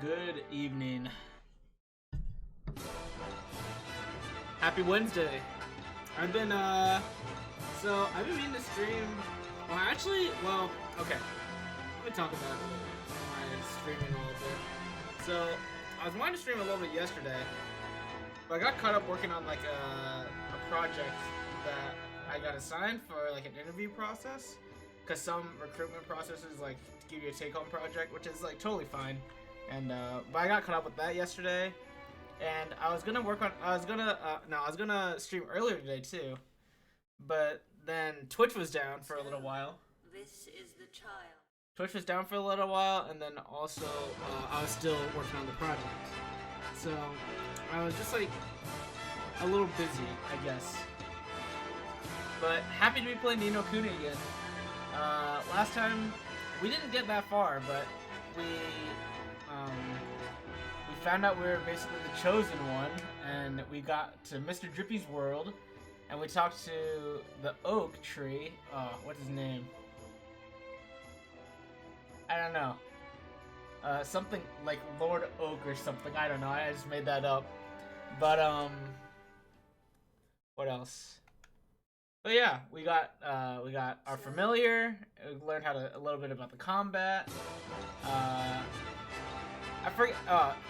Good evening. Happy Wednesday. I've been meaning to stream. Okay. Let me talk about my streaming a little bit. So, I was wanting to stream a little bit yesterday, but I got caught up working on like a project that I got assigned for like an interview process. Cause some recruitment processes like give you a take-home project, which is like totally fine. And but I got caught up with that yesterday, and I was gonna stream earlier today too, but then Twitch was down for a little while. This is the child. Twitch was down for a little while, and then also I was still working on the project, so I was just like a little busy, I guess. But happy to be playing Ni no Kuni again. Last time we didn't get that far, but we found out we were basically the chosen one, and we got to Mr. Drippy's world, and we talked to the oak tree. What's his name? I don't know. Something like Lord Oak or something. I don't know. I just made that up. But what else? But yeah, we got our familiar. We learned a little bit about the combat. I forget.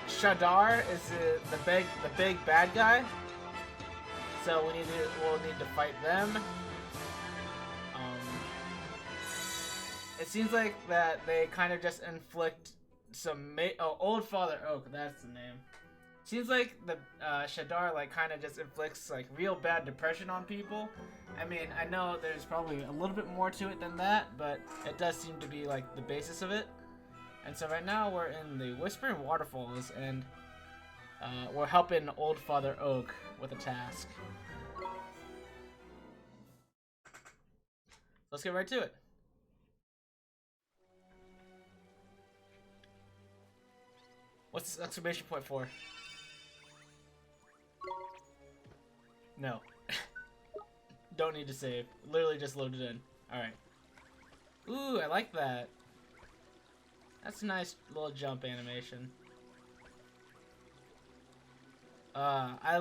Shadar is the big bad guy. So we'll need to fight them. It seems like that they kind of just inflict some Old Father Oak. That's the name. Seems like the Shadar like kind of just inflicts like real bad depression on people. I mean, I know there's probably a little bit more to it than that, but it does seem to be like the basis of it. And so right now we're in the Whispering Waterfalls, and we're helping Old Father Oak with a task. Let's get right to it. What's this exclamation point for? No. Don't need to save. Literally just loaded in. Alright. Ooh, I like that. That's a nice little jump animation. I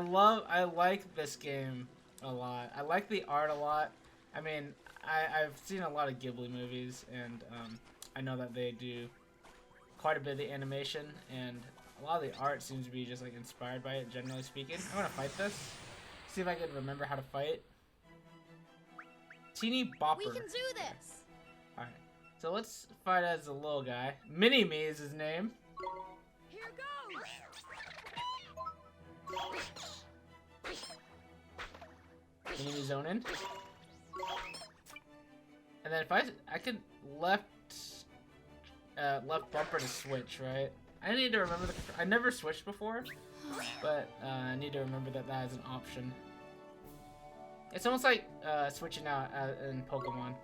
like this game a lot. I like the art a lot. I mean, I've seen a lot of Ghibli movies, and I know that they do quite a bit of the animation, and a lot of the art seems to be just like inspired by it, generally speaking. I want to fight this. See if I can remember how to fight. Teeny Bopper. We can do this. Alright. So let's fight as a little guy. Mini-Me is his name. Here goes. Mini-Me zoning. And then if I could left bumper to switch, right? I need to remember I never switched before, but I need to remember that is an option. It's almost like switching out in Pokemon,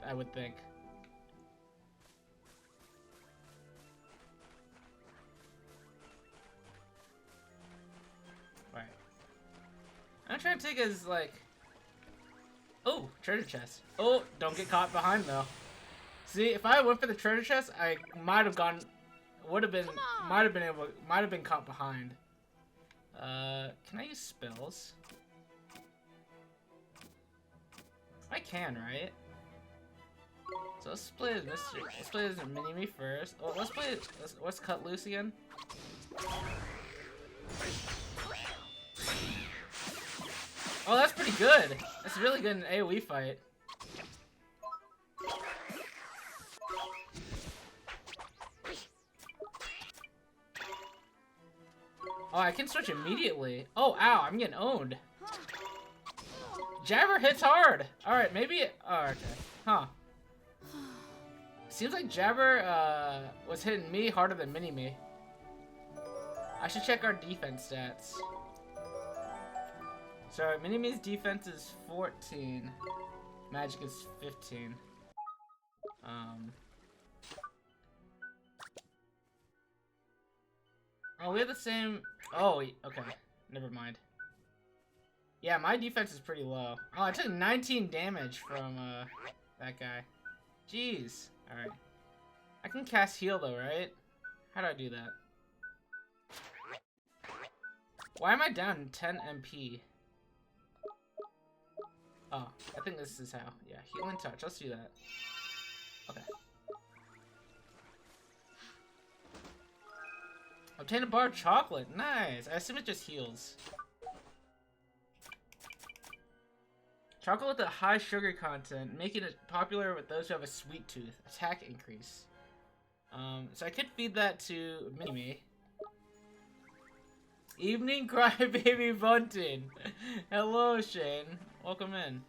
I would think. Right. I'm trying to take as like. Oh, treasure chest. Oh, don't get caught behind though. See, if I went for the treasure chest, I might have been caught behind. Can I use spells? I can, right? So let's play as Mini-Me first. Oh, let's cut loose again. Oh, that's pretty good. That's really good in an AoE fight. Oh, I can switch immediately. Oh, ow, I'm getting owned. Jabber hits hard. Alright, maybe oh, okay. Huh. Seems like Jabber was hitting me harder than Mini-Me. I should check our defense stats. So Mini-Me's defense is 14. Magic is 15. Oh, we have the same. Oh, okay. Never mind. Yeah, my defense is pretty low. Oh, I took 19 damage from that guy. Jeez. Alright. I can cast heal though, right? How do I do that? Why am I down 10 MP? Oh, I think this is how. Yeah, healing touch. Let's do that. Okay. Obtain a bar of chocolate. Nice. I assume it just heals. Chocolate with a high sugar content, making it popular with those who have a sweet tooth. Attack increase. So I could feed that to Mini-Me. Evening Crybaby Bunting. Hello, Shane. Welcome in.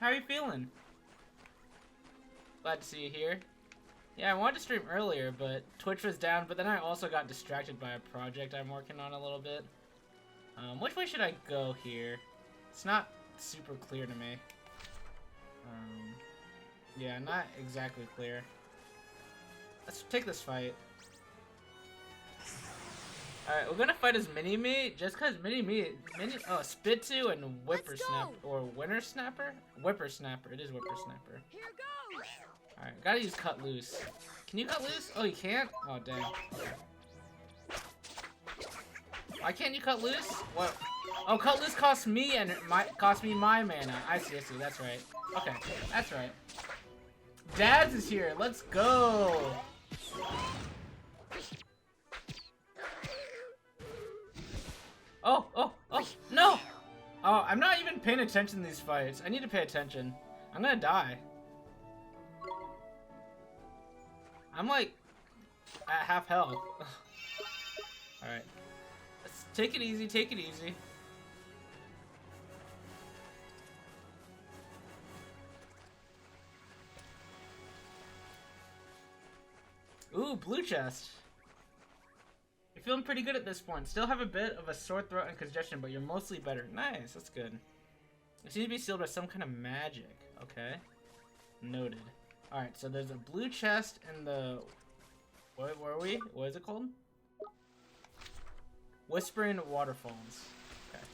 How are you feeling? Glad to see you here. Yeah, I wanted to stream earlier, but Twitch was down, but then I also got distracted by a project I'm working on a little bit. Which way should I go here? It's not super clear to me. Yeah, not exactly clear. Let's take this fight. Alright, we're gonna fight as Mini-Me, just cause Spitzu and Whippersnapper, or Whippersnapper? Whippersnapper, it is Whippersnapper. Here goes. Alright, gotta use Cut Loose. Can you Cut Loose? Oh, you can't? Oh, dang. Why can't you Cut Loose? What? Oh, Cut Loose costs me my mana. I see, that's right. Okay, that's right. Dads is here, let's go! Oh, no! Oh, I'm not even paying attention to these fights. I need to pay attention. I'm gonna die. I'm like at half health. Alright. Let's take it easy, take it easy. Ooh, blue chest. You're feeling pretty good at this point. Still have a bit of a sore throat and congestion, but you're mostly better. Nice, that's good. It seems to be sealed by some kind of magic. Okay. Noted. Alright, so there's a blue chest in the... Where were we? What is it called? Whispering Waterfalls. Okay.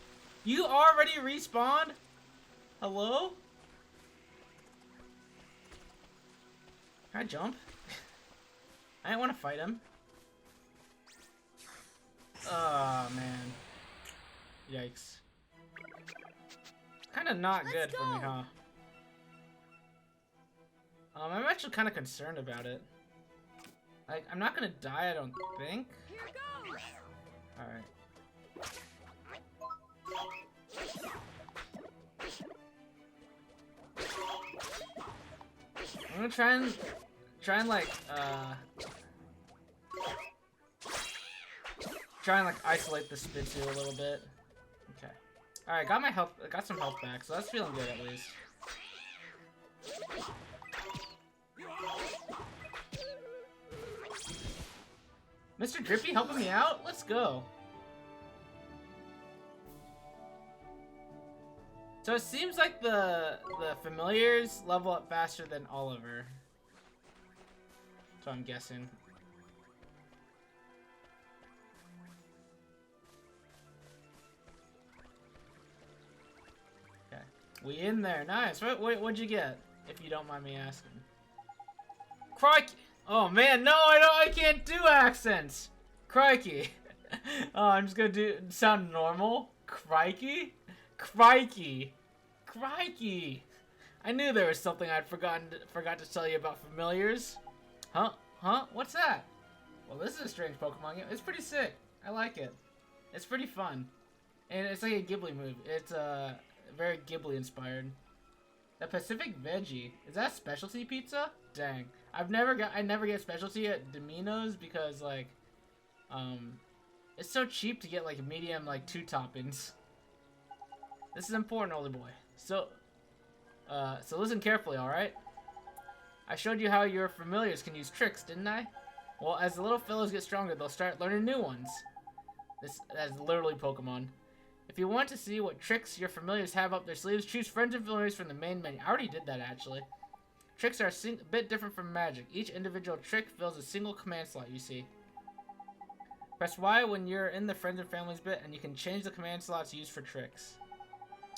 You already respawned? Hello? Can I jump? I didn't want to fight him. Oh, man. Yikes. Kind of not good for me, huh? I'm actually kind of concerned about it. Like, I'm not gonna die, I don't think. Here goes. Alright. I'm gonna try and like isolate the Spitzu a little bit. Okay. Alright, got my health, got some health back, so that's feeling good at least. Mr. Drippy helping me out? Let's go. So it seems like the familiars level up faster than Oliver. So I'm guessing. Okay. We in there. Nice. What'd you get? If you don't mind me asking. Crikey! Oh man, no, I can't do accents! Crikey. Oh, I'm just gonna sound normal. Crikey? Crikey. Crikey. I knew there was something I'd forgot to tell you about familiars. Huh? What's that? Well, this is a strange Pokemon game. It's pretty sick. I like it. It's pretty fun. And it's like a Ghibli movie. It's very Ghibli inspired. The Pacific Veggie. Is that specialty pizza? Dang. I never get specialty at Domino's because like it's so cheap to get like medium like 2 toppings. This is important, older boy. So listen carefully, alright? I showed you how your familiars can use tricks, didn't I? Well, as the little fellows get stronger, they'll start learning new ones. That's literally Pokemon. If you want to see what tricks your familiars have up their sleeves, choose Friends and Familiars from the main menu. I already did that, actually. Tricks are a bit different from magic. Each individual trick fills a single command slot, you see. Press Y when you're in the Friends and Families bit, and you can change the command slots used for tricks.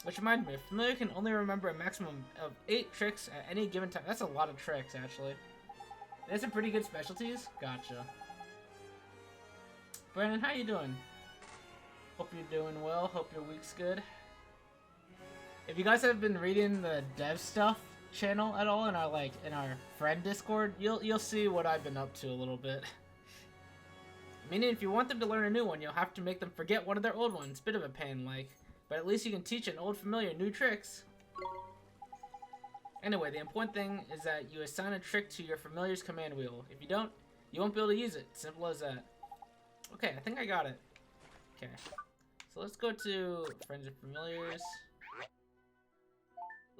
Which reminds me, a familiar can only remember a maximum of 8 tricks at any given time. That's a lot of tricks, actually. There's some pretty good specialties. Gotcha. Brandon, how you doing? Hope you're doing well. Hope your week's good. If you guys have been reading the dev stuff channel at all in our friend Discord, you'll see what I've been up to a little bit. Meaning, if you want them to learn a new one, you'll have to make them forget one of their old ones. Bit of a pain, but at least you can teach an old familiar new tricks. Anyway, the important thing is that you assign a trick to your familiar's command wheel. If you don't, you won't be able to use it. Simple as that. Okay, I think I got it. Okay, so let's go to friends and familiars.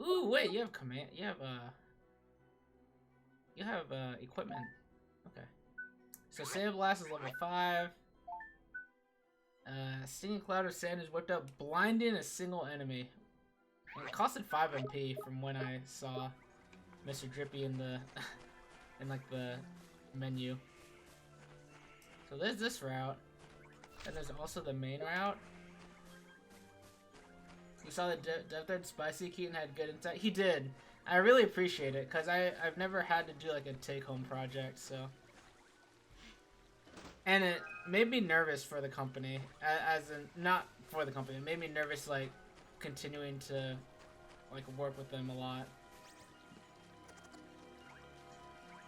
Ooh, wait, you have equipment. Okay. So Sand Blast is level 5. Stinging Cloud of Sand is whipped up, blinding a single enemy. And it costed 5 MP from when I saw Mr. Drippy in the the menu. So there's this route. And there's also the main route. You saw the dev thread Spicy Keaton had good insight. He did. I really appreciate it because I've never had to do like a take-home project, so. And it made me nervous for the company, as in not for the company. It made me nervous like continuing to like work with them a lot.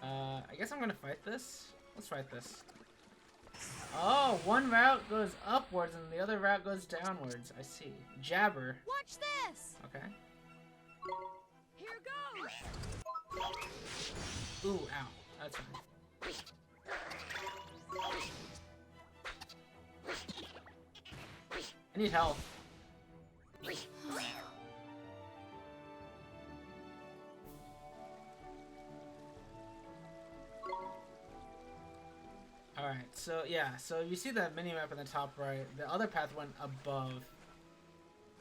I guess I'm gonna fight this. Let's fight this. Oh, one route goes upwards and the other route goes downwards. I see. Jabber. Watch this. Okay. Here goes. Ooh, ow. That's fine. I need help. Alright, so yeah, so you see that mini-map in the top right, the other path went above.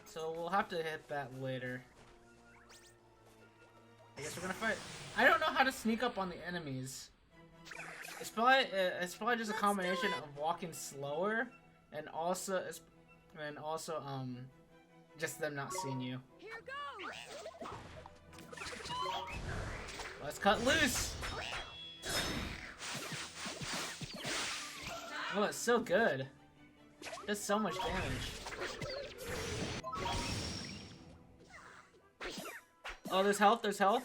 So we'll have to hit that later. I guess we're gonna fight. I don't know how to sneak up on the enemies. It's probably just a combination of walking slower and also just them not seeing you. Here goes. Let's cut loose. Oh, it's so good. Does so much damage. Oh, there's health. There's health.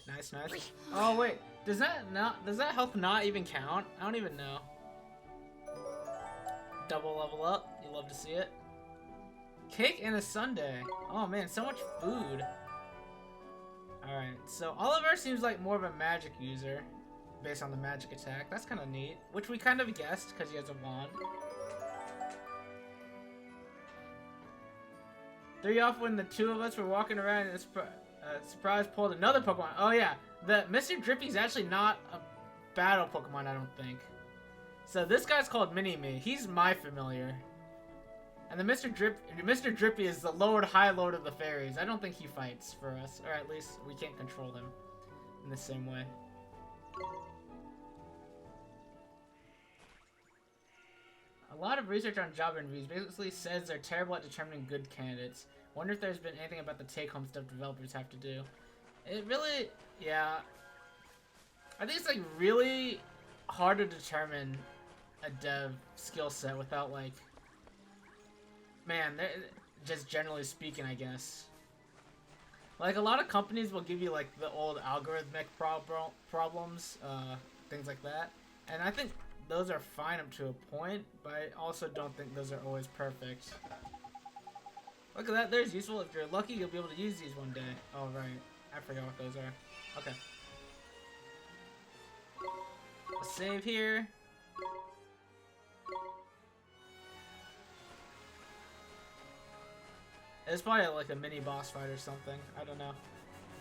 Nice, nice. Oh wait, does that health not even count? I don't even know. Double level up. You love to see it. Cake and a sundae. Oh man, so much food. All right, so Oliver seems like more of a magic user. Based on the magic attack. That's kind of neat. Which we kind of guessed because he has a wand. 3 off when the 2 of us were walking around and surprise pulled another Pokemon. Oh yeah, the Mr. Drippy's actually not a battle Pokemon, I don't think. So this guy's called Mini-Me. He's my familiar. And the Mr. Drippy is the High Lord of the Fairies. I don't think he fights for us. Or at least we can't control them in the same way. A lot of research on job interviews basically says they're terrible at determining good candidates. Wonder if there's been anything about the take-home stuff developers have to do. It really, yeah. I think it's like really hard to determine a dev skill set without like, man, just generally speaking, I guess. Like a lot of companies will give you like the old algorithmic problems, things like that, and I think those are fine up to a point, but I also don't think those are always perfect. Look at that, there's useful. If you're lucky, you'll be able to use these one day. Oh, right. I forgot what those are. Okay. Let's save here. It's probably like a mini boss fight or something. I don't know.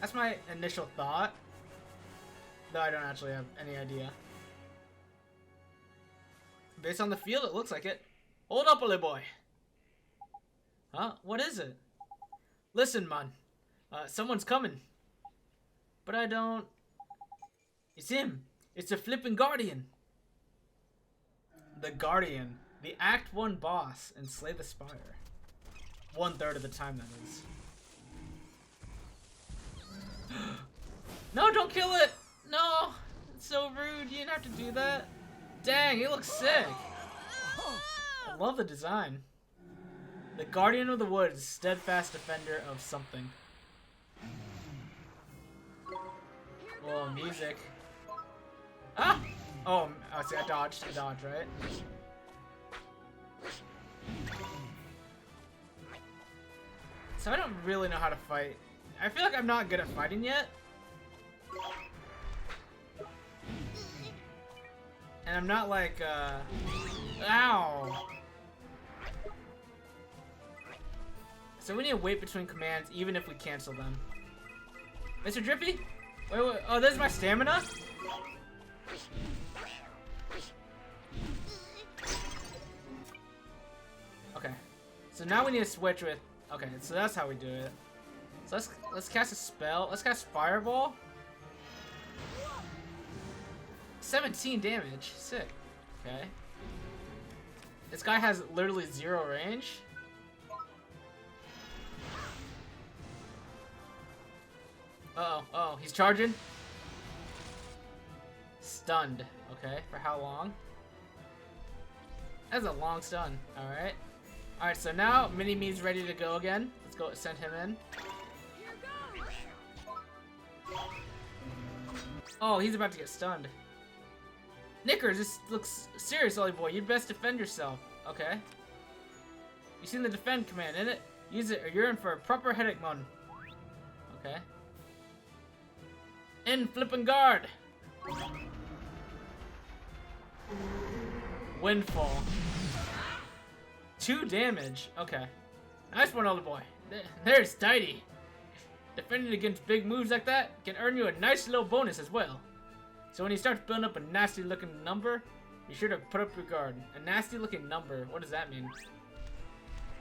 That's my initial thought. Though I don't actually have any idea. Based on the field, it looks like it. Hold up, little boy. Huh? What is it? Listen, man. Someone's coming. But I don't... It's him. It's the flipping Guardian. The Guardian. The Act 1 boss in Slay the Spire. 1/3 of the time, that is. No, don't kill it! No! It's so rude. You didn't have to do that. Dang, he looks sick. I love the design. The Guardian of the Woods, steadfast defender of something. Oh, music. Ah! Oh, see, I dodged, right? So I don't really know how to fight. I feel like I'm not good at fighting yet. And I'm not like, ow! So we need to wait between commands even if we cancel them. Mr. Drippy? Wait, oh, this is my stamina? Okay. So now we need to switch with, okay, so that's how we do it. So let's cast a spell. Let's cast Fireball. 17 damage. Sick. Okay. This guy has literally 0 range. Uh-oh, he's charging. Stunned. Okay, for how long? That's a long stun. Alright. Alright, so now Mini-Me's ready to go again. Let's go send him in. Oh, he's about to get stunned. Knickers, this looks serious, Ollie boy. You'd best defend yourself. Okay. You seen the defend command, innit? Use it or you're in for a proper headache, mon. Okay. In flippin' guard. Windfall. 2 damage. Okay. Nice one, Ollie boy. There's Tidy. Defending against big moves like that can earn you a nice little bonus as well. So when he starts building up a nasty looking number, be sure to put up your guard. A nasty looking number, what does that mean?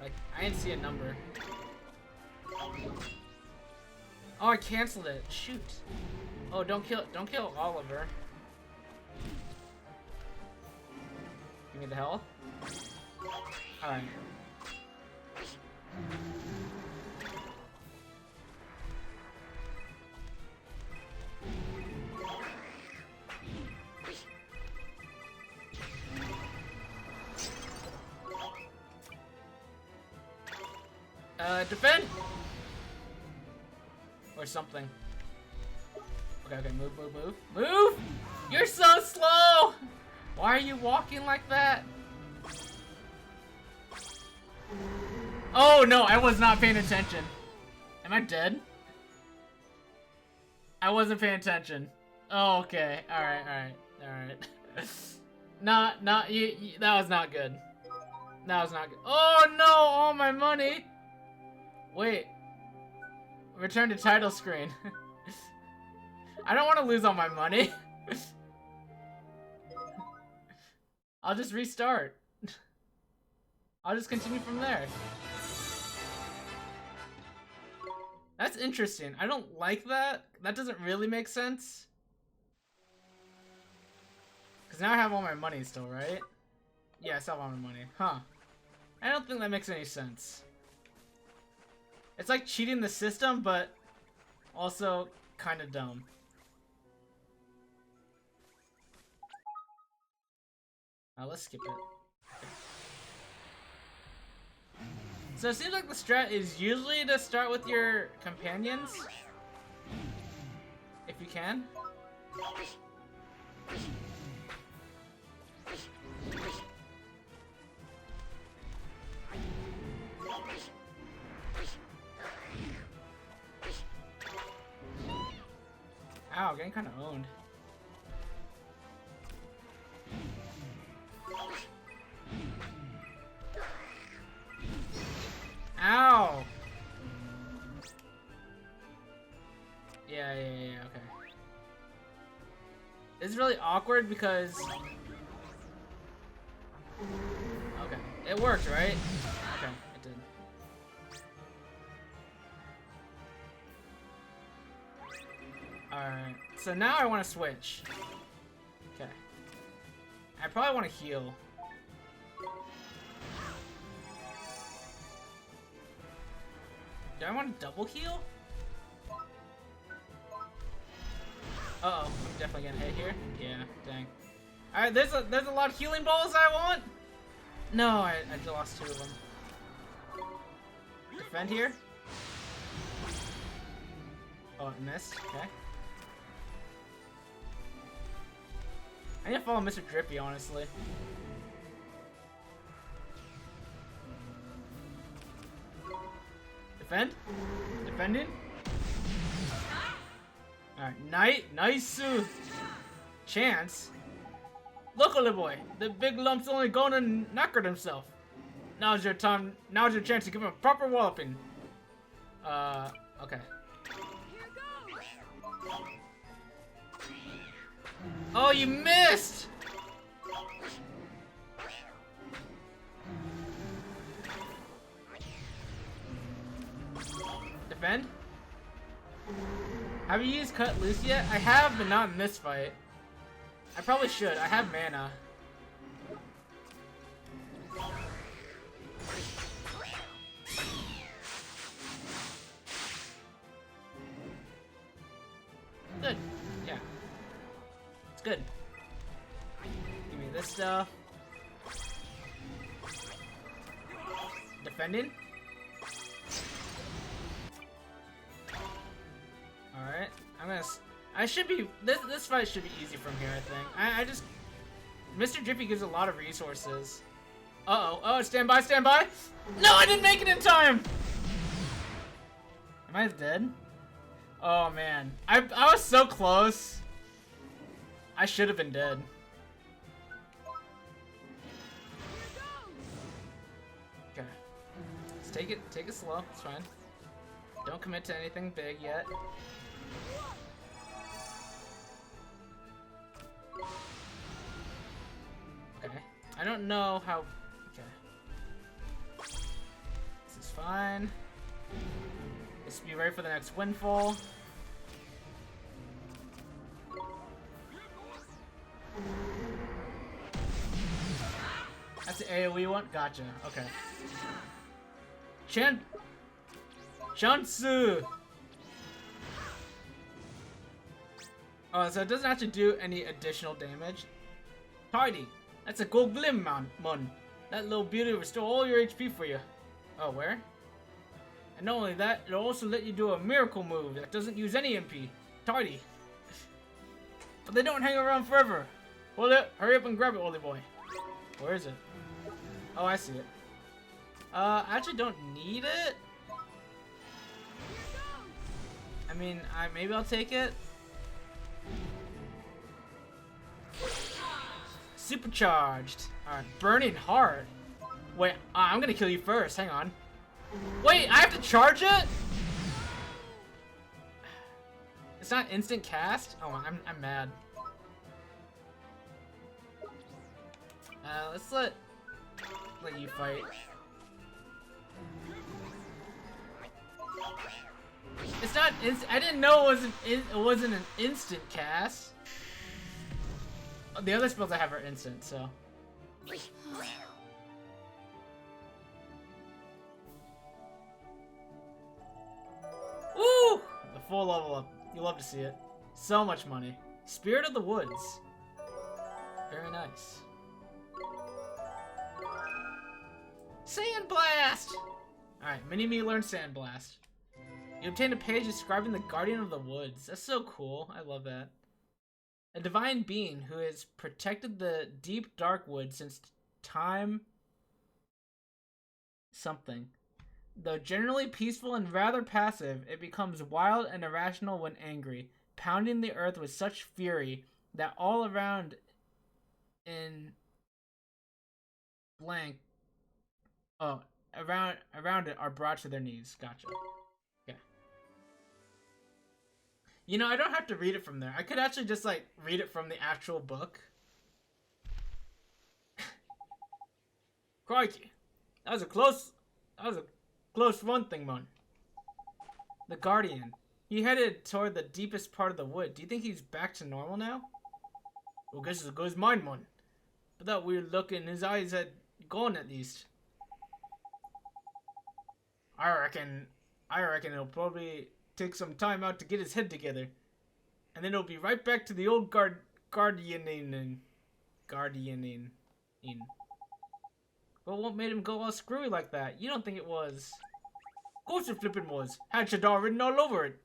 Like, I didn't see a number. Oh, I canceled it. Shoot. Oh, don't kill Oliver. Give me the health. Alright. Defend! Or something. Okay, move. Move! You're so slow! Why are you walking like that? Oh no, I was not paying attention. Am I dead? I wasn't paying attention. Oh, okay. Alright. That was not good. That was not good. Oh no, all my money! Wait. Return to title screen. I don't want to lose all my money. I'll just restart. I'll just continue from there. That's interesting. I don't like that. That doesn't really make sense. Because now I have all my money still, right? Yeah, I still have all my money. Huh. I don't think that makes any sense. It's like cheating the system, but also kind of dumb. Let's skip it. Okay. So it seems like the strat is usually to start with your companions. If you can. Ow, getting kind of owned. Ow! Yeah, okay. This is really awkward because... Okay, it worked, right? Okay, it did. Alright, so now I want to switch. Okay. I probably want to heal. Do I want to double heal? Uh-oh, I'm definitely getting hit here. Yeah, dang. Alright, there's a lot of healing balls I want. No, I lost 2 of them. Defend here. Oh, it missed. Okay. I need to follow Mr. Drippy, honestly. Defend? Defending? Alright, nice chance. Look, little boy, the big lump's only going and knackered himself. Now's your time, now's your chance to give him a proper walloping. Okay. Oh, you missed! Defend? Have you used Cut Loose yet? I have, but not in this fight. I probably should. I have mana. Good. Yeah. It's good. Give me this stuff. Defending? Alright. I should be... This fight should be easy from here, I think. I just... Mr. Drippy gives a lot of resources. Uh-oh. Oh, stand by, stand by! No, I didn't make it in time! Am I dead? Oh, man. I was so close. I should have been dead. Okay. Let's take it slow. It's fine. Don't commit to anything big yet. Okay. I don't know how... Okay. This is fine. Just be ready for the next windfall. That's the AoE one? Gotcha. Okay. Chansu! Oh, so it doesn't actually do any additional damage. Tidy! That's a gold glim, mon. That little beauty will restore all your HP for you. Oh, where? And not only that, it'll also let you do a miracle move that doesn't use any MP. Tidy. But they don't hang around forever. Hold it. Hurry up and grab it, Ollie boy. Where is it? Oh, I see it. I actually don't need it. I mean, maybe I'll take it. Supercharged. Alright, Burning Heart. Wait, I'm gonna kill you first. Hang on. Wait, I have to charge it? It's not instant cast? Oh, I'm mad. Let's let you fight. It's not I didn't know it wasn't an instant cast. The other spells I have are instant, so. Woo! The full level up. You love to see it. So much money. Spirit of the Woods. Very nice. Sand Blast! Alright, Mini-Me learned Sand Blast. You obtain a page describing the Guardian of the Woods. That's so cool. I love that. A divine being who has protected the deep dark woods since time something. Though generally peaceful and rather passive, it becomes wild and irrational when angry, pounding the earth with such fury that all around in blank around it are brought to their knees. Gotcha. Okay. You know, I don't have to read it from there. I could actually just like read it from the actual book. Crikey. That was a close one thing, man. The Guardian. He headed toward the deepest part of the wood. Do you think he's back to normal now? Well, guess as good as mine, man. But that weird look in his eyes had gone at least. I reckon it'll probably take some time out to get his head together. And then it'll be right back to the old guardianing. But what made him go all screwy like that? You don't think it was... Of course it flippin' was. Had Shadar written all over it.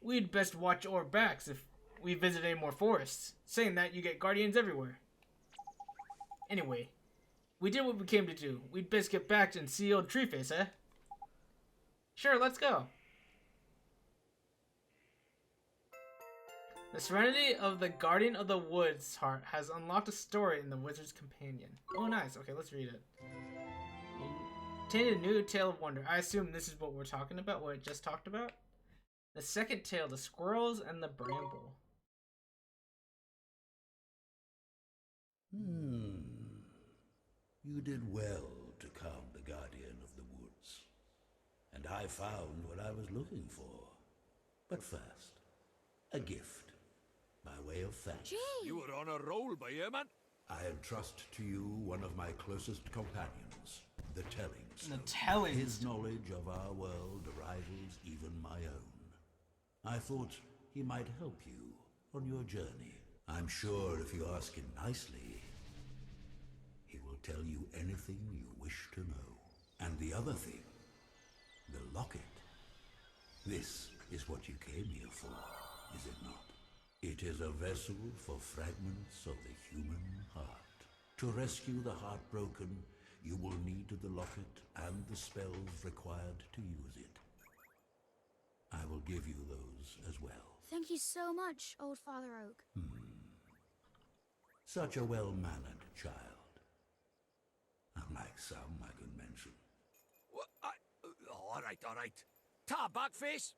We'd best watch our backs if we visit any more forests. Saying that, you get guardians everywhere. Anyway, we did what we came to do. We'd best get back and see old Treeface, eh? Sure, let's go. The Serenity of the Guardian of the Woods heart has unlocked a story in the Wizard's Companion. Oh, nice. Okay, let's read it. Obtained a new tale of wonder. I assume this is what we're talking about, what I just talked about. The second tale, the Squirrels and the Bramble. You did well to calm the Guardian of the Woods. And I found what I was looking for. But first, a gift, by way of thanks. Gee! You were on a roll, by man. I entrust to you one of my closest companions, the Telling Stone. The Telling His Stone. knowledge of our world rivals even my own. I thought he might help you on your journey. I'm sure if you ask him nicely, he will tell you anything you wish to know. And the other thing, the locket. This is what you came here for, is it not? It is a vessel for fragments of the human heart. To rescue the heartbroken, you will need the locket and the spells required to use it. I will give you those as well. Thank you so much, Old Father Oak. Such a well-mannered child. Unlike some I could mention. All right. Ta, Backface.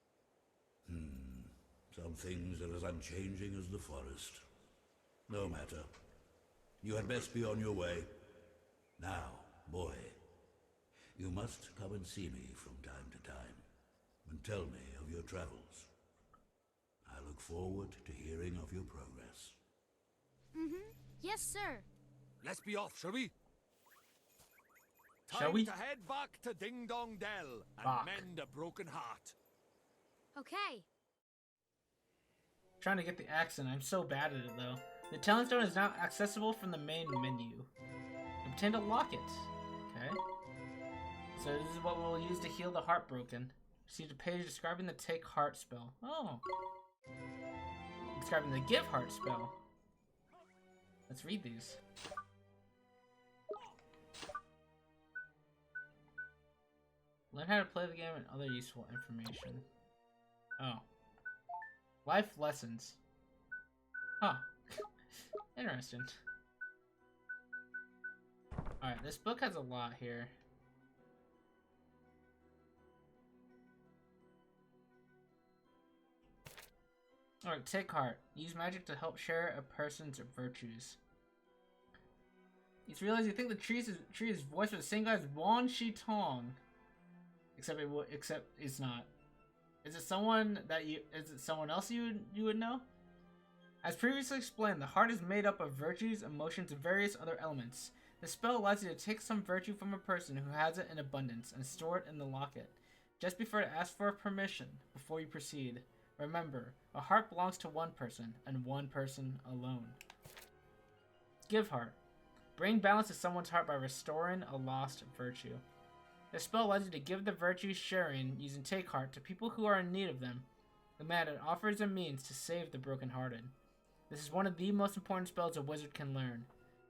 Some things are as unchanging as the forest. No matter. You had best be on your way. Now, boy, you must come and see me from time to time, and tell me of your travels. I look forward to hearing of your progress. Yes, sir. Let's be off, shall we? Shall we? Time to head back to Ding Dong Dell and Back. mend a broken heart. Okay. Trying to get the accent. I'm so bad at it, though. The Telling Stone is now accessible from the main menu. Obtained a locket. Okay. So this is what we'll use to heal the heartbroken. Received a page describing the Take Heart spell. Oh. Describing the Give Heart spell. Let's read these. Learn how to play the game and other useful information. Oh. Life lessons. Huh. Interesting. Alright, this book has a lot here. Alright, Take Heart. Use magic to help share a person's virtues. You realize you think the tree is voiced by the same guy as Wan Shi Tong. Except it's not. Is it someone else you would know? As previously explained, the heart is made up of virtues, emotions, and various other elements. The spell allows you to take some virtue from a person who has it in abundance and store it in the locket. Just be sure to ask for permission before you proceed. Remember, a heart belongs to one person, and one person alone. Give Heart. Bring balance to someone's heart by restoring a lost virtue. The spell allows you to give the virtue sharing using Take Heart to people who are in need of them. The method offers a means to save the brokenhearted. This is one of the most important spells a wizard can learn.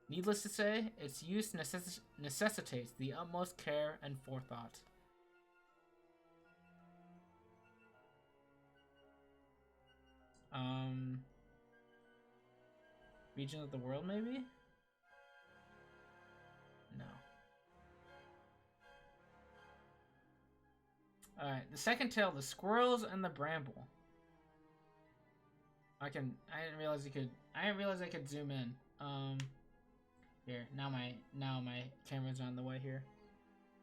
Needless to say, its use necessitates the utmost care and forethought. Region of the world, maybe? No. Alright, the second tale, the Squirrels and the Bramble. I didn't realize I could zoom in. Here, now my camera's on the way here.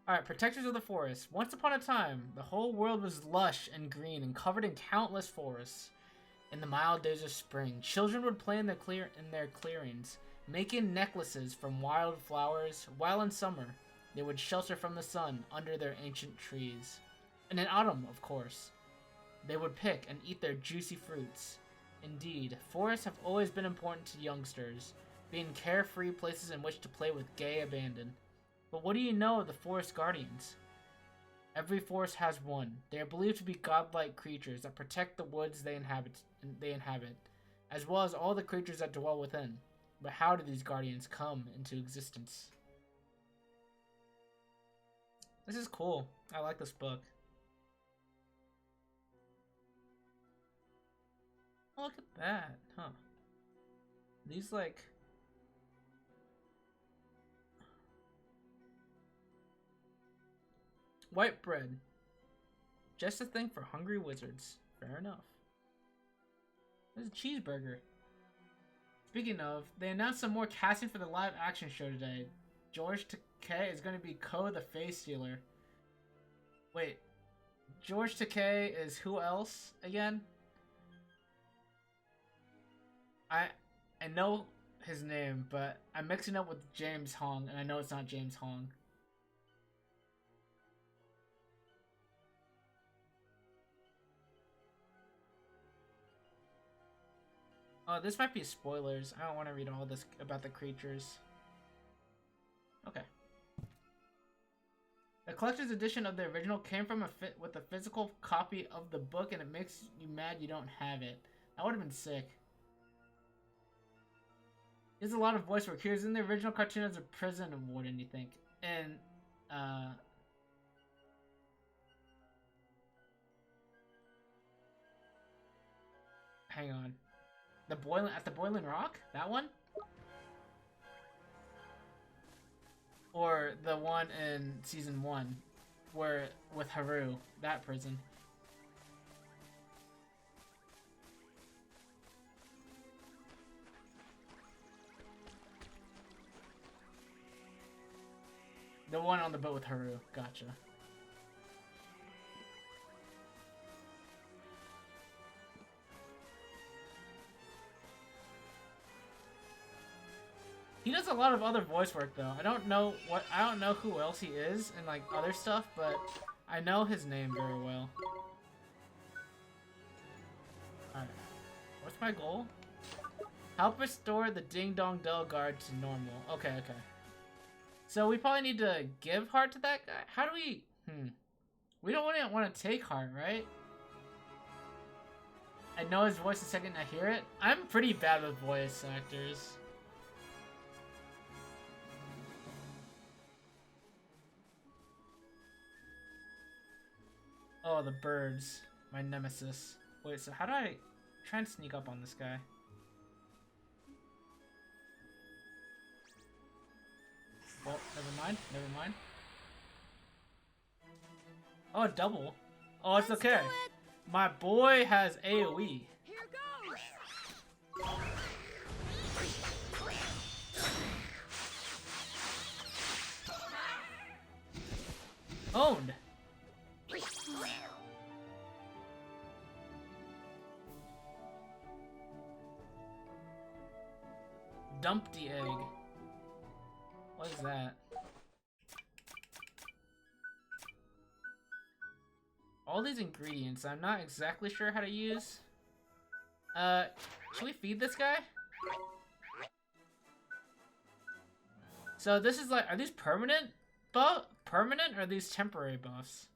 Alright, Protectors of the Forest. Once upon a time, the whole world was lush and green and covered in countless forests. In the mild days of spring, children would play in their clearings, making necklaces from wild flowers, while in summer, they would shelter from the sun under their ancient trees. And in autumn, of course, they would pick and eat their juicy fruits. Indeed, forests have always been important to youngsters, being carefree places in which to play with gay abandon. But what do you know of the Forest Guardians? Every forest has one. They are believed to be godlike creatures that protect the woods they inhabit, as well as all the creatures that dwell within. But how do these guardians come into existence? This is cool. I like this book. Oh, look at that, huh? These, like... White bread. Just a thing for hungry wizards. Fair enough. There's a cheeseburger. Speaking of, they announced some more casting for the live action show today. George Takei is going to be Ko the Face Stealer. Wait. George Takei is who else again? I know his name, but I'm mixing up with James Hong, and I know it's not James Hong. Oh, this might be spoilers. I don't want to read all this about the creatures. Okay. The collector's edition of the original came from with a physical copy of the book, and it makes you mad you don't have it. That would have been sick. There's a lot of voice work. He was in the original cartoon as a prison warden, you think. And, hang on. At the Boiling Rock? That one? Or the one in season 1, where with Haru, that prison. The one on the boat with Haru. Gotcha. He does a lot of other voice work though. I don't know who else he is and like other stuff, but I know his name very well. Alright. What's my goal? Help restore the Ding Dong Dell guard to normal. Okay, okay. So we probably need to give heart to that guy? How do we... We don't want to take heart, right? I know his voice the second I hear it. I'm pretty bad with voice actors. Oh, the birds. My nemesis. Wait, so how do I try and sneak up on this guy? Well, never mind. Never mind. Oh, double. Oh, it's okay. My boy has AoE. Here goes. Owned. Dump the egg. What is that? All these ingredients I'm not exactly sure how to use. Should we feed this guy? So this is like, are these permanent or are these temporary buffs?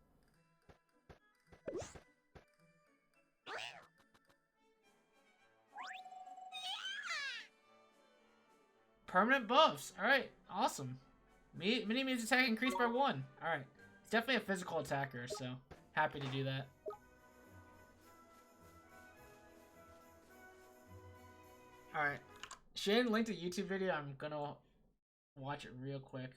Permanent buffs. Alright, awesome. Mini means attack increased by 1. Alright. It's definitely a physical attacker, so happy to do that. Alright. Shane linked a YouTube video. I'm gonna watch it real quick.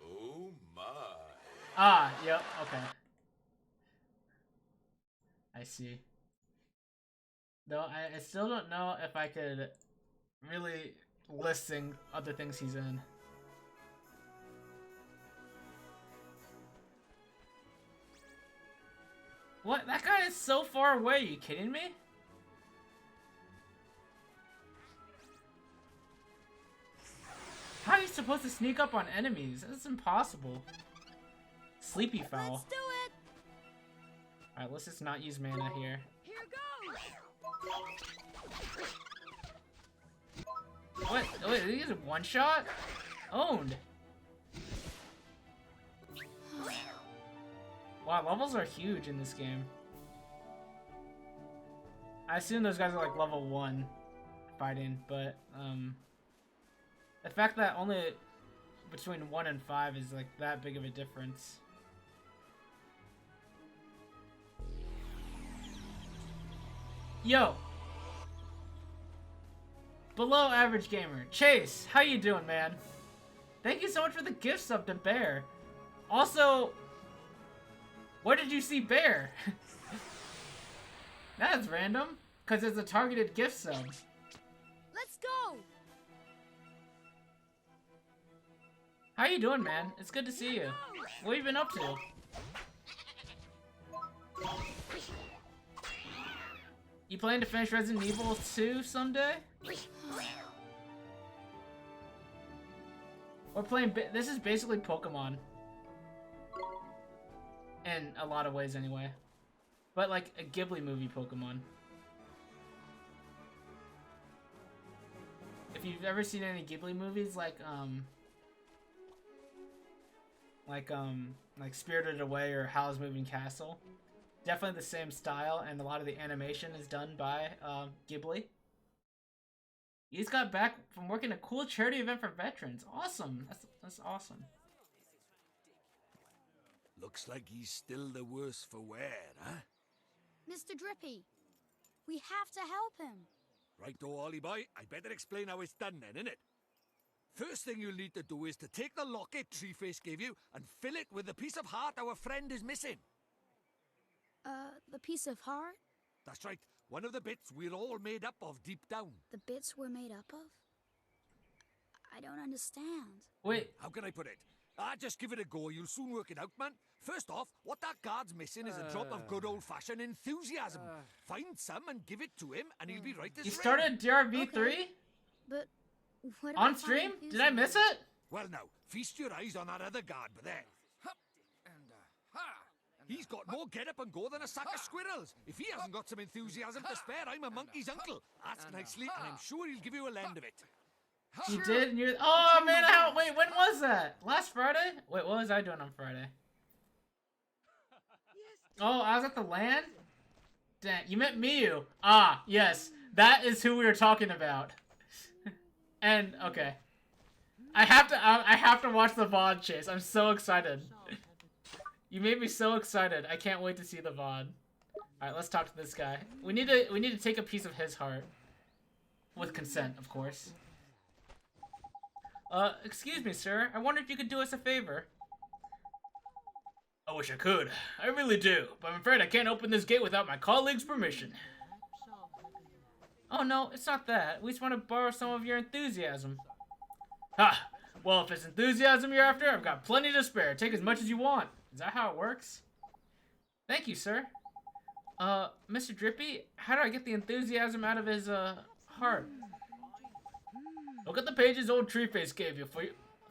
Oh my. Ah, yep, okay. I see. Though I still don't know if I could really listing other things he's in. What? That guy is so far away, are you kidding me? How are you supposed to sneak up on enemies? That's impossible. Sleepy fowl. Let's do it. Alright, let's just not use mana here. Here goes. What? Wait, these are one shot? Owned. Wow, levels are huge in this game. I assume those guys are like level 1 fighting, but the fact that only between 1 and 5 is like that big of a difference. Yo! Below average gamer. Chase, how you doing, man? Thank you so much for the gift sub to Bear. Also, where did you see Bear? That's random, because it's a targeted gift sub. Let's go. How you doing, man? It's good to see you. What have you been up to? You plan to finish Resident Evil 2 someday? We're playing. This is basically Pokemon. In a lot of ways, anyway. But like a Ghibli movie Pokemon. If you've ever seen any Ghibli movies, like Spirited Away or Howl's Moving Castle, definitely the same style, and a lot of the animation is done by Ghibli. You just got back from working a cool charity event for veterans. Awesome. That's awesome. Looks like he's still the worse for wear, huh? Mr. Drippy, we have to help him. Right-o, Ollie boy, I better explain how it's done then, innit? First thing you'll need to do is to take the locket Treeface gave you and fill it with the piece of heart our friend is missing. The piece of heart? That's right, one of the bits we're all made up of deep down. The bits we're made up of? I don't understand. Wait. How can I put it? Just give it a go, you'll soon work it out, man. First off, what that guard's missing is a drop of good old-fashioned enthusiasm. Find some and give it to him, and he'll be right as You rain. started DRV3? Okay. But what On stream? Did I miss it? Well now, feast your eyes on that other guard, but there. He's got more get up and go than a sack of squirrels. If he hasn't got some enthusiasm to spare, I'm a monkey's uncle. Ask nicely, and I'm sure he'll give you a lend of it. You did? And you're... Oh, man, wait, when was that? Last Friday? Wait, what was I doing on Friday? Oh, I was at the LAN? Dang, you meant Miyu. Ah, yes. That is who we were talking about. And, okay. I have to watch the VOD, Chase. I'm so excited. You made me so excited. I can't wait to see the VOD. Alright, let's talk to this guy. We need to take a piece of his heart. With consent, of course. Excuse me, sir. I wonder if you could do us a favor. I wish I could. I really do. But I'm afraid I can't open this gate without my colleague's permission. Oh no, it's not that. We just want to borrow some of your enthusiasm. Ha! Well, if it's enthusiasm you're after, I've got plenty to spare. Take as much as you want. Is that how it works? Thank you, sir. Mr. Drippy, how do I get the enthusiasm out of his, heart? Look at the pages old Treeface gave you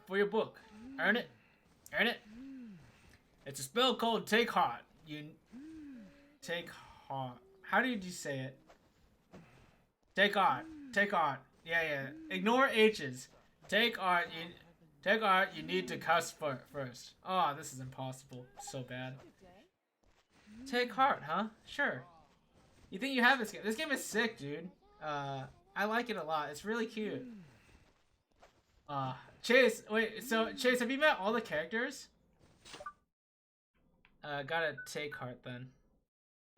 for your book. Earn it. Earn it. It's a spell called Take Heart. Take Heart. How did you say it? Take Heart. Take Heart. Yeah. Ignore H's. Take Heart. Take Heart. You need to cuss first. Oh, this is impossible. So bad. Take Heart, huh? Sure. You think you have this game? This game is sick, dude. I like it a lot. It's really cute. Chase, wait, so Chase, have you met all the characters? Gotta take heart then.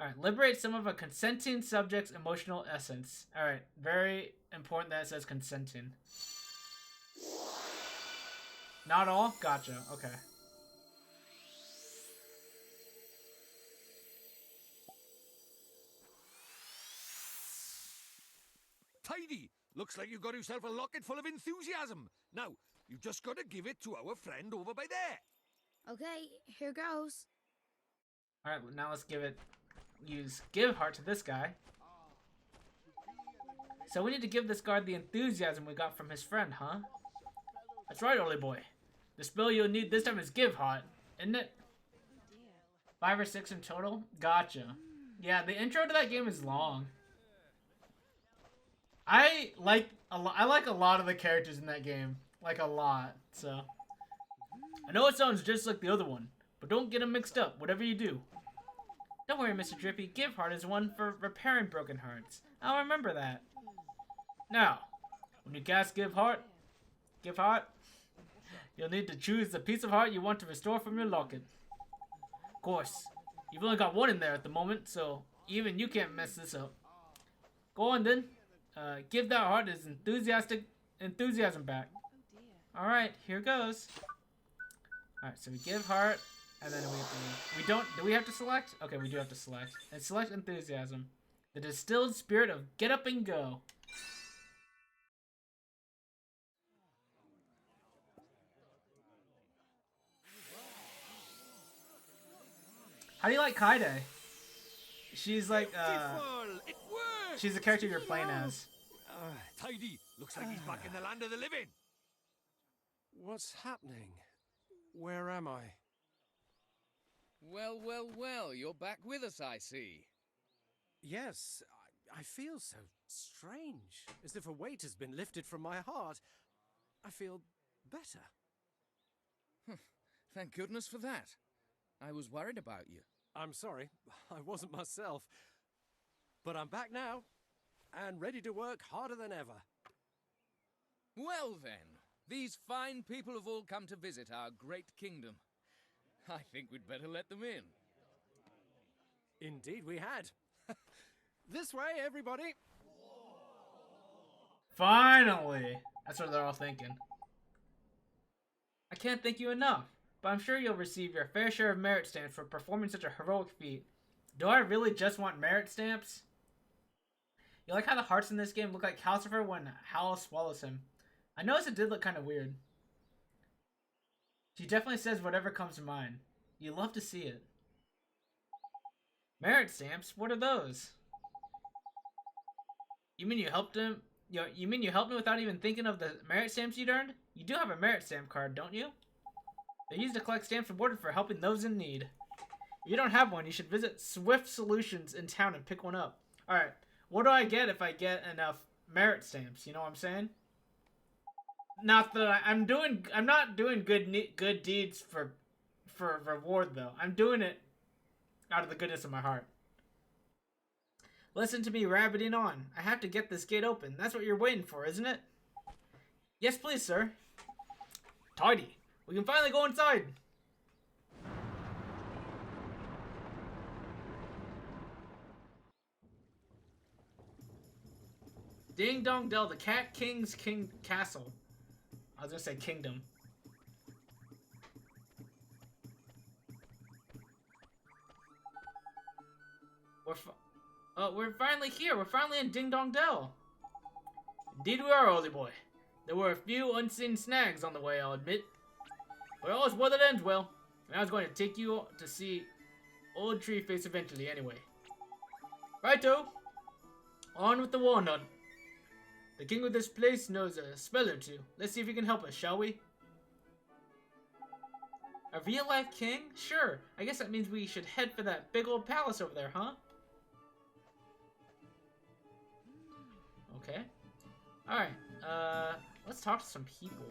Alright, liberate some of a consenting subject's emotional essence. Alright, very important that it says consenting. Not all? Gotcha, okay. Tidy! Looks like you've got yourself a locket full of enthusiasm. Now, you've just got to give it to our friend over by there. Okay, here goes. Alright, now let's give heart to this guy. So we need to give this guard the enthusiasm we got from his friend, huh? That's right, Ollie boy. The spell you'll need this time is give heart, isn't it? 5 or 6 in total? Gotcha. Yeah, the intro to that game is long. I like a lot of the characters in that game, like a lot. So I know it sounds just like the other one, but don't get them mixed up. Whatever you do, don't worry, Mr. Drippy. Give Heart is one for repairing broken hearts. I'll remember that. Now, when you cast Give Heart, you'll need to choose the piece of heart you want to restore from your locket. Of course, you've only got one in there at the moment, so even you can't mess this up. Go on then. Give that heart his enthusiasm back. Alright, here goes. Alright, so we give heart, and then do we have to select? Okay, we do have to select. And select enthusiasm. The distilled spirit of get up and go. How do you like Kaide? She's like, It worked! she's the character you're playing as. Tidy. Looks like he's back in the land of the living. What's happening? Where am I? Well, well, well, you're back with us, I see. Yes, I feel so strange, as if a weight has been lifted from my heart. I feel better. Thank goodness for that. I was worried about you. I'm sorry, I wasn't myself. But I'm back now, and ready to work harder than ever. Well then, these fine people have all come to visit our great kingdom. I think we'd better let them in. Indeed we had. This way, everybody! Finally! That's what they're all thinking. I can't thank you enough, but I'm sure you'll receive your fair share of merit stamps for performing such a heroic feat. Do I really just want merit stamps? You like how the hearts in this game look like Calcifer when Howl swallows him. I noticed it did look kind of weird. She definitely says whatever comes to mind. You love to see it. Merit stamps? What are those? You mean you helped him? You mean you helped me without even thinking of the merit stamps you'd earned? You do have a merit stamp card, don't you? They're used to collect stamps rewarded for helping those in need. If you don't have one, you should visit Swift Solutions in town and pick one up. Alright, what do I get if I get enough merit stamps? You know what I'm saying? Not that I'm not doing good deeds for reward though. I'm doing it out of the goodness of my heart. Listen to me rabbiting on. I have to get this gate open. That's what you're waiting for, isn't it? Yes, please, sir. Tidy. We can finally go inside. Ding Dong Dell, the Cat King's Castle. I was gonna say kingdom. We're finally here. We're finally in Ding Dong Dell. Indeed we are, oldie boy. There were a few unseen snags on the way, I'll admit. But all's well that ends well. And I was going to take you to see Old Tree Face eventually anyway. Righto. On with the walnut. The king of this place knows a spell or two. Let's see if he can help us, shall we? A real-life king? Sure. I guess that means we should head for that big old palace over there, huh? Okay. Alright. Let's talk to some people.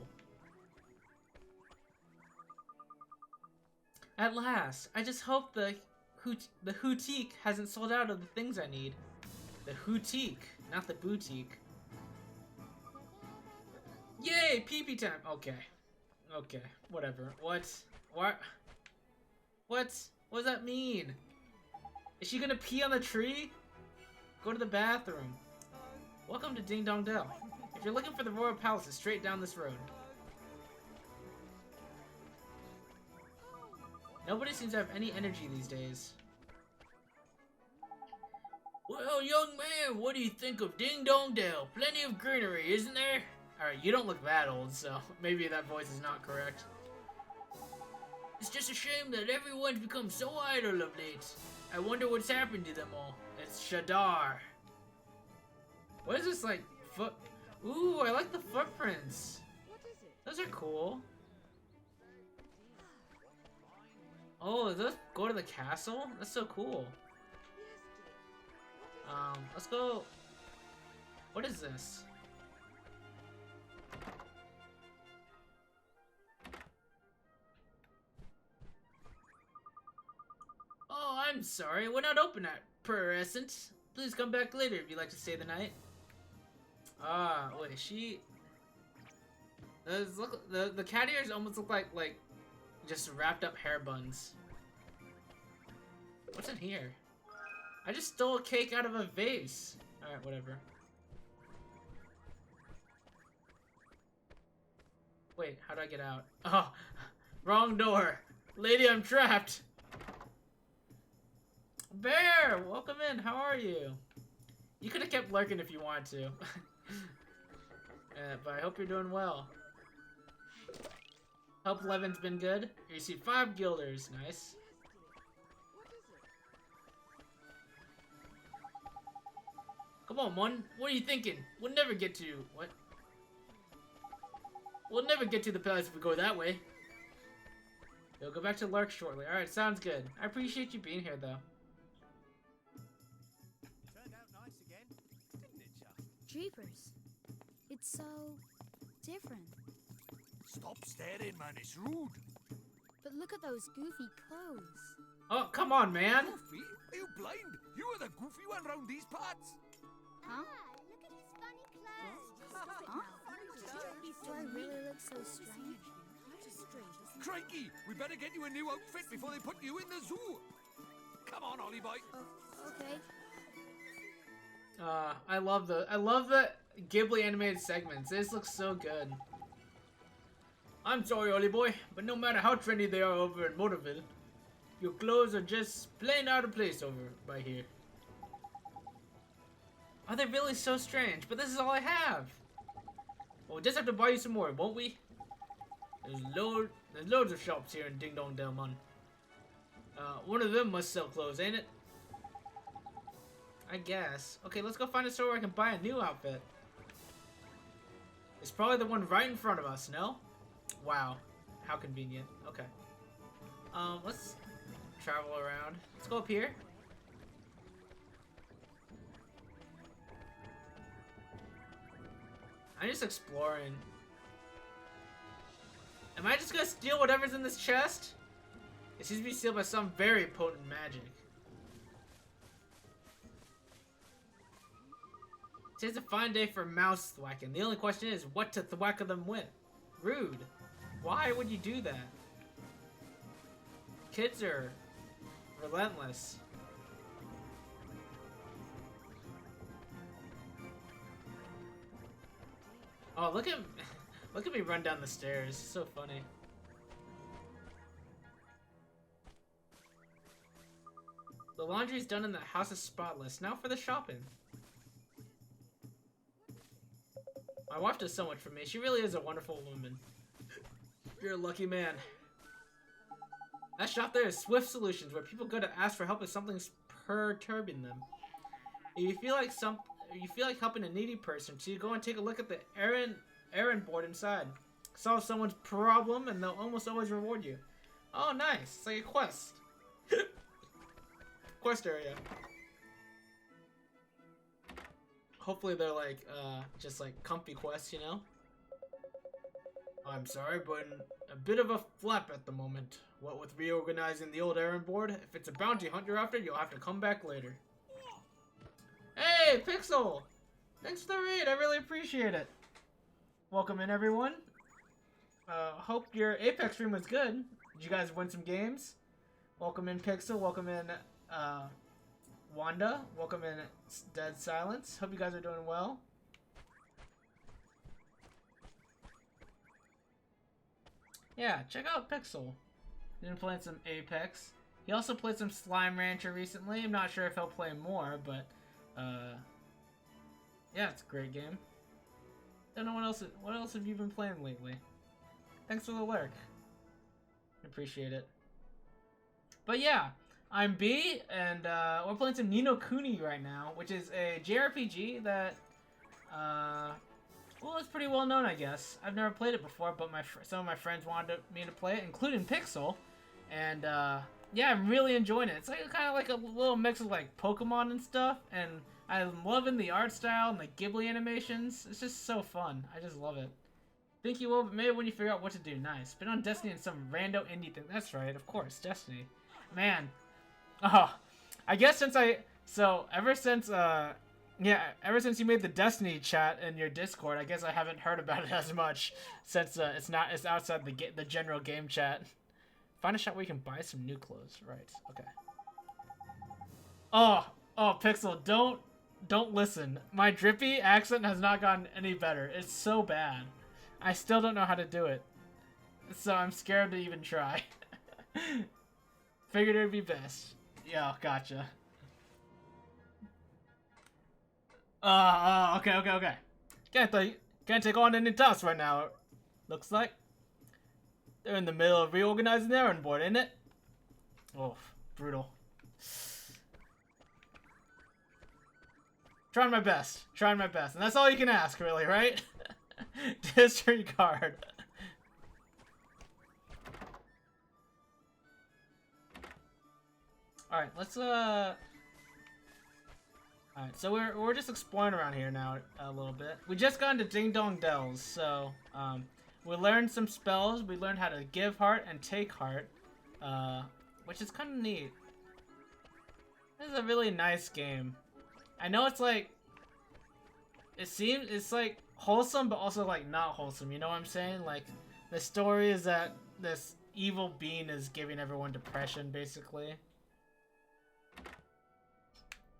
At last. I just hope the Houtique hasn't sold out of the things I need. The Houtique, not the boutique. Yay! Pee-pee time! Okay. Okay. Whatever. What? What? What? What does that mean? Is she gonna pee on the tree? Go to the bathroom. Welcome to Ding Dong Dell. If you're looking for the Royal Palace, it's straight down this road. Nobody seems to have any energy these days. Well, young man, what do you think of Ding Dong Dell? Plenty of greenery, isn't there? Alright, you don't look that old, so maybe that voice is not correct. It's just a shame that everyone's become so idle of late. I wonder what's happened to them all. It's Shadar. What is this, like, foot? Ooh, I like the footprints. Those are cool. Oh, does those go to the castle? That's so cool. Let's go. What is this? Oh, I'm sorry. We're not open at present. Please come back later if you'd like to stay the night. Ah, wait, she... The cat ears almost look like just wrapped up hair buns. What's in here? I just stole a cake out of a vase. Alright, whatever. Wait, how do I get out? Oh, wrong door. Lady, I'm trapped. Bear, welcome in. How are you? You could have kept lurking if you wanted to. But I hope you're doing well. Hope Levin's been good. You received 5 guilders. Nice. Come on, Mon. What are you thinking? We'll never get to... What? We'll never get to the palace if we go that way. You'll go back to Lark shortly. Alright, sounds good. I appreciate you being here, though. Turned out nice again, didn't it, Chuck? Jeepers. It's so different. Stop staring, man. It's rude. But look at those goofy clothes. Oh, come on, man. Goofy? Are you blind? You are the goofy one round these parts. Huh? Look at his funny clothes. Huh? Do I really look so strange? Crikey, we better get you a new outfit before they put you in the zoo. Come on, Ollie boy. Okay. I love the Ghibli animated segments. This looks so good. I'm sorry, Ollie boy, but no matter how trendy they are over in Motorville, your clothes are just plain out of place over by here. Are they really so strange? But this is all I have. Well, we'll just have to buy you some more, won't we? There's loads of shops here in Ding Dong Delmon. One of them must sell clothes, ain't it? I guess. Okay, let's go find a store where I can buy a new outfit. It's probably the one right in front of us, no? Wow. How convenient. Okay. Let's travel around. Let's go up here. I'm just exploring. Am I just gonna steal whatever's in this chest? It seems to be sealed by some very potent magic. Today's a fine day for mouse thwacking. The only question is what to thwack them with. Rude. Why would you do that? Kids are relentless. Oh, look at me run down the stairs. So funny. The laundry's done and the house is spotless. Now for the shopping. My wife does so much for me. She really is a wonderful woman. You're a lucky man. That shop there is Swift Solutions, where people go to ask for help if something's perturbing them. If you feel like helping a needy person, so you go and take a look at the errand board inside. Solve someone's problem, and they'll almost always reward you. Oh, nice! It's like a quest. Quest area. Hopefully they're like, just like comfy quests, you know? I'm sorry, but in a bit of a flap at the moment. What with reorganizing the old errand board, if it's a bounty hunt you're after, you'll have to come back later. Hey, Pixel! Thanks for the raid, I really appreciate it. Welcome in, everyone. Hope your Apex stream was good. Did you guys win some games? Welcome in, Pixel. Welcome in, Wanda. Welcome in, Dead Silence. Hope you guys are doing well. Yeah, check out Pixel. Been playing some Apex. He also played some Slime Rancher recently. I'm not sure if he'll play more, but yeah, it's a great game. Don't know what else have you been playing lately? Thanks for the lurk. Appreciate it. But yeah, I'm B, and we're playing some Ni no Kuni right now, which is a JRPG that well, it's pretty well known, I guess. I've never played it before, but some of my friends wanted me to play it, including Pixel. And yeah, I'm really enjoying it. It's like kind of like a little mix of like Pokemon and stuff, and I'm loving the art style and the Ghibli animations. It's just so fun. I just love it. Think you will, but maybe when you figure out what to do. Nice. Been on Destiny and some rando indie thing. That's right, of course, Destiny. Man. Oh, I guess since ever since you made the Destiny chat in your Discord, I guess I haven't heard about it as much since it's outside the general game chat. Find a shop where you can buy some new clothes. Right. Okay. Oh, Pixel, don't listen. My drippy accent has not gotten any better. It's so bad. I still don't know how to do it. So I'm scared to even try. Figured it'd be best. Yeah, gotcha. Okay. Can't take on any tasks right now. Looks like they're in the middle of reorganizing their errand board, ain't it? Oh, brutal. Trying my best, and that's all you can ask, really, right? Disregard. All right, let's All right, so we're just exploring around here now a little bit. We just got into Ding Dong Dells, so we learned some spells. We learned how to give heart and take heart, which is kind of neat. This is a really nice game. I know it's like it's like wholesome, but also like not wholesome. You know what I'm saying? Like the story is that this evil being is giving everyone depression, basically.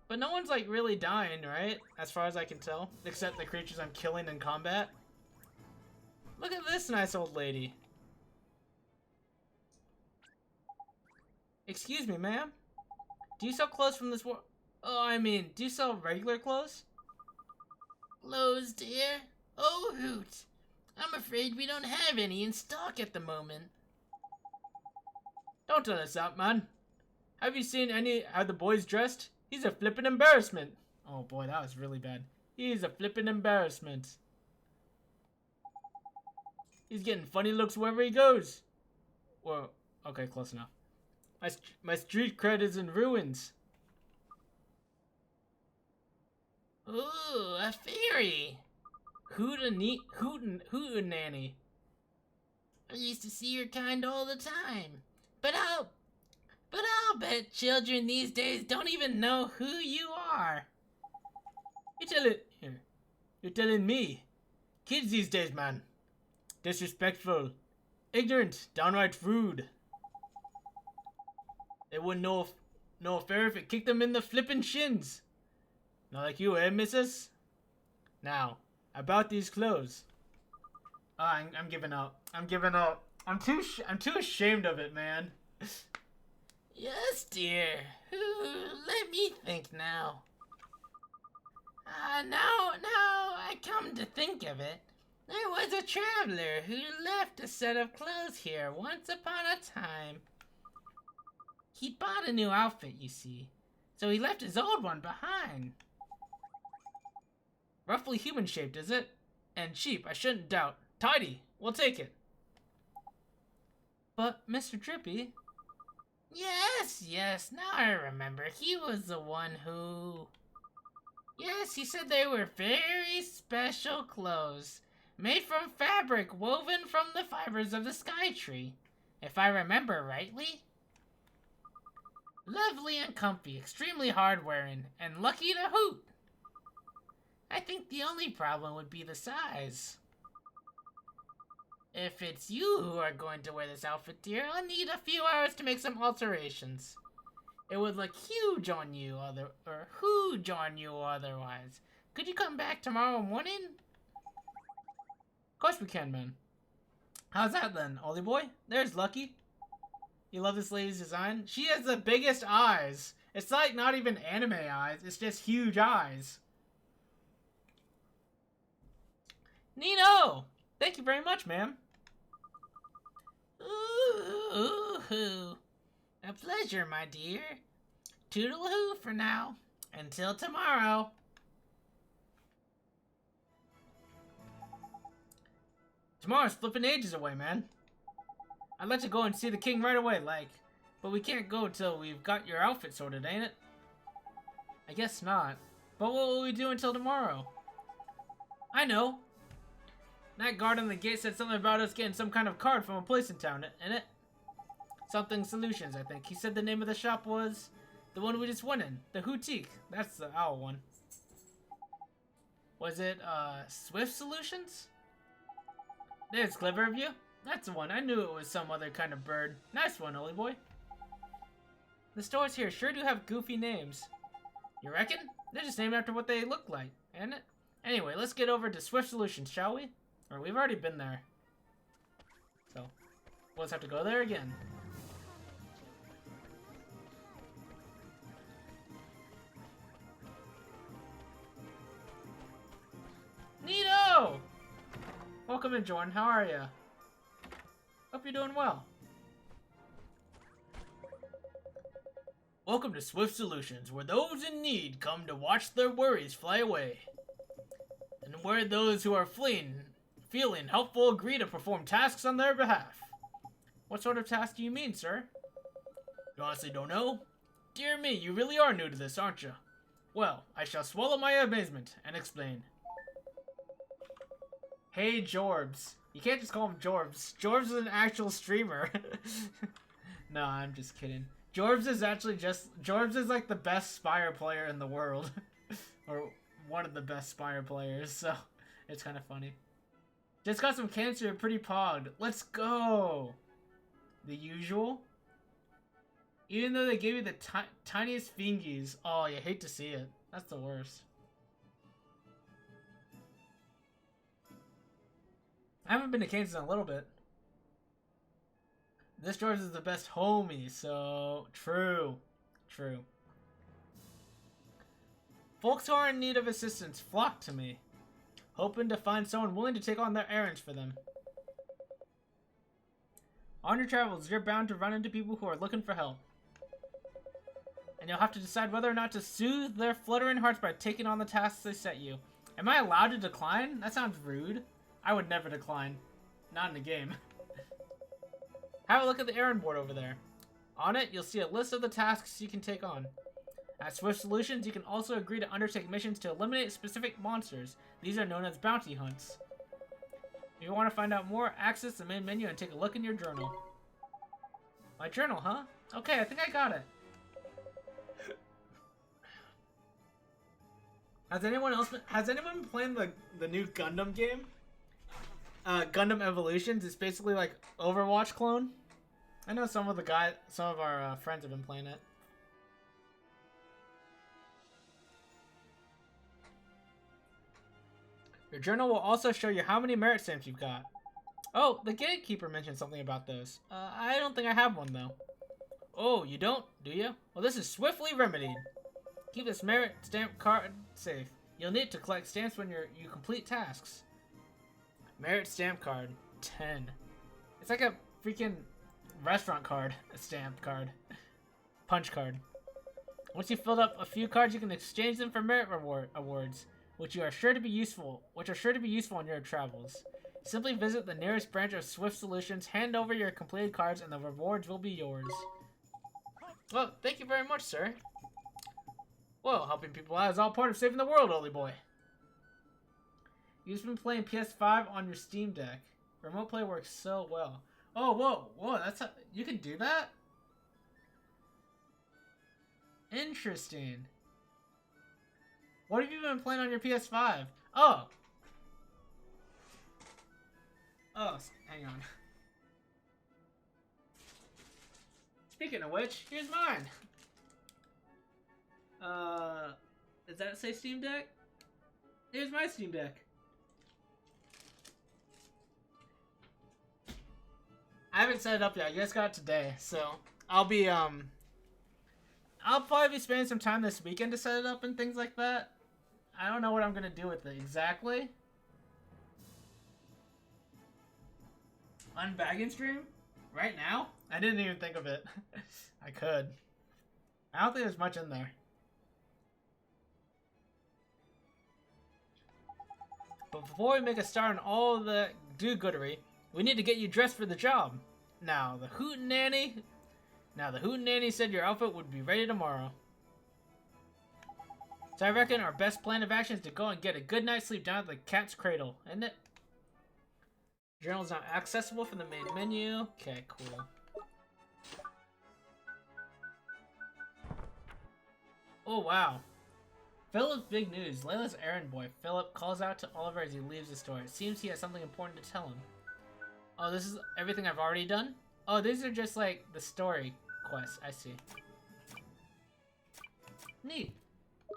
But no one's like really dying, right? As far as I can tell. Except the creatures I'm killing in combat. Look at this nice old lady. Excuse me, ma'am. Do you sell clothes from this world? Oh, I mean, do you sell regular clothes? Clothes, dear? Oh, hoot. I'm afraid we don't have any in stock at the moment. Don't tell us that, man. Have you seen how the boy's dressed? He's a flippin' embarrassment. Oh boy, that was really bad. He's a flippin' embarrassment. He's getting funny looks wherever he goes. Well, okay, close enough. My street cred is in ruins. Ooh, a fairy. Hootenanny. I used to see your kind all the time. But I'll bet children these days don't even know who you are. You're telling me. Kids these days, man. Disrespectful. Ignorant. Downright rude. They wouldn't know a fair if it kicked them in the flippin' shins. Not like you, eh, missus? Now, about these clothes. I'm giving up. I'm too ashamed of it, man. Yes, dear. Let me think now. Now I come to think of it. There was a traveler who left a set of clothes here once upon a time. He bought a new outfit, you see, so he left his old one behind. Roughly human-shaped, is it? And cheap, I shouldn't doubt. Tidy, we'll take it. But, Mr. Drippy... Yes, now I remember. He was the one who... Yes, he said they were very special clothes. Made from fabric woven from the fibers of the sky tree. If I remember rightly. Lovely and comfy, extremely hard wearing, and lucky to hoot. I think the only problem would be the size. If it's you who are going to wear this outfit, dear, I'll need a few hours to make some alterations. It would look huge on you, huge on you otherwise. Could you come back tomorrow morning? Of course we can, man. How's that then, Ollie boy? There's Lucky. You love this lady's design? She has the biggest eyes. It's like not even anime eyes. It's just huge eyes. Nino! Thank you very much, ma'am. Ooh, a pleasure, my dear. Toodle-hoo for now. Until tomorrow. Tomorrow's flipping ages away, man. I'd like to go and see the king right away, but we can't go till we've got your outfit sorted, ain't it? I guess not. But what will we do until tomorrow? I know. That guard on the gate said something about us getting some kind of card from a place in town, innit? Something Solutions, I think. He said the name of the shop was the one we just went in. The Houtique. That's the owl one. Was it, Swift Solutions? There's clever of you. That's the one. I knew it was some other kind of bird. Nice one, Ollie boy. The stores here sure do have goofy names. You reckon? They're just named after what they look like, ain't it? Anyway, let's get over to Swift Solutions, shall we? Or we've already been there. So, we'll just have to go there again. Neato! Welcome in, Jordan. How are ya? Hope you're doing well. Welcome to Swift Solutions, where those in need come to watch their worries fly away. And where those who are feeling helpful agree to perform tasks on their behalf. What sort of task do you mean, sir? You honestly don't know? Dear me, you really are new to this, aren't you? Well, I shall swallow my amazement and explain. Hey, Jorbs. You can't just call him Jorbs. Jorbs is an actual streamer. No, I'm just kidding. Jorbs is actually Jorbs is like the best Spire player in the world. Or one of the best Spire players, so it's kind of funny. Just got some cancer, pretty pogged. Let's go! The usual? Even though they gave you the tiniest fingies. Oh, you hate to see it. That's the worst. I haven't been to Kansas in a little bit. This George is the best homie, so true. True. Folks who are in need of assistance flock to me, hoping to find someone willing to take on their errands for them. On your travels, you're bound to run into people who are looking for help. And you'll have to decide whether or not to soothe their fluttering hearts by taking on the tasks they set you. Am I allowed to decline? That sounds rude. I would never decline. Not in the game. Have a look at the errand board over there. On it, you'll see a list of the tasks you can take on. At Swift Solutions, you can also agree to undertake missions to eliminate specific monsters. These are known as bounty hunts. If you want to find out more, access the main menu and take a look in your journal. My journal, huh? Okay, I think I got it. Has anyone been playing the new Gundam game? Gundam Evolutions. It's basically like Overwatch clone. I know some of our friends have been playing it. Your journal will also show you how many merit stamps you've got. Oh, the gatekeeper mentioned something about those. I don't think I have one though. Oh, you don't, do you? Well, this is swiftly remedied. Keep this merit stamp card safe. You'll need to collect stamps when you complete tasks. Merit stamp card, 10. It's like a freaking restaurant card, a stamp card, punch card. Once you've filled up a few cards, you can exchange them for merit awards, which are sure to be useful on your travels. Simply visit the nearest branch of Swift Solutions, hand over your completed cards, and the rewards will be yours. Well, thank you very much, sir. Well, helping people out is all part of saving the world, Ollie boy. You've been playing PS5 on your Steam Deck. Remote play works so well. Oh, whoa, you can do that? Interesting. What have you been playing on your PS5? Oh, hang on. Speaking of which, here's mine. Does that say Steam Deck? Here's my Steam Deck. I haven't set it up yet. You guys got it today, so I'll probably be spending some time this weekend to set it up and things like that. I don't know what I'm gonna do with it exactly. Unbagging stream? Right now? I didn't even think of it. I could. I don't think there's much in there. But before we make a start on all the do-goodery, we need to get you dressed for the job. Now, the Hootenanny said your outfit would be ready tomorrow. So I reckon our best plan of action is to go and get a good night's sleep down at the cat's cradle, isn't it? Journal's not accessible from the main menu. Okay, cool. Oh, wow. Philip's big news. Layla's errand boy, Philip, calls out to Oliver as he leaves the store. It seems he has something important to tell him. Oh, this is everything I've already done? Oh, these are just like the story quests. I see. Neat.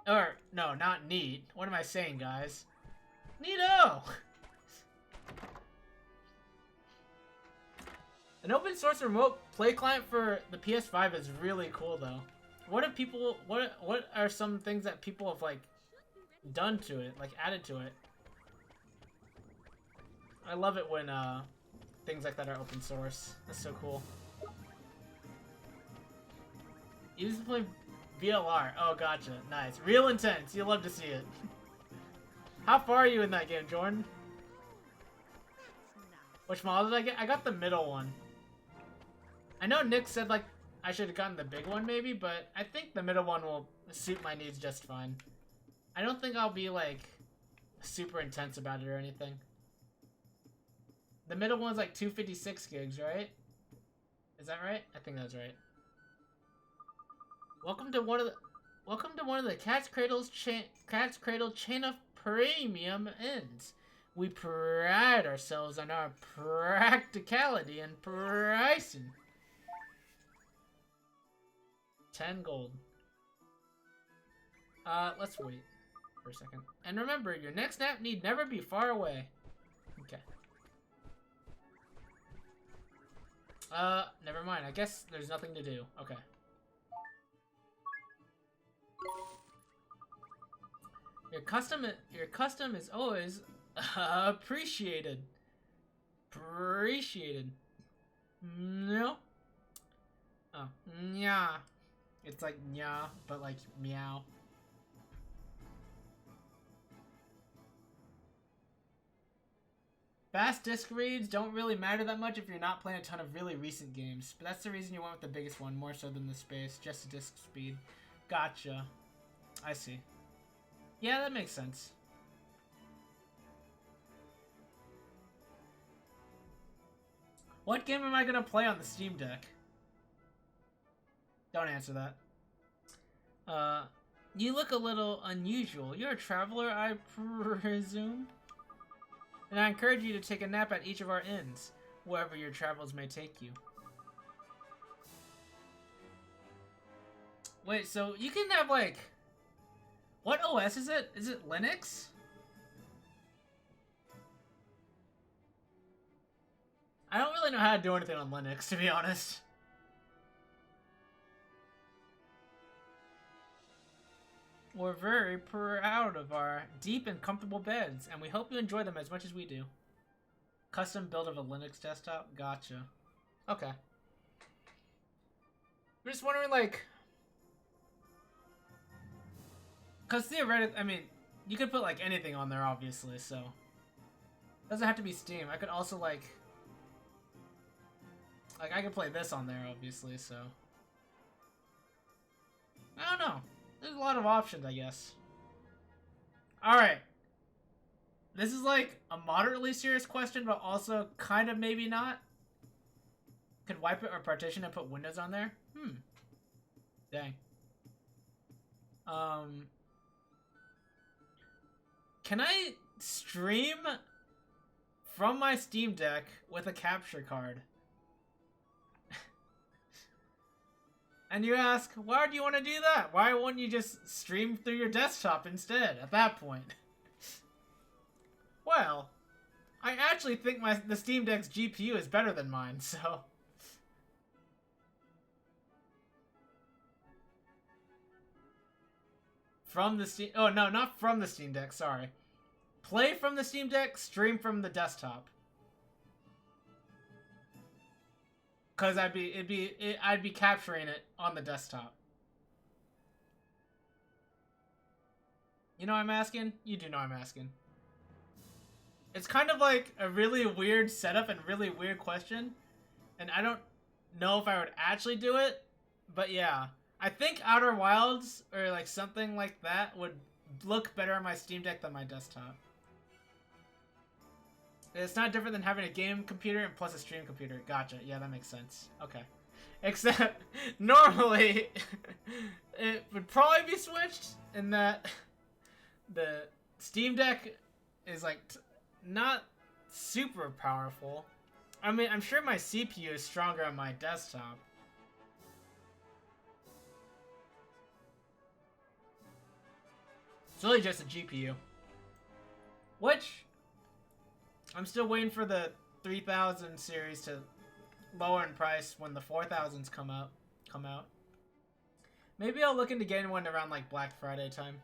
Or, no, not neat. What am I saying, guys? Neato! An open source remote play client for the PS5 is really cool, though. What have people? What are some things that people have like done to it, like added to it? I love it when things like that are open source. That's so cool. You used to play VLR. Oh, gotcha. Nice. Real intense. You'll love to see it. How far are you in that game, Jordan? Which model did I get? I got the middle one. I know Nick said like I should have gotten the big one maybe, but I think the middle one will suit my needs just fine. I don't think I'll be like super intense about it or anything. The middle one's like 256 gigs, right? Is that right? I think that's right. Welcome to one of the Cat's Cradle chain of premium inns. We pride ourselves on our practicality and pricing. 10 gold. Let's wait for a second. And remember, your next nap need never be far away. Okay. Never mind. I guess there's nothing to do. Okay. Your custom is always appreciated. Appreciated. No. Oh, nya. It's like nya, but like meow. Fast disc reads don't really matter that much if you're not playing a ton of really recent games, but that's the reason you went with the biggest one, more so than the space, just the disc speed. Gotcha. I see. Yeah, that makes sense. What game am I gonna play on the Steam Deck? Don't answer that. You look a little unusual. You're a traveler, I presume? And I encourage you to take a nap at each of our inns, wherever your travels may take you. Wait, so you can have, like... What OS is it? Is it Linux? I don't really know how to do anything on Linux, to be honest. We're very proud of our deep and comfortable beds, and we hope you enjoy them as much as we do. Custom build of a Linux desktop? Gotcha. Okay. I'm just wondering, like... Because theoretically, I mean, you could put, like, anything on there, obviously, so... It doesn't have to be Steam. I could also, like... Like, I could play this on there, obviously, so... I don't know. There's a lot of options, I guess. Alright. This is like a moderately serious question, but also kind of maybe not. Could wipe it or partition and put Windows on there? Dang. Can I stream from my Steam Deck with a capture card? And you ask, why do you want to do that? Why wouldn't you just stream through your desktop instead at that point? Well, I actually think the Steam Deck's GPU is better than mine, so... From the Steam... Oh, no, not from the Steam Deck, sorry. Play from the Steam Deck, stream from the desktop. Because I'd be capturing it on the desktop. You know what I'm asking? You do know what I'm asking. It's kind of like a really weird setup and really weird question. And I don't know if I would actually do it. But yeah. I think Outer Wilds or like something like that would look better on my Steam Deck than my desktop. It's not different than having a game computer and plus a stream computer. Gotcha. Yeah, that makes sense. Okay. Except, normally, it would probably be switched in that the Steam Deck is, like, not super powerful. I mean, I'm sure my CPU is stronger on my desktop. It's really just a GPU. Which, I'm still waiting for the 3000 series to lower in price when the 4000s come out. Maybe I'll look into getting one around like Black Friday time.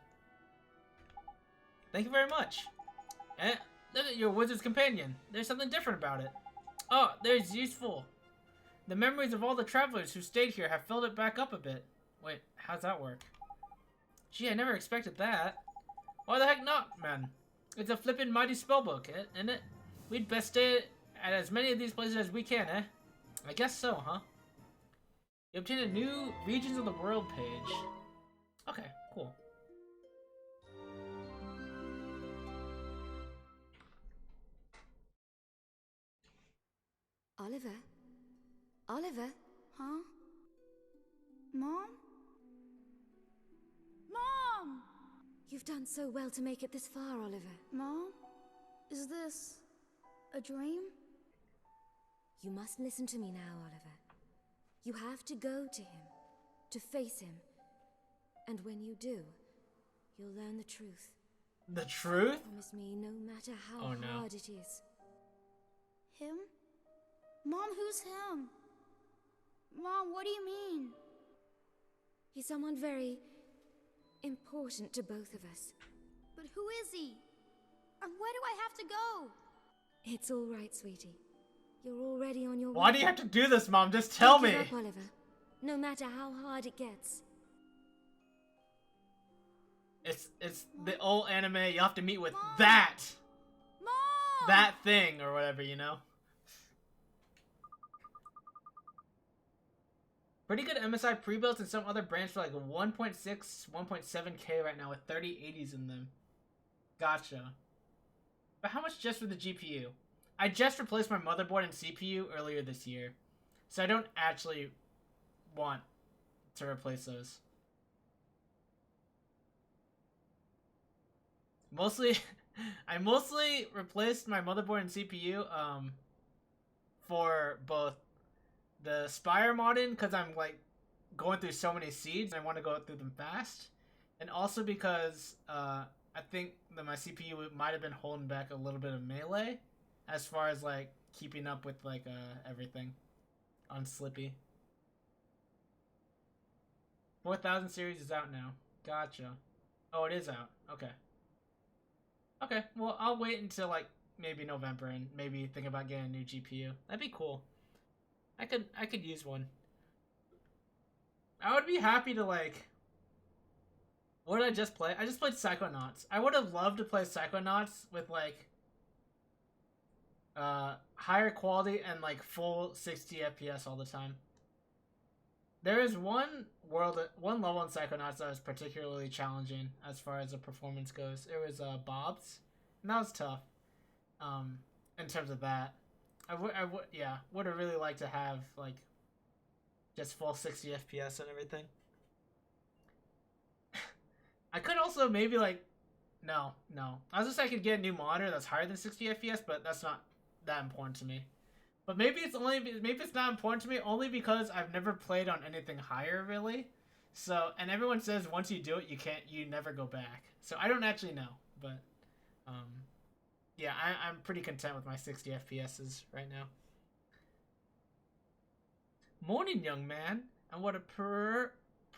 Thank you very much. Eh, look at your wizard's companion. There's something different about it. Oh, there's useful. The memories of all the travelers who stayed here have filled it back up a bit. Wait, how's that work? Gee, I never expected that. Why the heck not, man? It's a flippin' mighty spellbook, isn't it? We'd best stay at as many of these places as we can, eh? I guess so, huh? You obtain a new Regions of the World page. Okay, cool. Oliver? Oliver? Huh? Mom? Mom! You've done so well to make it this far, Oliver. Mom? Is this a dream? You must listen to me now, Oliver. You have to go to him, to face him. And when you do, you'll learn the truth. The truth? Promise me no matter how Oh, no. hard it is. Him? Mom, who's him? Mom, what do you mean? He's someone very important to both of us. But who is he? And where do I have to go? It's all right, sweetie. You're already on your way. Why do you have to do this, Mom? Just tell Don't me. give up, Oliver. No matter how hard it gets. It's the old anime. You have to meet with Mom! that Mom! thing or whatever, you know. Pretty good MSI pre-builts and some other brands for like 1.6, 1.7K right now with 3080s in them. Gotcha. But how much just for the GPU? I just replaced my motherboard and CPU earlier this year, so I don't actually want to replace those. I mostly replaced my motherboard and CPU for both the Spire modding, because I'm like going through so many seeds and I want to go through them fast, and also because I think that my CPU might have been holding back a little bit of melee as far as like keeping up with like everything on Slippy. 4000 series is out now. Gotcha. Oh, it is out. Okay. Okay, well, I'll wait until, like, maybe November and maybe think about getting a new GPU. That'd be cool. I could use one. I would be happy to, like... What did I just play? I just played Psychonauts. I would have loved to play Psychonauts with, like... higher quality and, like, full 60 FPS all the time. There is one level in Psychonauts that was particularly challenging as far as the performance goes. It was Bob's, and that was tough. In terms of that, I would have really liked to have like just full 60 FPS and everything. I could also maybe like no. I was just I could get a new monitor that's higher than 60 FPS, but that's not that important to me. But maybe it's not important to me only because I've never played on anything higher really. So, and everyone says once you do it, you never go back. So I don't actually know, but yeah, I'm pretty content with my 60 FPSs right now. Morning, young man, and what a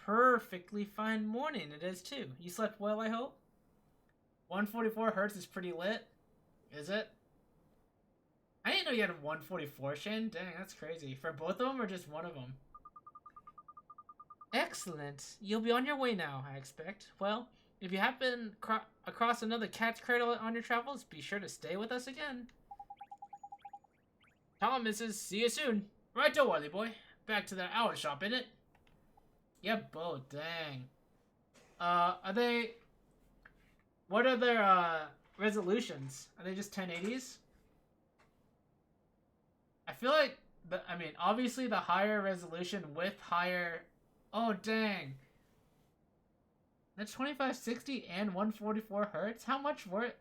perfectly fine morning it is too. You slept well, I hope. 144 hertz is pretty lit, is it? I didn't know you had a 144, Shin. Dang, that's crazy. For both of them or just one of them? Excellent. You'll be on your way now, I expect. Well, if you happen across another cat's cradle on your travels, be sure to stay with us again. Tom, Mrs. See you soon. Righto, Wily boy. Back to that owl shop, innit? Yep, oh, dang. Are they... What are their resolutions? Are they just 1080s? I feel like I mean, obviously the higher resolution with higher. Oh dang! That's 2560 and 144 hertz. How much were it?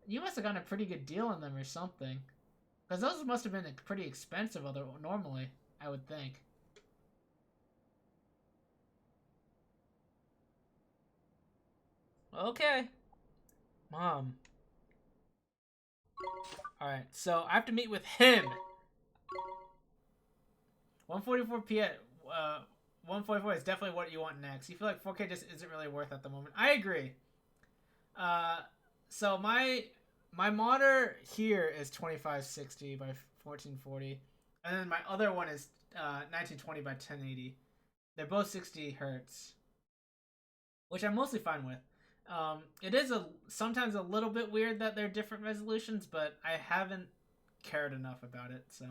You must have gotten a pretty good deal on them or something, because those must have been pretty expensive. Normally, I would think. Okay, Mom. All right, so I have to meet with him. 144p at 144 is definitely what you want next. You feel like 4K just isn't really worth at the moment. I agree. So my monitor here is 2560 by 1440, and then my other one is 1920 by 1080. They're both 60 hertz, which I'm mostly fine with. It is sometimes a little bit weird that they're different resolutions, but I haven't cared enough about it, so.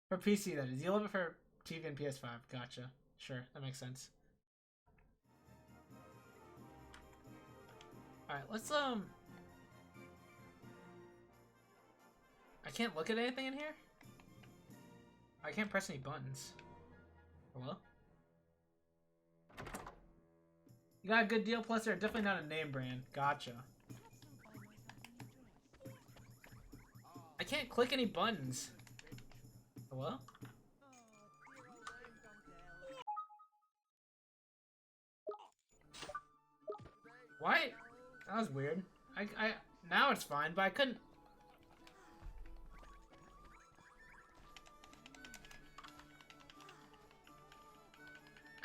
For PC, that is. You love it for TV and PS5. Gotcha. Sure, that makes sense. Alright, let's, I can't look at anything in here? I can't press any buttons. Hello? You got a good deal, plus they're definitely not a name brand. Gotcha. I can't click any buttons. Hello? Why? That was weird. Now it's fine, but I couldn't.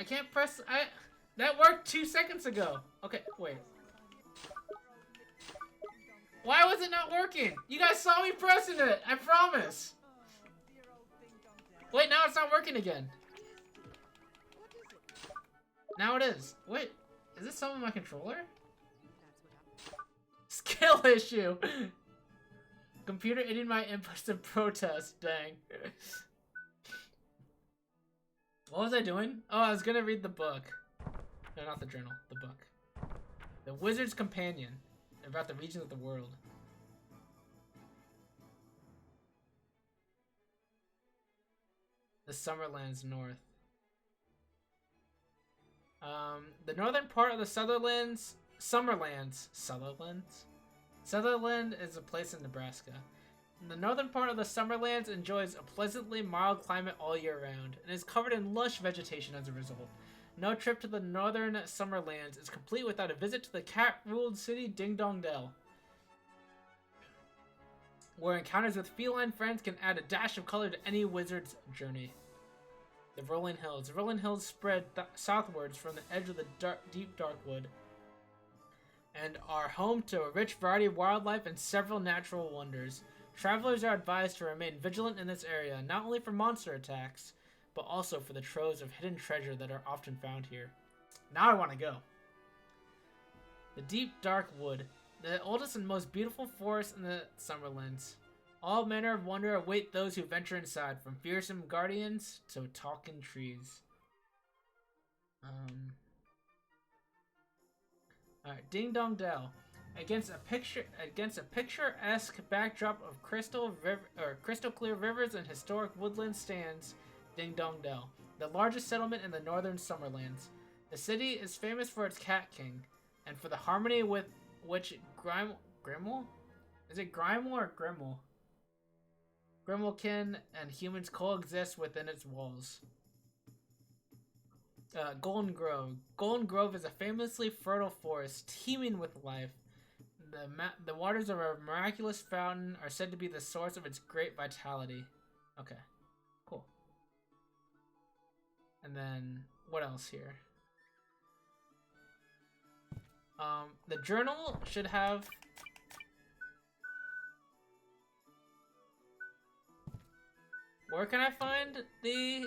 I can't press. That worked 2 seconds ago. Okay, wait. Why was it not working? You guys saw me pressing it. I promise. Wait, now it's not working again. Now it is. Wait, is this something with my controller? Skill issue. Computer ending my inputs in protest. Dang. What was I doing? Oh, I was gonna read the book. No, not the journal. The book. The Wizard's Companion. About the regions of the world. The Summerlands North. The northern part of the Summerlands. Sutherland is a place in Nebraska. The northern part of the Summerlands enjoys a pleasantly mild climate all year round, and is covered in lush vegetation as a result. No trip to the northern Summerlands is complete without a visit to the cat-ruled city Ding Dong Dell, where encounters with feline friends can add a dash of color to any wizard's journey. The Rolling Hills. The Rolling Hills spread southwards from the edge of the deep dark wood, and are home to a rich variety of wildlife and several natural wonders. Travelers are advised to remain vigilant in this area, not only for monster attacks, but also for the troves of hidden treasure that are often found here. Now I want to go. The deep dark wood, the oldest and most beautiful forest in the Summerlands. All manner of wonder await those who venture inside, from fearsome guardians to talking trees. Alright, Ding Dong Dell. Against a picturesque backdrop of crystal clear rivers and historic woodlands stands Ding Dong Dell, the largest settlement in the northern Summerlands. The city is famous for its Cat King, and for the harmony with which Grimmel? Is it Grimmel or Grimmel? Grimalkin and humans coexist within its walls. Golden Grove. Golden Grove is a famously fertile forest teeming with life. The waters of a miraculous fountain are said to be the source of its great vitality. Okay, cool. And then, what else here? The journal should have... Where can I find the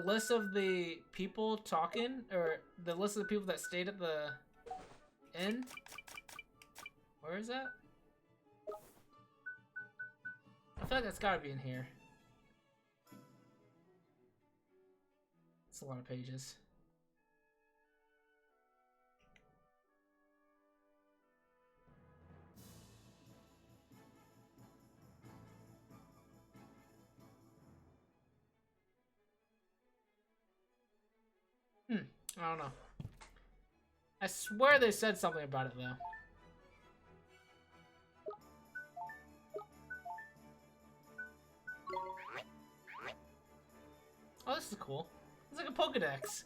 list of the people talking, or the list of the people that stayed at the inn? Where is that? I feel like that's gotta be in here. It's a lot of pages. I don't know. I swear they said something about it, though. Oh, this is cool. It's like a Pokedex.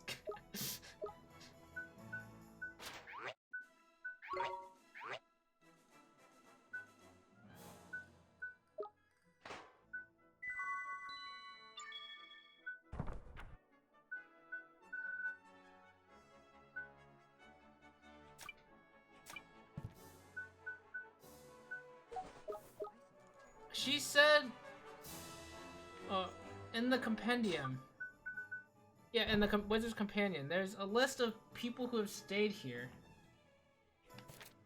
She said, in the compendium. Yeah, in the Wizard's Companion, there's a list of people who have stayed here.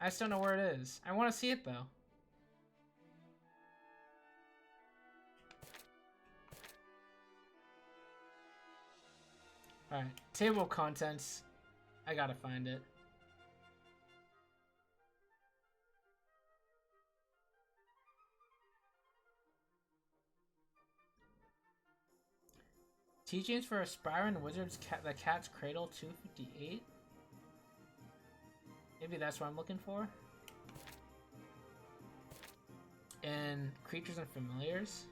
I just don't know where it is. I want to see it, though. Alright, table of contents. I gotta find it. Teachings for Aspiring Wizards, the Cat's Cradle 258? Maybe that's what I'm looking for. And Creatures and Familiars.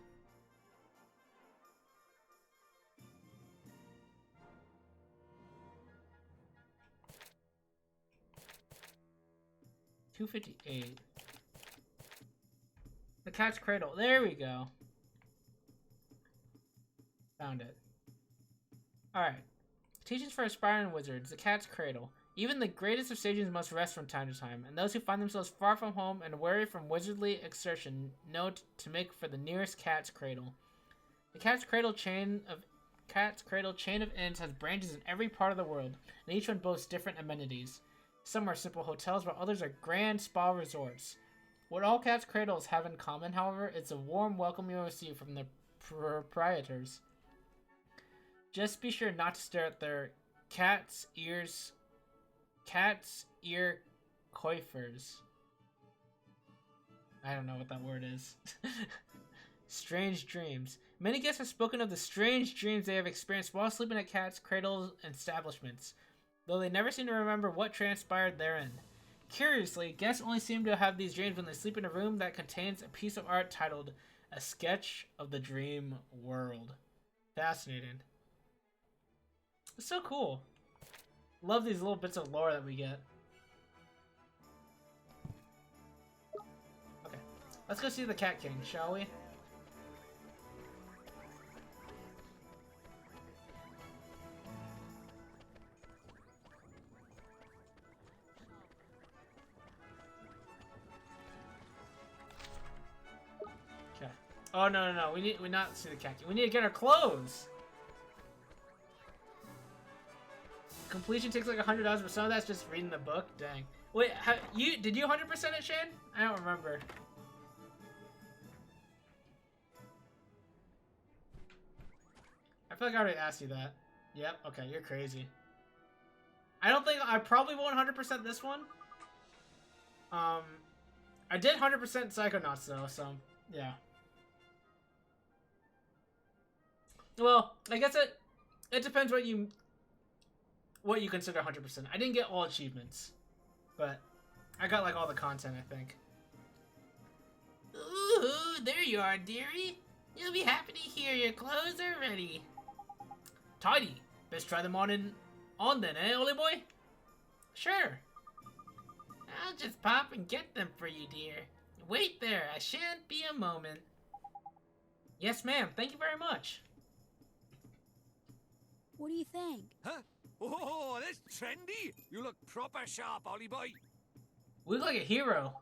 $258. The Cat's Cradle. There we go. Found it. Alright. Teachings for Aspiring Wizards, the Cat's Cradle. Even the greatest of sages must rest from time to time, and those who find themselves far from home and weary from wizardly exertion know to make for the nearest Cat's Cradle. The Cat's Cradle chain of inns has branches in every part of the world, and each one boasts different amenities. Some are simple hotels, while others are grand spa resorts. What all Cat's Cradles have in common, however, is a warm welcome you receive from the proprietors. Just be sure not to stare at their cat's ear coiffers. I don't know what that word is. Strange dreams. Many guests have spoken of the strange dreams they have experienced while sleeping at Cat's Cradle establishments, though they never seem to remember what transpired therein. Curiously, guests only seem to have these dreams when they sleep in a room that contains a piece of art titled A Sketch of the Dream World. Fascinating. It's so cool. Love these little bits of lore that we get. Okay, let's go see the Cat King, shall we? Okay. Oh no! We not see the Cat King. We need to get our clothes. Completion takes like 100 hours, but some of that's just reading the book. Dang. Wait, did you 100% it, Shane? I don't remember. I feel like I already asked you that. Yep. Okay, you're crazy. I probably won't 100% this one. I did 100% Psychonauts though, so yeah. Well, I guess it depends what you consider 100%. I didn't get all achievements, but I got like all the content, I think. Ooh, there you are, dearie. You'll be happy to hear your clothes are ready. Tidy. Best try them on then, eh, Ollie boy? Sure. I'll just pop and get them for you, dear. Wait there, I shan't be a moment. Yes, ma'am. Thank you very much. What do you think? Huh? Oh, that's trendy. You look proper sharp, Ollie boy. We look like a hero.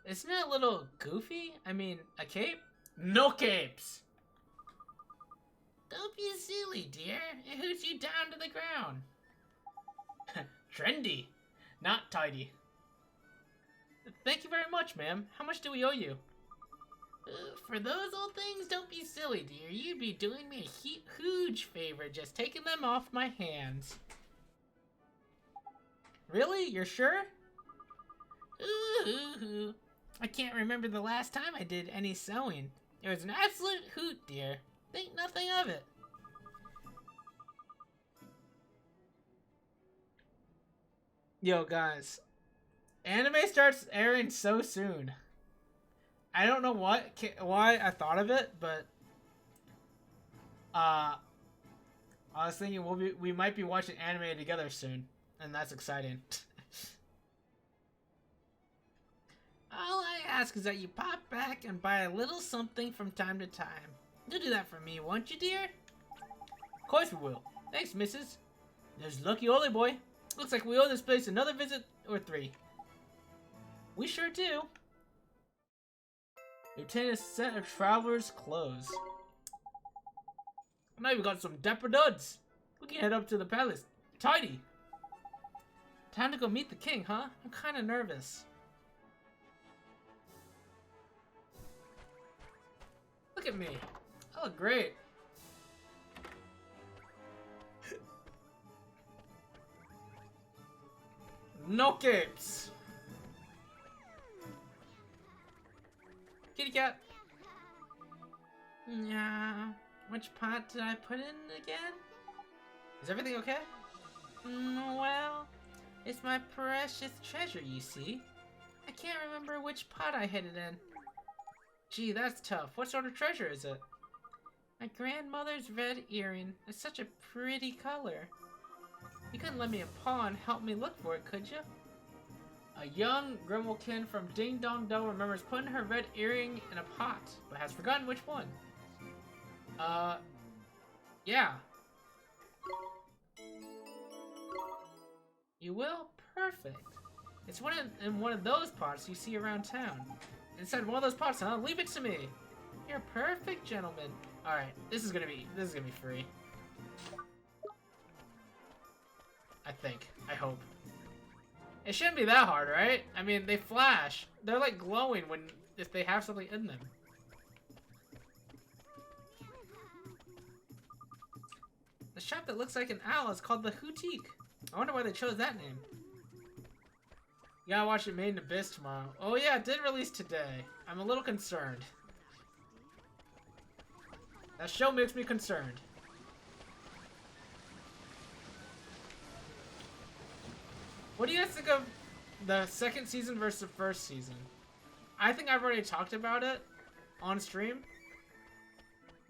Isn't it a little goofy? I mean, a cape? No capes! Don't be silly, dear. It hoots you down to the ground. Trendy, not tidy. Thank you very much, ma'am. How much do we owe you? For those old things, don't be silly, dear. You'd be doing me a huge favor just taking them off my hands. Really? You're sure? Ooh, I can't remember the last time I did any sewing. It was an absolute hoot, dear. Think nothing of it. Yo, guys. Anime starts airing so soon. I don't know why I thought of it, but I was thinking we might be watching anime together soon, and that's exciting. All I ask is that you pop back and buy a little something from time to time. You'll do that for me, won't you, dear? Of course we will. Thanks, missus. There's Lucky Ollie Boy. Looks like we owe this place another visit or 3. We sure do. Obtain a set of traveler's clothes. Now we got some dapper duds. We can head up to the palace. Tidy. Time to go meet the king, huh? I'm kind of nervous. Look at me. I look great. No capes. Kitty cat. Yeah. Which pot did I put in again? Is everything okay? Well, it's my precious treasure, you see. I can't remember which pot I hid it in. Gee, that's tough. What sort of treasure is it? My grandmother's red earring. It's such a pretty color. You couldn't lend me a paw and help me look for it, could you? A young Grimmelkin from Ding Dong Dell remembers putting her red earring in a pot, but has forgotten which one. Yeah. You will? Perfect. It's in one of those pots you see around town. Inside one of those pots, huh? Leave it to me. You're a perfect gentleman. Alright, this is gonna be free. I think. I hope. It shouldn't be that hard, right? I mean, they flash. They're like glowing if they have something in them. The shop that looks like an owl is called the Houtique. I wonder why they chose that name. You gotta watch it Made in Abyss tomorrow. Oh yeah, it did release today. I'm a little concerned. That show makes me concerned. What do you guys think of the second season versus the first season? I think I've already talked about it on stream,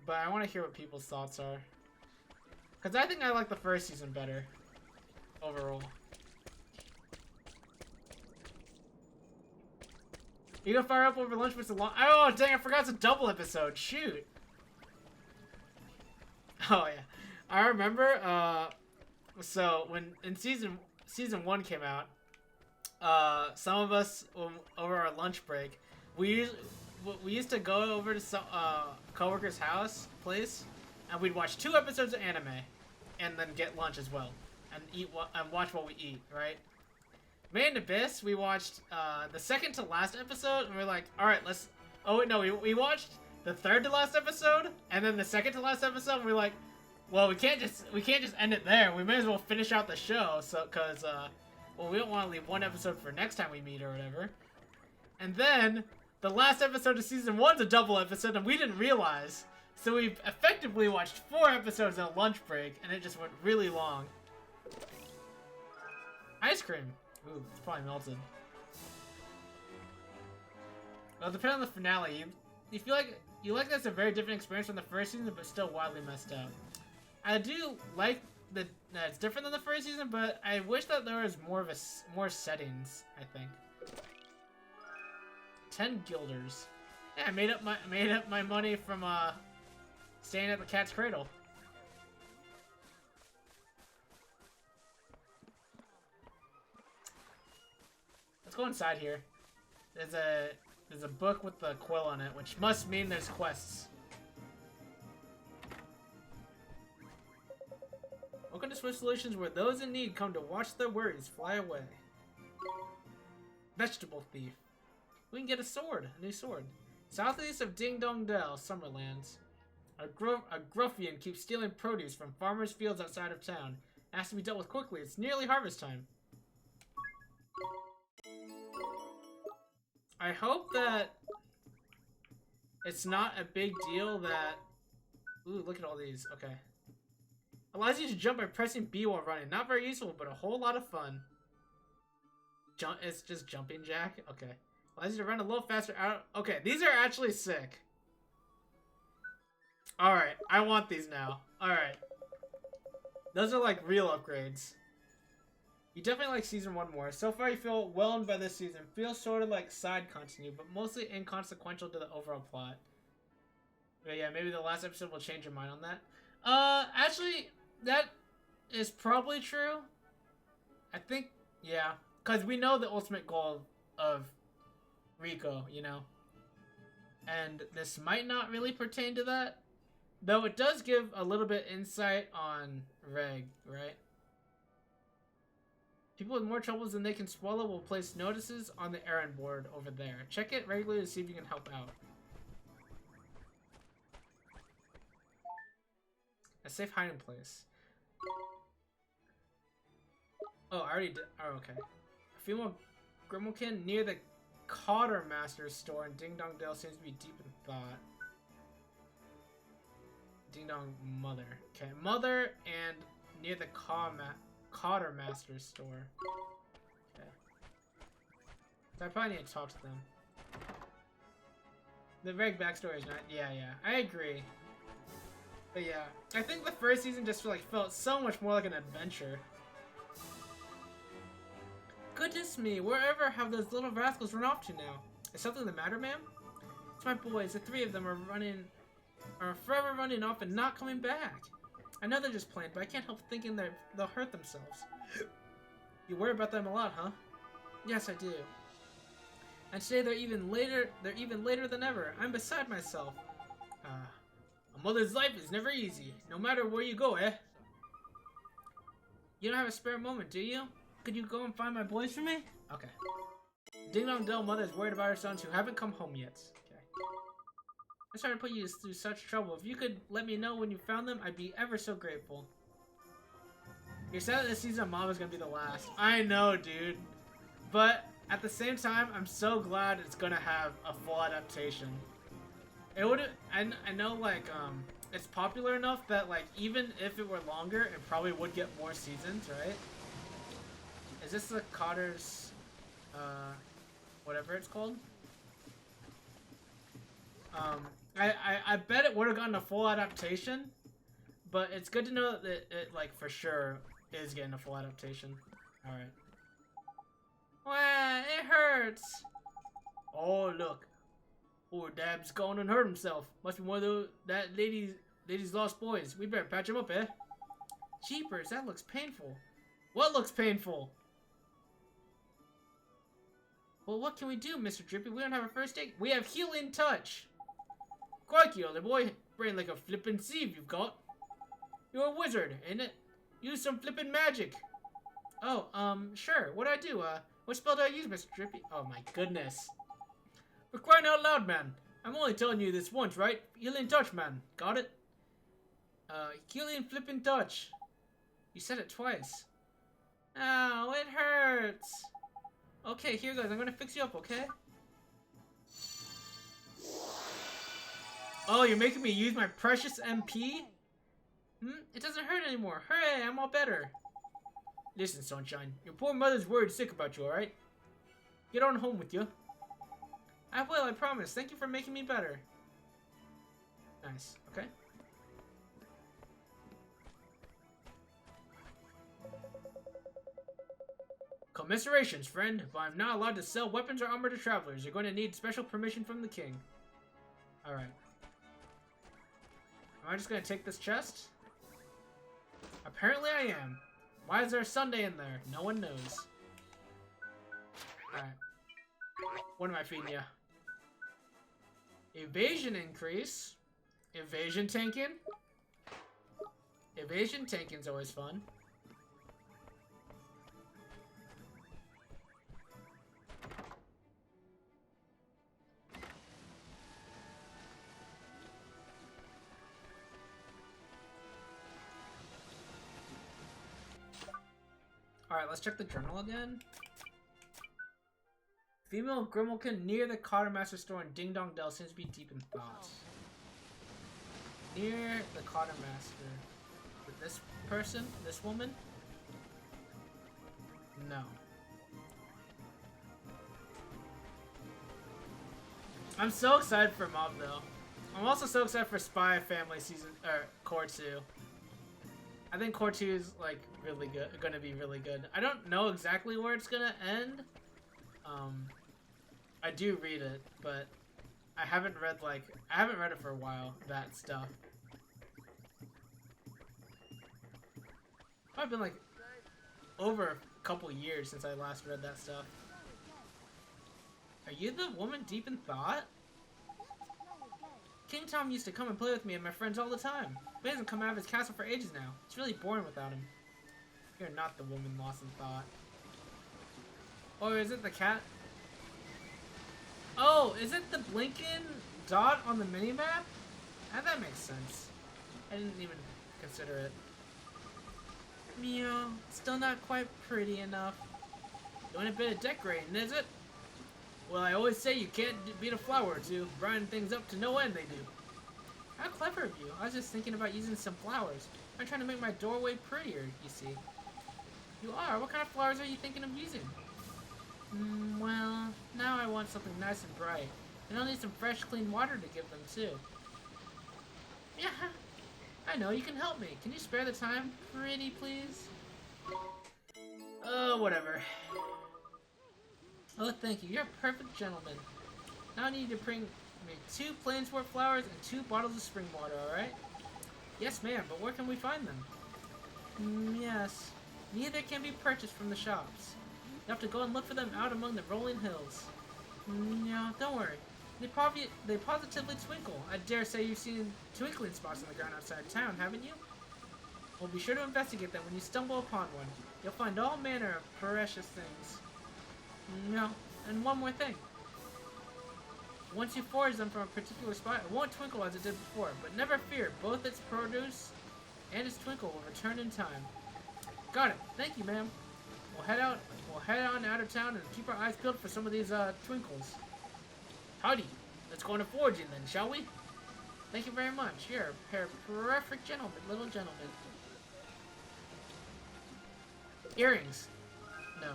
but I want to hear what people's thoughts are. Because I think I like the first season better, overall. You gonna fire up over lunch with the long— oh, dang, I forgot it's a double episode. Shoot. Oh, yeah. I remember, so when in season 1 came out, some of us over our lunch break, we used to go over to some coworker's place, and we'd watch 2 episodes of anime, and then get lunch as well, and watch what we eat, right? Made in Abyss, we watched the second to last episode, and we're like, all right, let's— oh wait, no, we watched the third to last episode, and then the second to last episode, and we're like, well, we can't just end it there. We may as well finish out the show, cause well, we don't want to leave one episode for next time we meet or whatever. And then the last episode of season 1's a double episode, and we didn't realize. So we effectively watched 4 episodes in a lunch break, and it just went really long. Ice cream. Ooh, it's probably melted. Well, depending on the finale, you feel like that's a very different experience from the first season, but still wildly messed up. I do like that it's different than the first season, but I wish that there was more settings. I think 10 guilders. Yeah, I made up my money from staying at the Cat's Cradle. Let's go inside here. There's a book with the quill on it, which must mean there's quests. Welcome to Swift Solutions, where those in need come to watch their worries fly away. Vegetable thief. We can get a new sword. Southeast of Ding Dong Dell, Summerlands. A gruffian keeps stealing produce from farmers' fields outside of town. It has to be dealt with quickly. It's nearly harvest time. I hope that it's not a big deal that— ooh, look at all these. Okay. Allows you to jump by pressing B while running. Not very useful, but a whole lot of fun. It's just jumping jack. Okay. Allows you to run a little faster out. Okay, these are actually sick. All right, I want these now. All right. Those are like real upgrades. You definitely like season 1 more. So far, you feel whelmed by this season. Feels sort of like side continue, but mostly inconsequential to the overall plot. But yeah, maybe the last episode will change your mind on that. Actually, that is probably true. I think, yeah. Because we know the ultimate goal of Rico, you know. And this might not really pertain to that. Though it does give a little bit insight on Reg, right? People with more troubles than they can swallow will place notices on the errand board over there. Check it regularly to see if you can help out. A safe hiding place. Oh, I already did. Oh, okay. A female Grimalkin near the Cottermaster's store in Ding Dong Dale seems to be deep in thought. Ding Dong Mother. Okay, Mother and near the Cottermaster's store. Okay. So I probably need to talk to them. The Reg backstory is not. Yeah, I agree. But yeah, I think the first season just felt so much more like an adventure. Goodness me, wherever have those little rascals run off to now? Is something the matter, ma'am? It's my boys. The 3 of them are forever running off and not coming back. I know they're just playing, but I can't help thinking they'll hurt themselves. You worry about them a lot, huh? Yes, I do. And today they're even later than ever. I'm beside myself. A mother's life is never easy, no matter where you go, eh? You don't have a spare moment, do you? Could you go and find my boys for me? Okay. Ding Dong Dell mother is worried about her sons who haven't come home yet. Okay. I'm sorry to put you through such trouble. If you could let me know when you found them, I'd be ever so grateful. You're sad that this season of Mom is gonna be the last. I know, dude. But at the same time, I'm so glad it's gonna have a full adaptation. It would. I know, like, it's popular enough that, like, even if it were longer, it probably would get more seasons, right? Is this the Cotter's, whatever it's called? I bet it would have gotten a full adaptation, but it's good to know that it like, for sure is getting a full adaptation. Alright. Wow, it hurts! Oh, look. Poor Dab's gone and hurt himself. Must be one of that lady's lost boys. We better patch him up, eh? Jeepers, that looks painful. What looks painful? Well, what can we do, Mr. Drippy? We don't have a first aid. We have healing touch. Crikey, other boy. Brain like a flippin' sieve you've got. You're a wizard, ain't it? Use some flippin' magic. Oh, sure. What'd I do? What spell did I use, Mr. Drippy? Oh my goodness. For crying out loud, man. I'm only telling you this once, right? Healing touch, man. Got it? Healing flippin' touch. You said it twice. Ow, it hurts. Okay, here goes. I'm gonna fix you up, okay? Oh, you're making me use my precious MP? It doesn't hurt anymore. Hooray, I'm all better. Listen, Sunshine. Your poor mother's worried sick about you, alright? Get on home with you. I will, I promise. Thank you for making me better. Nice. Okay. Commiserations, friend. If I'm not allowed to sell weapons or armor to travelers, you're going to need special permission from the king. Alright. Am I just going to take this chest? Apparently I am. Why is there a Sunday in there? No one knows. Alright. What am I feeding you? Evasion increase. Evasion tanking. Evasion tanking's always fun. Alright, let's check the journal again. Female Grimalkin near the Cottermaster store in Ding Dong Dell seems to be deep in thought. Near the Cottermaster. This person? This woman? No. I'm so excited for Mob though. I'm also so excited for Spy Family season Core 2. I think Core 2 is like really good, gonna be really good. I don't know exactly where it's gonna end. I do read it, but I haven't read it for a while. That stuff. I've been like over a couple years since I last read that stuff. Are you the woman deep in thought? King Tom used to come and play with me and my friends all the time. But he hasn't come out of his castle for ages now. It's really boring without him. You're not the woman lost in thought. Or is it the cat? Oh, is it the blinking dot on the minimap? Ah, that makes sense. I didn't even consider it. Meow, still not quite pretty enough. Doing a bit of decorating, is it? Well, I always say you can't beat a flower or two. Brighten things up to no end, they do. How clever of you. I was just thinking about using some flowers. I'm trying to make my doorway prettier, you see. You are? What kind of flowers are you thinking of using? Well, now I want something nice and bright. And I'll need some fresh, clean water to give them, too. Yeah, I know, you can help me. Can you spare the time, pretty please? Oh, whatever. Oh, thank you. You're a perfect gentleman. Now I need to bring me 2 plainsport flowers and 2 bottles of spring water, alright? Yes, ma'am, but where can we find them? Yes. Neither can be purchased from the shops. You have to go and look for them out among the rolling hills. No, don't worry. They positively twinkle. I dare say you've seen twinkling spots on the ground outside town, haven't you? Well, be sure to investigate them when you stumble upon one. You'll find all manner of precious things. No, and one more thing. Once you forage them from a particular spot, it won't twinkle as it did before, but never fear, both its produce and its twinkle will return in time. Got it. Thank you, ma'am. We'll head on out of town and keep our eyes peeled for some of these twinkles. Howdy. Let's go on a foraging then, shall we? Thank you very much. You're a pair of perfect little gentlemen. Earrings. No.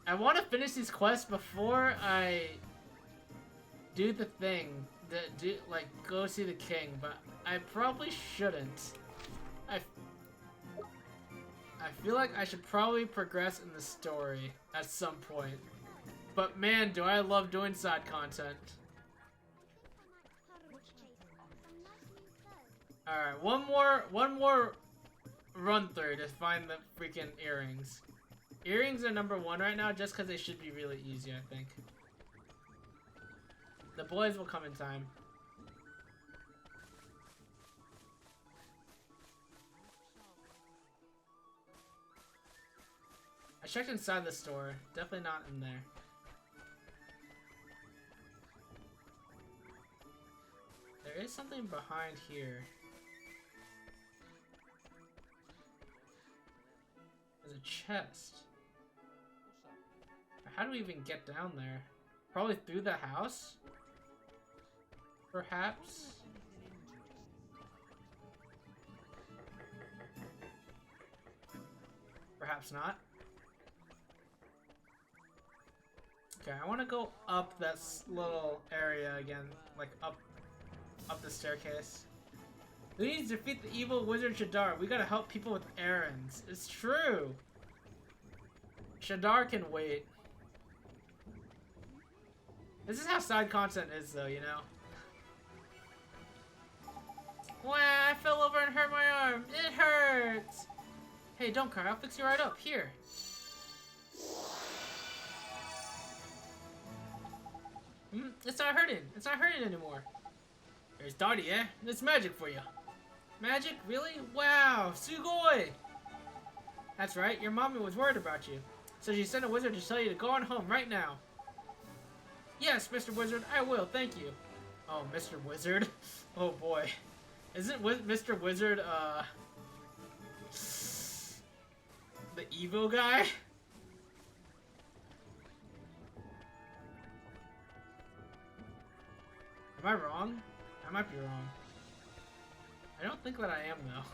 I want to finish these quests before I do the thing that go see the king, but I probably shouldn't. I feel like I should probably progress in the story at some point. But man, do I love doing side content. Alright, one more run through to find the freaking earrings. Earrings are number 1 right now just because they should be really easy, I think. The boys will come in time. I checked inside the store. Definitely not in there. There is something behind here. There's a chest. How do we even get down there? Probably through the house? Perhaps? Perhaps not. Okay, I want to go up that little area again, like up the staircase. We need to defeat the evil wizard Shadar. We gotta help people with errands. It's true. Shadar can wait. This is how side content is, though, you know. Wah, I fell over and hurt my arm. It hurts. Hey, don't cry. I'll fix you right up. Here. It's not hurting. It's not hurting anymore. There's Dottie, eh? It's magic for you. Magic? Really? Wow, sugoi! That's right, your mommy was worried about you. So she sent a wizard to tell you to go on home right now. Yes, Mr. Wizard, I will, thank you. Oh, Mr. Wizard? Oh boy. Isn't Mr. Wizard, the evil guy? Am I wrong? I might be wrong. I don't think that I am, though.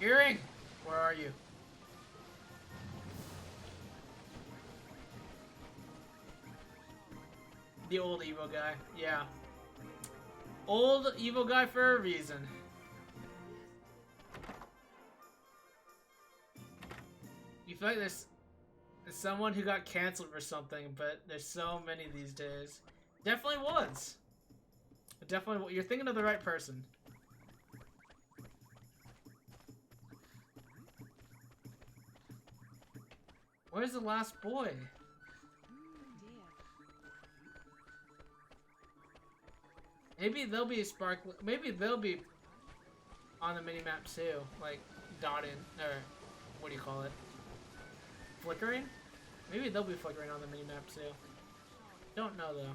Earring! Where are you? The old evil guy. Yeah. Old evil guy for a reason. You feel like there's someone who got canceled for something, but there's so many these days. Definitely was. Definitely, you're thinking of the right person. Where's the last boy? Maybe they'll be sparkling. Maybe they'll be on the minimap too, like dotted or what do you call it? Flickering? Maybe they'll be flickering on the minimap too. Don't know though.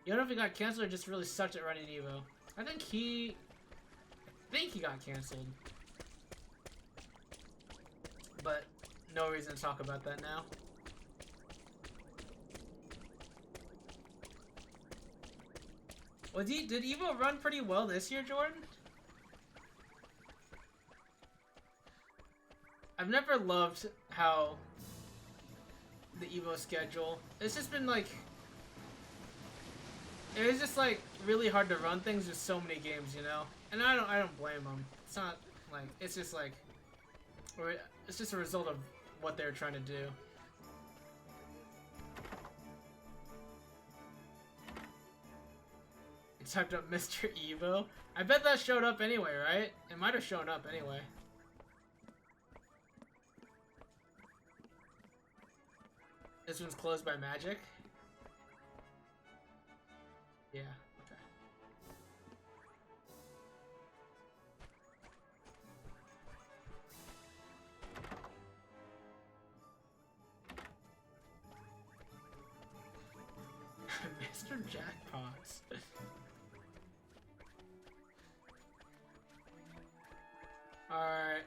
You don't know if he got canceled or just really sucked at running Evo. I think he got canceled. But no reason to talk about that now. Did Evo run pretty well this year, Jordan? I've never loved how the Evo schedule. It's just been like it's just like really hard to run things with so many games, you know. And I don't blame them. It's not like it's just like it's just a result of what they're trying to do. You typed up Mr. Evo. I bet that showed up anyway, right? It might have shown up anyway. This one's closed by magic. Yeah, okay. Mr. Jackpots.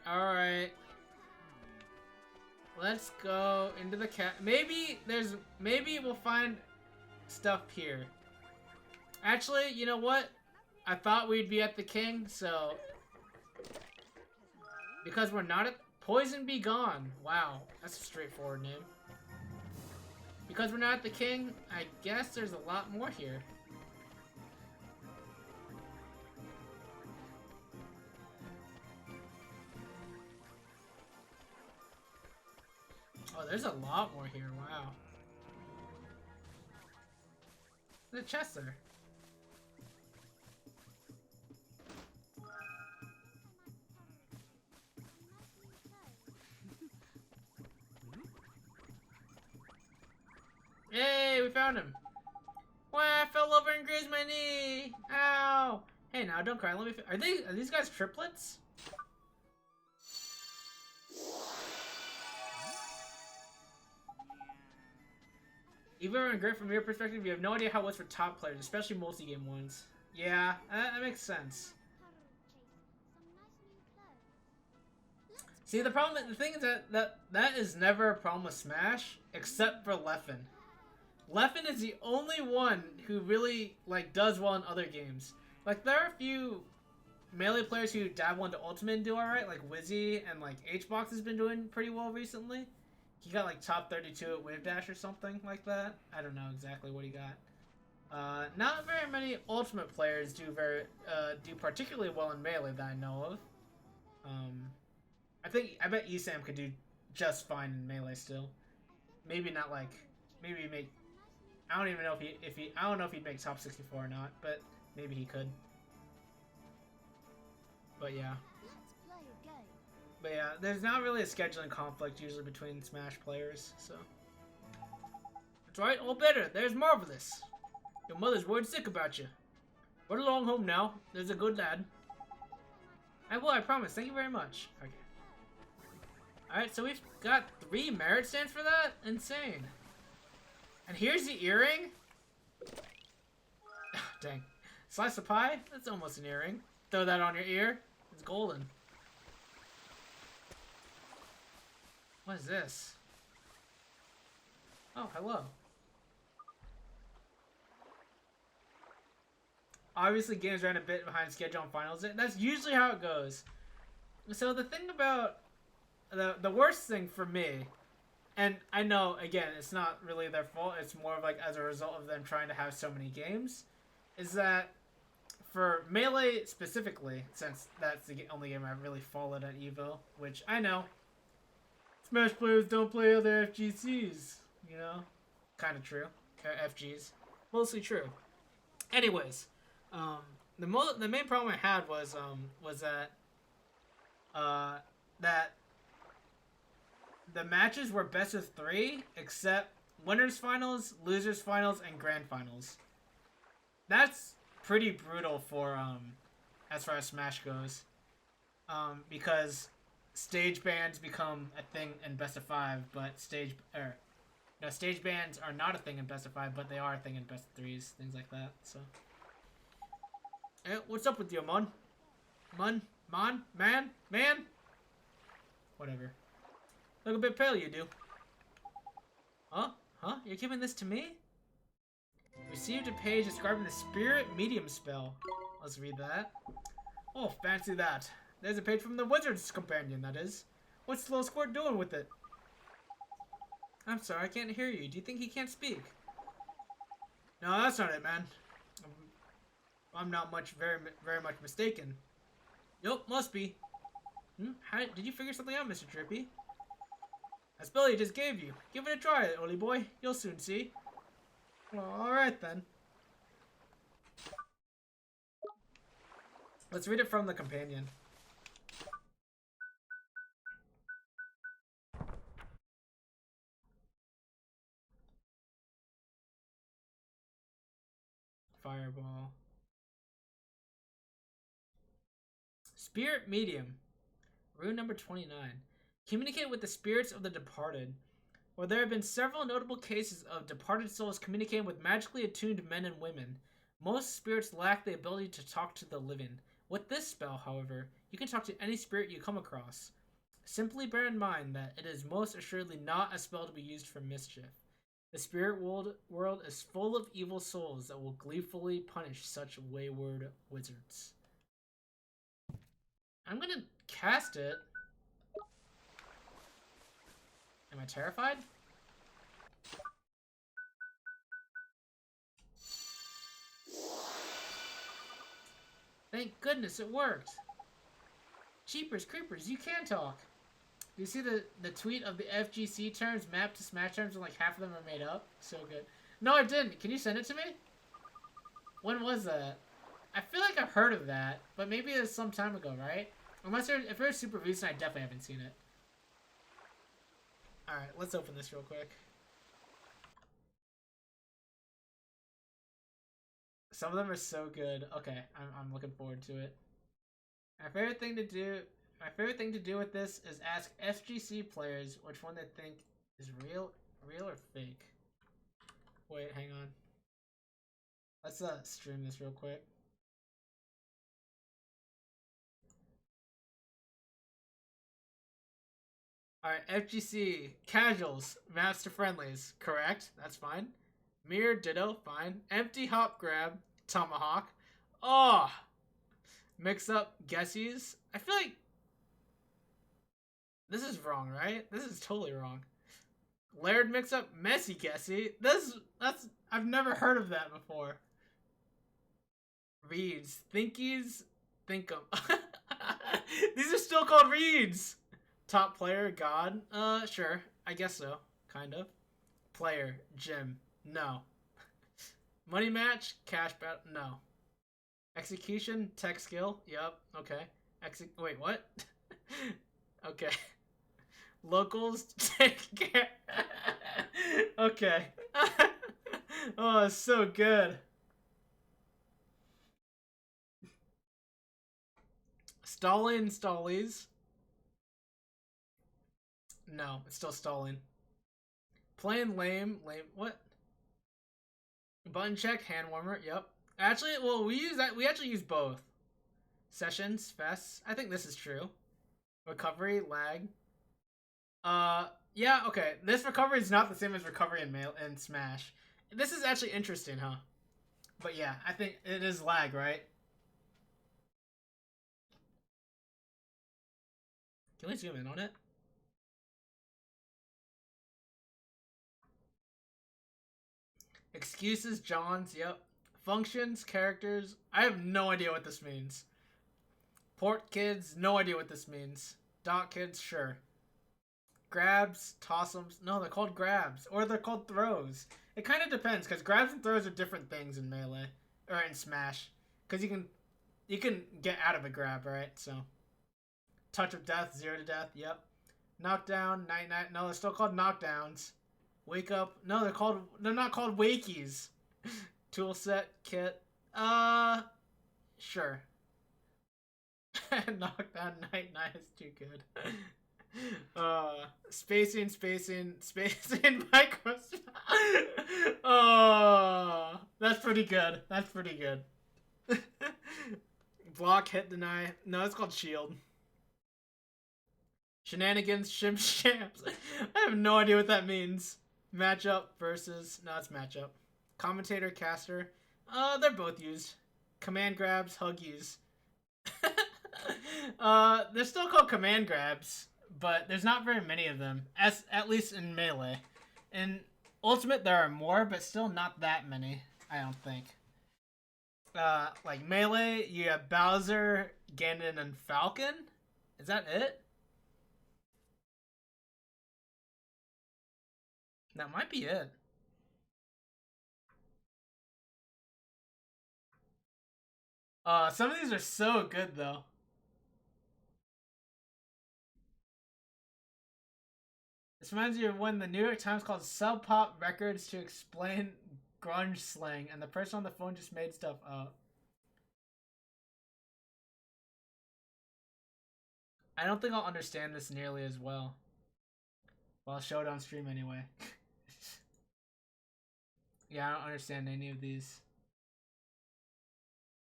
Alright. Let's go into the cat. Maybe we'll find stuff here. Actually, you know what? I thought we'd be at the king, so because we're not at Poison Be Gone. Wow, that's a straightforward name. Because we're not at the king, I guess there's a lot more here. Oh, there's a lot more here. Wow. There's a chest there. Yay, we found him. Wow, I fell over and grazed my knee. Ow. Hey, now don't cry. Let me. Are these guys triplets? Even when great from your perspective, you have no idea how it was for top players, especially multi-game ones. Yeah, that makes sense. See, the thing is that is never a problem with Smash, except for Leffen. Leffen is the only one who really like does well in other games. Like there are a few melee players who dabble into Ultimate and do alright, like Wizzy and like Hbox has been doing pretty well recently. He got like top 32 at Wave Dash or something like that. I don't know exactly what he got. Not very many Ultimate players do particularly well in melee that I know of. I bet Esam could do just fine in melee still. Maybe not like make. I don't even know if he I don't know if he'd make top 64 or not, but maybe he could. But yeah. But yeah, there's not really a scheduling conflict usually between Smash players, so. That's right, all better. There's Marvelous. Your mother's worried sick about you. Run along home now. There's a good lad. I will, I promise. Thank you very much. Okay. Alright, so we've got 3 merit stands for that? Insane. And here's the earring? Dang. Slice of pie? That's almost an earring. Throw that on your ear. It's golden. What is this? Oh, hello. obviously games ran a bit behind schedule on finals. That's usually how it goes. So the thing about the worst thing for me, and I know again it's not really their fault. It's more of like as a result of them trying to have so many games, is that for Melee specifically, since that's the only game I really followed at Evo, which I know Smash players don't play other FGCs, you know, kind of true. FGs, mostly true. Anyways, the main problem I had was that the matches were best of 3, except winners finals, losers finals, and grand finals. That's pretty brutal for as far as Smash goes, because stage bans become a thing in best of 5, but stage bans are not a thing in best of 5, but they are a thing in best of 3s, things like that. So, hey, what's up with you, man? Man? Whatever. Look a bit pale, you do. Huh? You're giving this to me? Received a page describing the Spirit Medium spell. Let's read that. Oh, fancy that. There's a page from the Wizard's Companion, that is. What's the little squirt doing with it? I'm sorry, I can't hear you. Do you think he can't speak? No, that's not it, man. I'm not very much mistaken. Yup, must be. Did you figure something out, Mr. Trippy? That spell he just gave you. Give it a try, oldie boy. You'll soon see. Well, alright then. Let's read it from the companion. Fireball. Spirit Medium. Rune number 29. Communicate with the spirits of the departed. While there have been several notable cases of departed souls communicating with magically attuned men and women, most spirits lack the ability to talk to the living. With this spell, however, you can talk to any spirit you come across. Simply bear in mind that it is most assuredly not a spell to be used for mischief. The spirit world is full of evil souls that will gleefully punish such wayward wizards. I'm gonna cast it. Am I terrified? Thank goodness it worked. Jeepers creepers, you can talk. Do you see the tweet of the FGC terms mapped to Smash terms and like half of them are made up? So good. No, I didn't. Can you send it to me? When was that? I feel like I've heard of that, but maybe it was some time ago, right? Unless if it was super recent, I definitely haven't seen it. Alright, let's open this real quick. Some of them are so good. Okay, I'm looking forward to it. My favorite thing to do with this is ask FGC players which one they think is real or fake. Wait, hang on. Let's stream this real quick. Alright, FGC, casuals, master friendlies, correct, that's fine. Mirror, ditto, fine. Empty hop grab, tomahawk. Oh! Mix up, guessies. I feel like this is wrong, right? This is totally wrong. Layered mix up, messy guessy. I've never heard of that before. Reads, thinkies, thinkum. These are still called reads. Top player, God. Sure. I guess so. Kind of. Player, Jim. No. Money match, cash battle. No. Execution, tech skill. Yep. Okay. Wait, what? Okay. Locals, take care. Okay. Oh, it's so good. Stalling, stallies. No, it's still stalling. Playing lame, what? Button check, hand warmer, yep. Actually, well, we actually use both. Sessions, fests, I think this is true. Recovery, lag. Yeah, okay. This recovery is not the same as recovery in Smash. This is actually interesting, huh? But yeah, I think it is lag, right? Can we zoom in on it? Excuses, Johns, yep. Functions, characters. I have no idea what this means. Port kids, no idea what this means. Dot kids, sure. Grabs, tossums. No, they're called grabs. Or they're called throws. It kind of depends, because grabs and throws are different things in Melee. Or in Smash. Because you can get out of a grab, right? So. Touch of death, 0 to death, yep. Knockdown, night night. No, they're still called knockdowns. Wake up. No, they're not called wakies. Tool set, kit. Sure. Knockdown, night night is too good. Spacing, micro. That's pretty good. That's pretty good. Block, hit, deny. No, it's called shield. Shenanigans, shimp, shams. I have no idea what that means. Matchup versus... No, it's matchup. Commentator, caster. They're both used. Command grabs, huggies. They're still called command grabs, but there's not very many of them, at least in Melee. In Ultimate, there are more, but still not that many, I don't think. Like Melee, you have Bowser, Ganon, and Falcon. Is that it? That might be it. Some of these are so good, though. This reminds me of when the New York Times called Sub Pop Records to explain grunge slang, and the person on the phone just made stuff up. I don't think I'll understand this nearly as well. Well, I'll show it on stream anyway. Yeah, I don't understand any of these.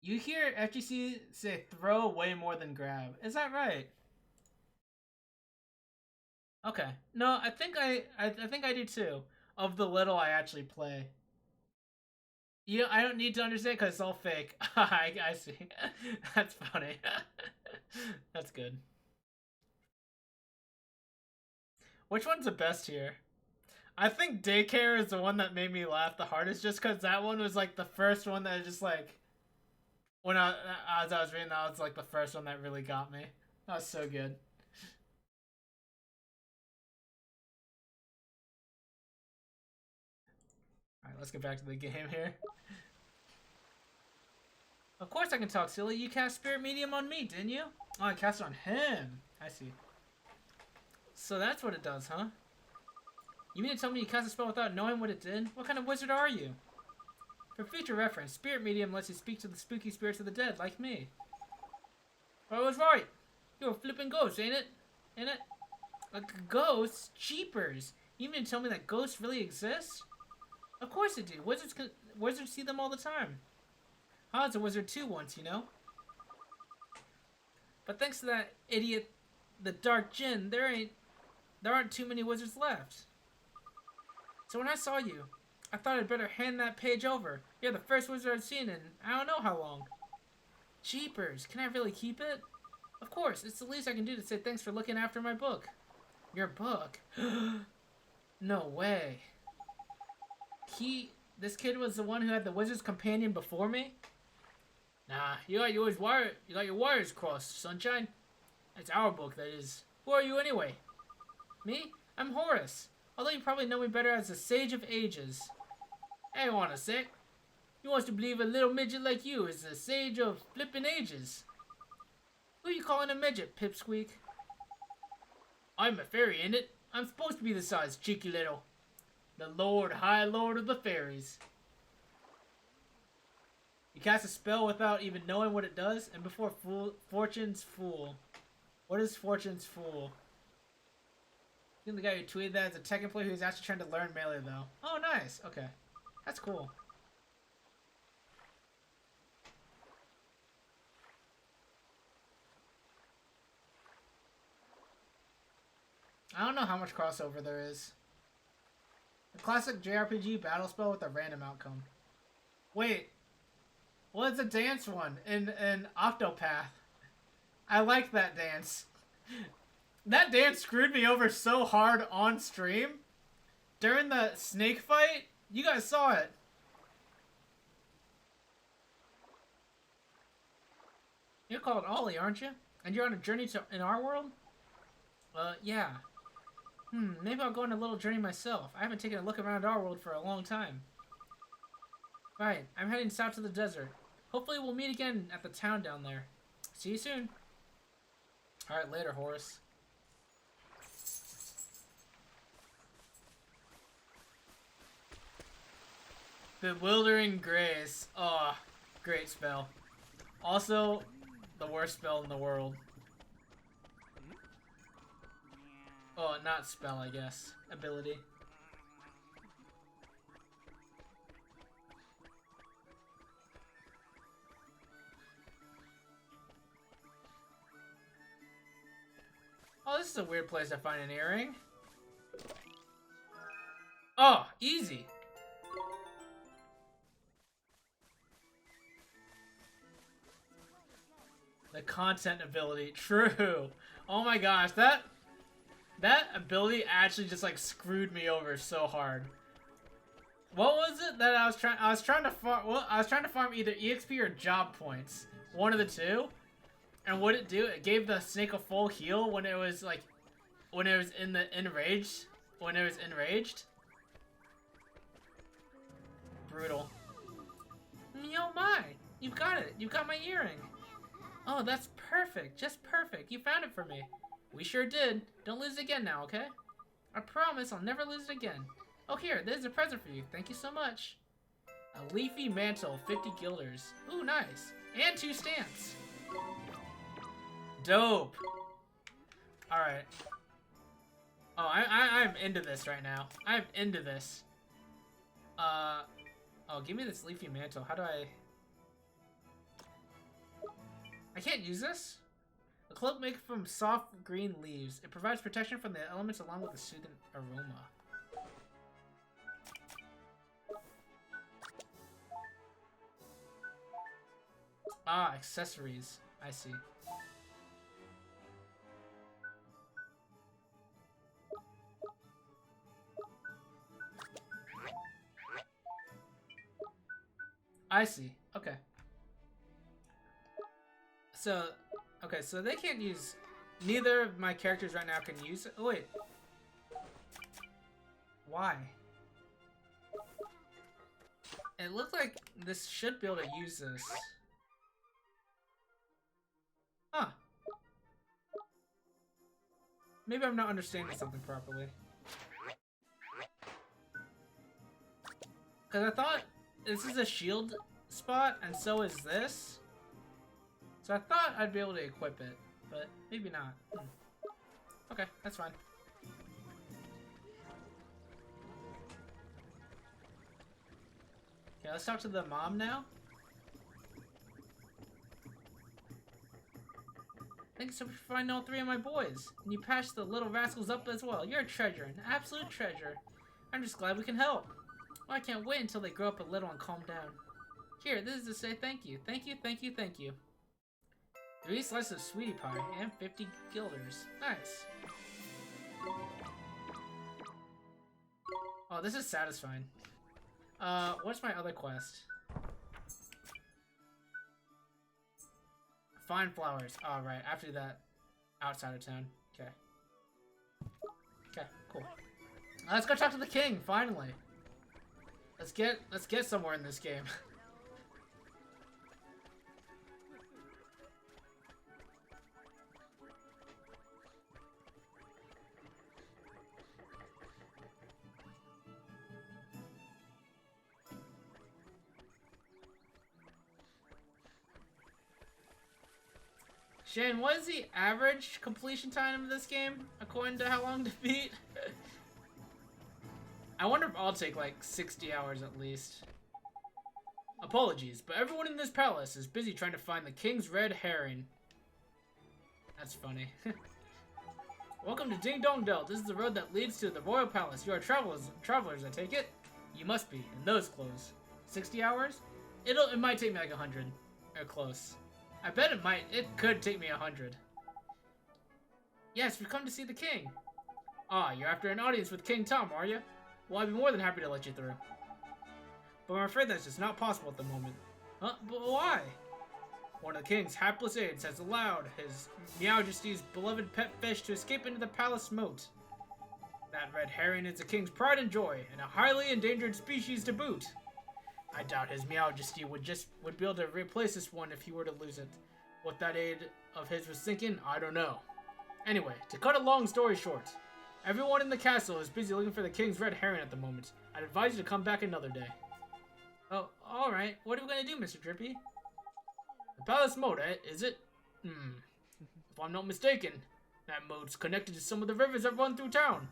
You hear FGC say throw way more than grab. Is that right? Okay. No, I think I do too. Of the little I actually play. You, I don't need to understand because it's all fake. I see. That's funny. That's good. Which one's the best here? I think daycare is the one that made me laugh the hardest, just because that one was like the first one that just like, when as I was reading that, was like the first one that really got me. That was so good. Alright, let's get back to the game here. Of course I can talk, silly. You cast Spirit Medium on me, didn't you? Oh, I cast it on him. I see. So that's what it does, huh? You mean to tell me you cast a spell without knowing what it did? What kind of wizard are you? For future reference, Spirit Medium lets you speak to the spooky spirits of the dead, like me. I was right. You're a flipping ghost, ain't it? Ain't it? A ghost? Cheapers. You mean to tell me that ghosts really exist? Of course they do. Wizards see them all the time. I was a wizard too once, you know? But thanks to that idiot, the Dark Djinn, there aren't too many wizards left. So when I saw you, I thought I'd better hand that page over. You're the first wizard I've seen in I don't know how long. Jeepers, can I really keep it? Of course, it's the least I can do to say thanks for looking after my book. Your book? No way. This kid was the one who had the wizard's companion before me? Nah, you got your wires crossed, sunshine. It's our book, that is. Who are you anyway? Me? I'm Horace. Although you probably know me better as the Sage of Ages. Hang on a sec. You wants to believe a little midget like you is the Sage of Flippin' Ages? Who are you calling a midget, Pipsqueak? I'm a fairy, ain't it? I'm supposed to be the size, cheeky little. The High Lord of the Fairies. You cast a spell without even knowing what it does, and before Fortune's Fool. What is Fortune's Fool? I think the guy who tweeted that is a Tekken player who's actually trying to learn Melee, though. Oh, nice. Okay. That's cool. I don't know how much crossover there is. A classic JRPG battle spell with a random outcome. Wait, Well, it's a dance one in Octopath. I like that dance. That dance screwed me over so hard on stream. During the snake fight, you guys saw it. You're called Ollie, aren't you? And you're on a journey to in our world? Yeah. Maybe I'll go on a little journey myself. I haven't taken a look around our world for a long time. Right, I'm heading south to the desert. Hopefully we'll meet again at the town down there. See you soon. Alright, later, Horace. Bewildering Grace. Oh, great spell. Also, the worst spell in the world. Oh, not spell, I guess. Ability. Oh, this is a weird place to find an earring. Oh, easy. The content ability. True. Oh my gosh, that ability actually just like screwed me over so hard. What was it that I was trying to farm? Well, I was trying to farm either EXP or job points. One of the two. And what it do? It gave the snake a full heal when it was like, when it was enraged. Brutal. Oh my! You've got it. You've got my earring. Oh, that's perfect. Just perfect. You found it for me. We sure did. Don't lose it again now, okay? I promise I'll never lose it again. Oh, here. There's a present for you. Thank you so much. A leafy mantle, 50 guilders. Ooh, nice. And 2 stamps. Dope. Alright. Oh, I'm into this right now. I'm into this. Oh, give me this leafy mantle. How do I can't use this? A cloak made from soft green leaves. It provides protection from the elements along with a soothing aroma. Ah, accessories. I see. I see. Okay. So, okay, so they can't use... Neither of my characters right now can use it. Oh, wait. Why? It looked like this should be able to use this. Huh. Maybe I'm not understanding something properly. Because I thought this is a shield spot, and so is this. So I thought I'd be able to equip it, but maybe not. Okay, that's fine. Okay, let's talk to the mom now. Thanks so much for finding all 3 of my boys. And you patched the little rascals up as well. You're a treasure, an absolute treasure. I'm just glad we can help. Well, I can't wait until they grow up a little and calm down. Here, this is to say thank you. Thank you, thank you, thank you. 3 slices of sweetie pie and 50 guilders. Nice. Oh, this is satisfying. What's my other quest? Find flowers. Oh, right. After that, outside of town. Okay. Okay, cool. Let's go talk to the king, finally. Let's get somewhere in this game. Shane, what is the average completion time of this game, according to how long to beat? I wonder if I'll take like 60 hours at least. Apologies, but everyone in this palace is busy trying to find the king's red herring. That's funny. Welcome to Ding Dong Dell. This is the road that leads to the royal palace. You are travelers, I take it? You must be, in those clothes. 60 hours? It might take me like 100 or close. I bet it could take me 100. Yes, we've come to see the king. Ah, you're after an audience with King Tom, are you? Well, I'd be more than happy to let you through. But I'm afraid that's just not possible at the moment. Huh? But why? One of the king's hapless aides has allowed his Majesty's beloved pet fish to escape into the palace moat. That red herring is the king's pride and joy, and a highly endangered species to boot. I doubt his Majesty would be able to replace this one if he were to lose it. What that aide of his was thinking, I don't know. Anyway, to cut a long story short, everyone in the castle is busy looking for the king's red herring at the moment. I'd advise you to come back another day. Oh, alright. What are we gonna do, Mr. Drippy? The palace moat, is it? If I'm not mistaken, that moat's connected to some of the rivers that run through town.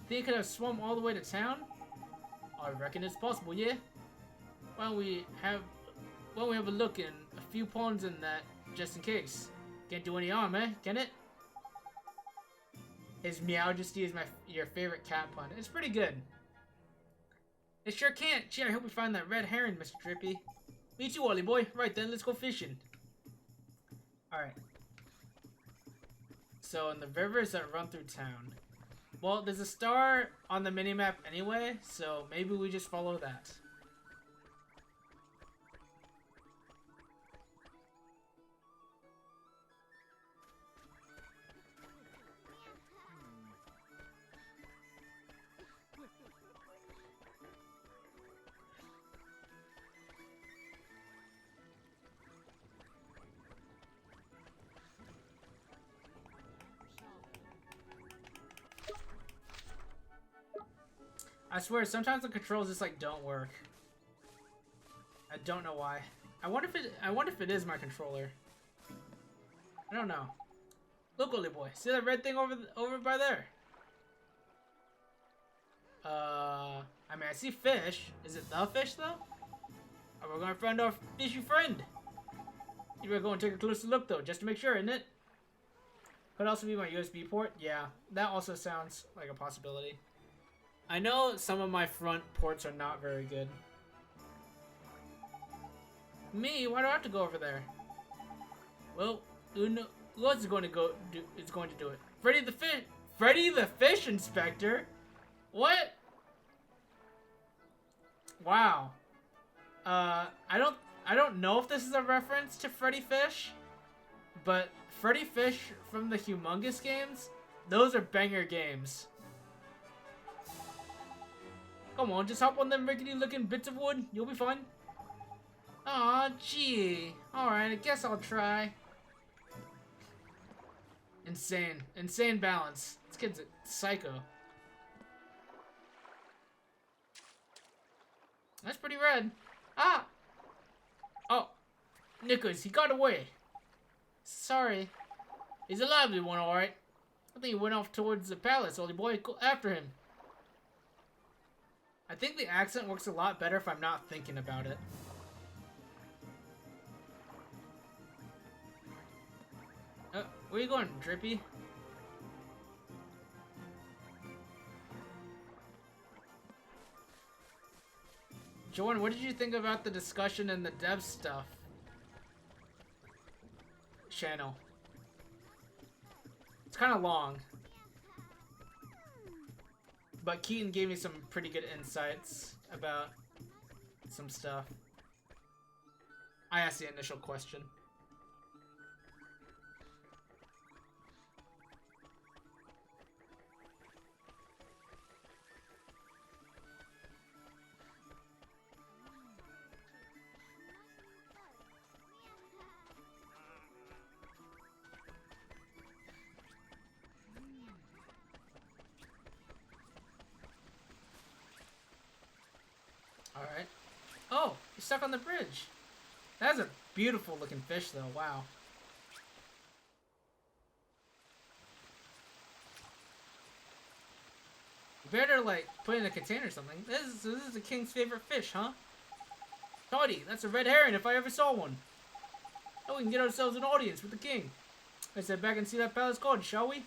Think it could have swum all the way to town? I reckon it's possible, yeah? Why don't we have a look in a few ponds in that, just in case? Can't do any harm, can it? His Majesty is your favorite cat pun. It's pretty good. It sure can't. Gee, I hope we find that red herring, Mr. Drippy. Me too, Ollie boy. Right then, let's go fishing. Alright. So, in the rivers that run through town. Well, there's a star on the minimap anyway, so maybe we just follow that. I swear, sometimes the controls just like don't work. I don't know why. I wonder if it is my controller. I don't know. Look, Ollie boy, see that red thing over by there? I mean, I see fish. Is it the fish though? Or we're gonna find our fishy friend. You better go and take a closer look though, just to make sure, isn't it? Could also be my USB port. Yeah, that also sounds like a possibility. I know some of my front ports are not very good. Me? Why do I have to go over there? Well, who else is going to do it? Freddy the Fish Inspector? What? Wow. I don't know if this is a reference to Freddy Fish, but Freddy Fish from the Humongous games, those are banger games. Come on, just hop on them rickety-looking bits of wood. You'll be fine. Aw, gee. Alright, I guess I'll try. Insane. Insane balance. This kid's a psycho. That's pretty red. Ah! Oh. Nicholas, he got away. Sorry. He's a lively one, alright. I think he went off towards the palace, Ollie boy. Go after him. I think the accent works a lot better if I'm not thinking about it. Where you going, Drippy? Jordan, what did you think about the discussion and the dev stuff channel? It's kind of long. But Keaton gave me some pretty good insights about some stuff. I asked the initial question. Alright. Oh, he's stuck on the bridge. That's a beautiful looking fish though, wow. You better like put it in a container or something. This is the king's favorite fish, huh? Toddy, that's a red herring if I ever saw one. Oh, we can get ourselves an audience with the king. Let's head back and see that palace guard, shall we?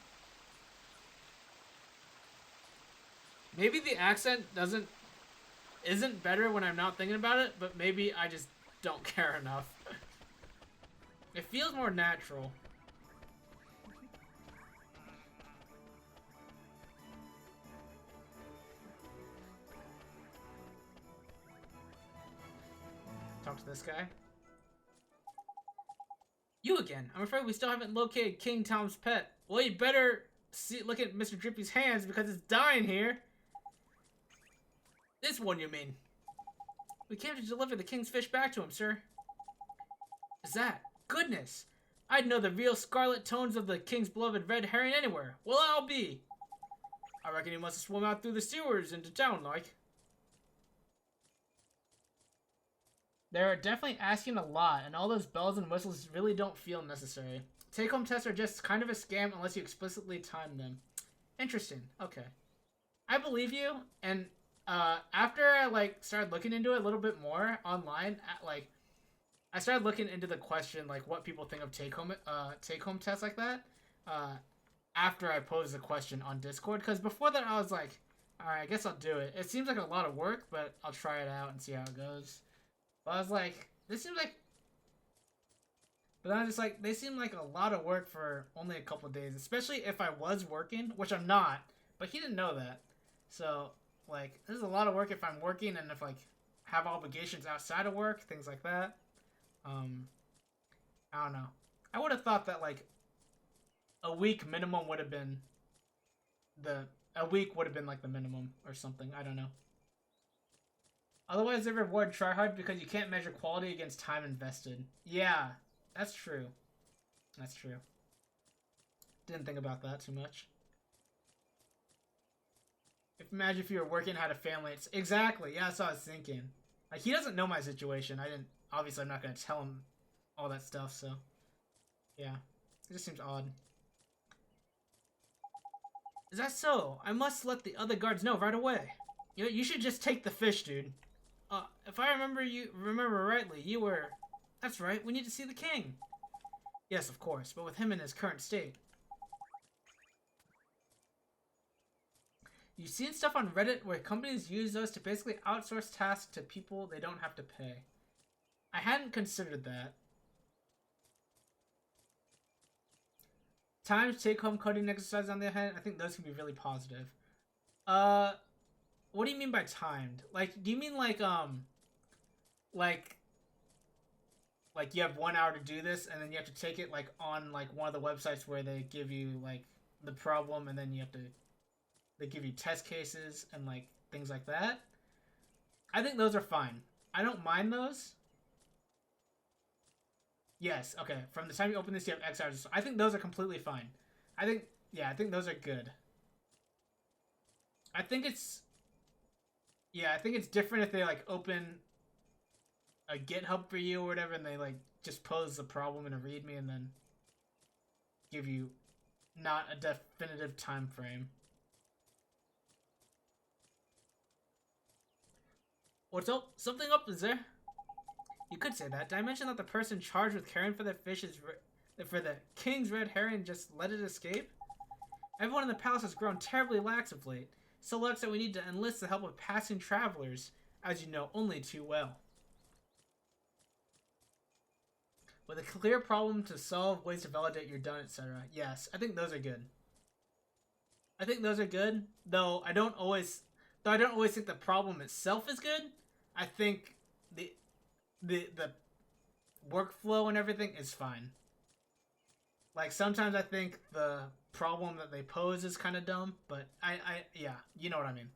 Maybe the accent doesn't isn't better when I'm not thinking about it, but maybe I just don't care enough. It feels more natural. Talk to this guy. You again. I'm afraid we still haven't located King Tom's pet. Well, you better look at Mr. Drippy's hands because it's dying here. This one, you mean? We came to deliver the king's fish back to him, sir. Is that? Goodness! I'd know the real scarlet tones of the king's beloved red herring anywhere. Well, I'll be. I reckon he must have swum out through the sewers into town, like. They're definitely asking a lot, and all those bells and whistles really don't feel necessary. Take-home tests are just kind of a scam unless you explicitly time them. Interesting. Okay. I believe you, and after I started looking into it a little bit more online, I started looking into the question what people think of take-home tests like that. After I posed the question on Discord, because before that I was like, all right, I guess I'll do it. It seems like a lot of work, but I'll try it out and see how it goes. But I was like, this seems like... But I was just like, they seem like a lot of work for only a couple of days. Especially if I was working, which I'm not. But he didn't know that. So, this is a lot of work if I'm working and if, have obligations outside of work. Things like that. I don't know. I would have thought that, a week minimum would have been... A week would have been, the minimum or something. I don't know. Otherwise, they reward tryhard because you can't measure quality against time invested. Yeah, that's true. That's true. Didn't think about that too much. Imagine if you were working, had a family. It's exactly. Yeah, that's what I was thinking. He doesn't know my situation. Obviously, I'm not going to tell him all that stuff, so. Yeah. It just seems odd. Is that so? I must let the other guards know right away. You should just take the fish, dude. If I remember rightly, you were... That's right, we need to see the king. Yes, of course, but with him in his current state. You've seen stuff on Reddit where companies use those to basically outsource tasks to people they don't have to pay. I hadn't considered that. Times take-home coding exercise on the other hand, I think those can be really positive. What do you mean by timed? Do you mean you have 1 hour to do this and then you have to take it on one of the websites where they give you the problem and then they give you test cases and things like that? I think those are fine. I don't mind those. Yes, okay. From the time you open this, you have X hours. I think those are completely fine. I think those are good. I think it's different if they open a GitHub for you or whatever and they just pose the problem in a README and then give you not a definitive time frame. What's up? Something up, is there? You could say that. Did I mention that the person charged with caring for their fish for the king's red herring just let it escape? Everyone in the palace has grown terribly lax of late. So lax that we need to enlist the help of passing travelers, as you know only too well. With a clear problem to solve, ways to validate you're done, etc. Yes, I think those are good. I think those are good, though I don't always think the problem itself is good. I think the workflow and everything is fine. Sometimes I think the problem that they pose is kind of dumb, but yeah, you know what I mean.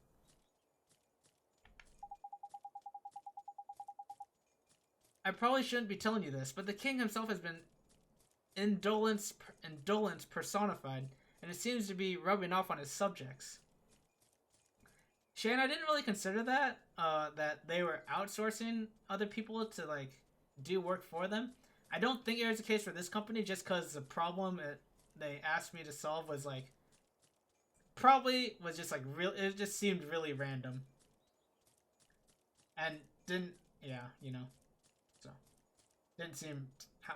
I probably shouldn't be telling you this, but the king himself has been indolence personified, and it seems to be rubbing off on his subjects. Shane, I didn't really consider that, that they were outsourcing other people to, do work for them. I don't think it was the case for this company, just because the problem they asked me to solve was, probably was just, it just seemed really random. And didn't, yeah, so. Didn't seem, how,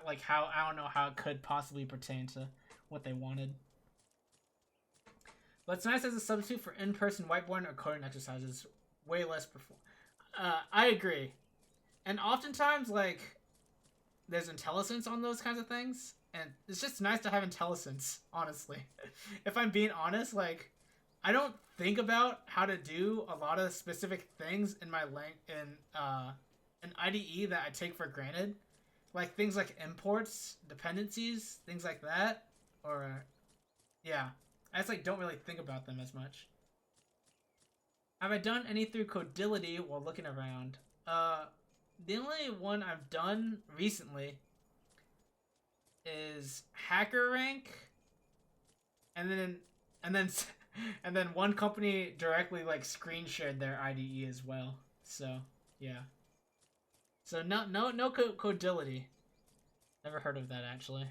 I don't know how it could possibly pertain to what they wanted. But it's nice as a substitute for in-person whiteboarding or coding exercises. Way less I agree. And oftentimes, like, there's intelligence on those kinds of things. And it's just nice to have intelligence, honestly. If I'm being honest, like, I don't think about how to do a lot of specific things in my an IDE that I take for granted. Like, things like imports, dependencies, things like that. Or, yeah. I just, like, don't really think about them as much. Have I done any through Codility while looking around? The only one I've done recently is Hacker Rank, and then one company directly like screen shared their IDE as well. So yeah. So no Codility. Never heard of that actually.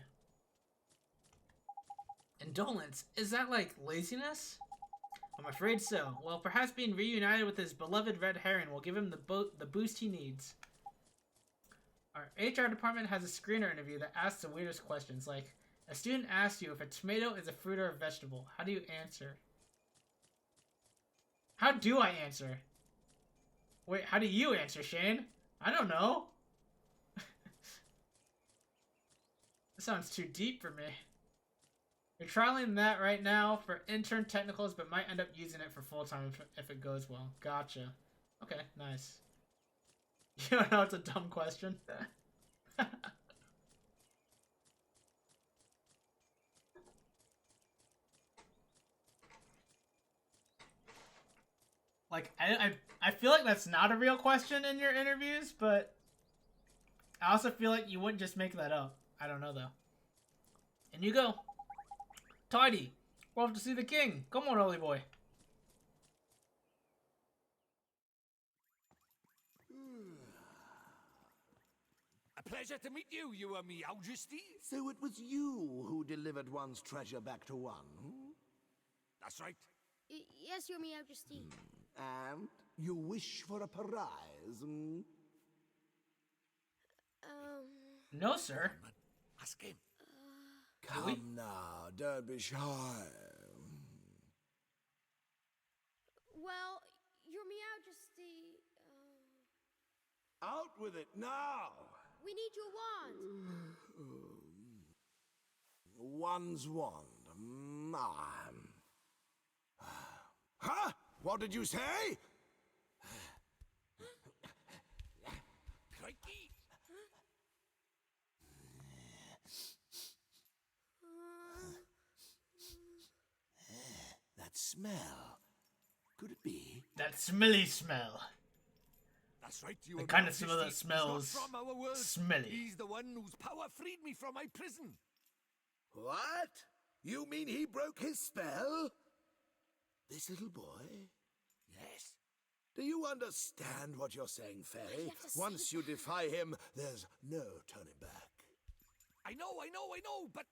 Indolence, is that like laziness? I'm afraid so. Well, perhaps being reunited with his beloved red heron will give him the boost he needs. Our HR department has a screener interview that asks the weirdest questions, like, a student asks you if a tomato is a fruit or a vegetable. How do you answer? How do I answer? Wait, how do you answer, Shane? I don't know. This sounds too deep for me. You're trialing that right now for intern technicals, but might end up using it for full-time if it goes well. Gotcha. Okay, nice. You don't know it's a dumb question? Like, I feel like that's not a real question in your interviews, but I also feel like you wouldn't just make that up. I don't know, though. And you go. Tidy. We're off to see the king. Come on, Holy Boy. A pleasure to meet you, Your Majesty. So it was you who delivered one's treasure back to one? Hmm? That's right. Yes, Your Majesty. And you wish for a prize? Hmm? No, sir. Ask him. Come now, don't be shy. Well, Your Majesty, Out with it now! we need your wand. One's wand. Huh? What did you say? Crikey. That smell. Could it be? That smelly smell. That's right, The kind of smell that smells He's not from our world. smelly. He's the one whose power freed me from my prison. What? You mean he broke his spell? This little boy? Yes. Do you understand what you're saying, Fairy? Once you defy him, there's no turning back. I know, but...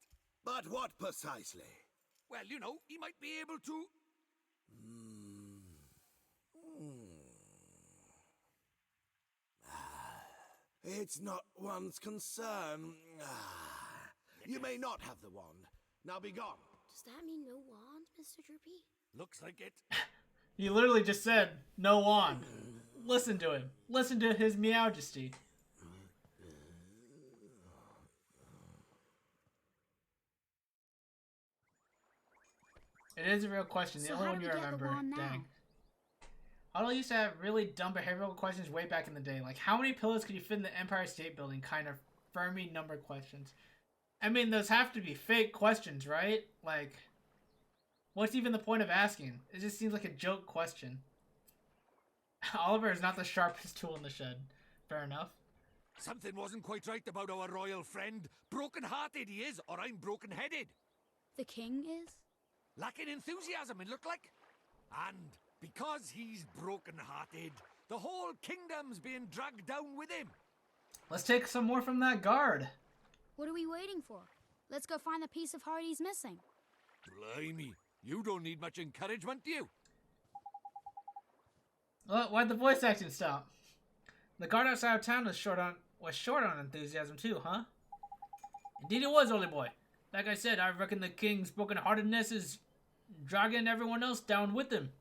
But what precisely? Well, you know, he might be able to... It's not one's concern. You may not have the wand. Now be gone. Does that mean no wand, Mr. Droopy? Looks like it. He literally just said, no wand. Listen to him. Listen to his Majesty. It is a real question. The So only how one do you we get the remember. wand now? Dang. Huddle used to have really dumb behavioral questions way back in the day. Like, how many pillows could you fit in the Empire State Building? Kind of Fermi number questions. I mean, those have to be fake questions, right? Like, what's even the point of asking? It just seems like a joke question. Oliver is not the sharpest tool in the shed. Fair enough. Something wasn't quite right about our royal friend. Broken-hearted he is, or I'm broken-headed. The king is? Lacking enthusiasm, it looked like. And because he's broken-hearted, the whole kingdom's being dragged down with him. Let's take some more from that guard. What are we waiting for? Let's go find the piece of heart he's missing. Blimey, you don't need much encouragement, do you? Well, why'd the voice acting stop? The guard outside of town was short on enthusiasm too, huh? Indeed it was, Holy Boy. Like I said, I reckon the king's broken-heartedness is dragging everyone else down with him.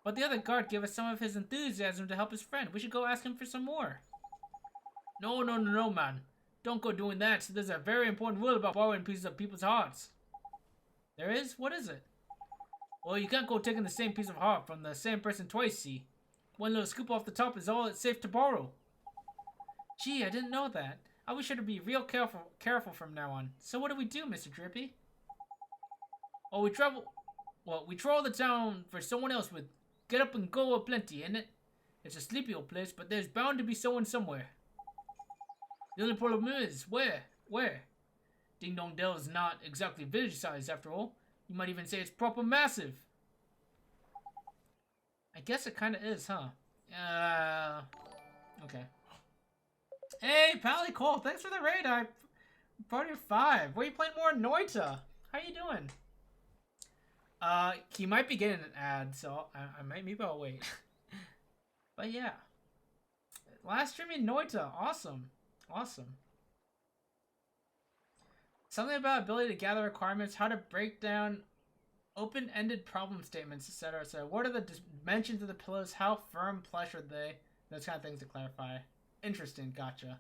But the other guard gave us some of his enthusiasm to help his friend. We should go ask him for some more. No, man. Don't go doing that. So there's a very important rule about borrowing pieces of people's hearts. There is? What is it? Well, you can't go taking the same piece of heart from the same person twice, see? One little scoop off the top is all it's safe to borrow. Gee, I didn't know that. I'll be sure to be real careful from now on. So what do we do, Mr. Drippy? Oh, we troll the town for someone else with get up and go aplenty, ain't it? It's a sleepy old place, but there's bound to be someone somewhere. The only problem is, where? Ding Dong Dell is not exactly village size after all. You might even say it's proper massive. I guess it kinda is, huh? Okay. Hey, Pally Cole, thanks for the raid. Party of 5. Where you playing more Noita? How you doing? He might be getting an ad, so maybe I'll wait. But yeah. Last streaming Noita, awesome. Something about ability to gather requirements, how to break down open-ended problem statements, etc. So what are the dimensions of the pillows? How firm, plush are they? Those kind of things to clarify. Interesting, gotcha.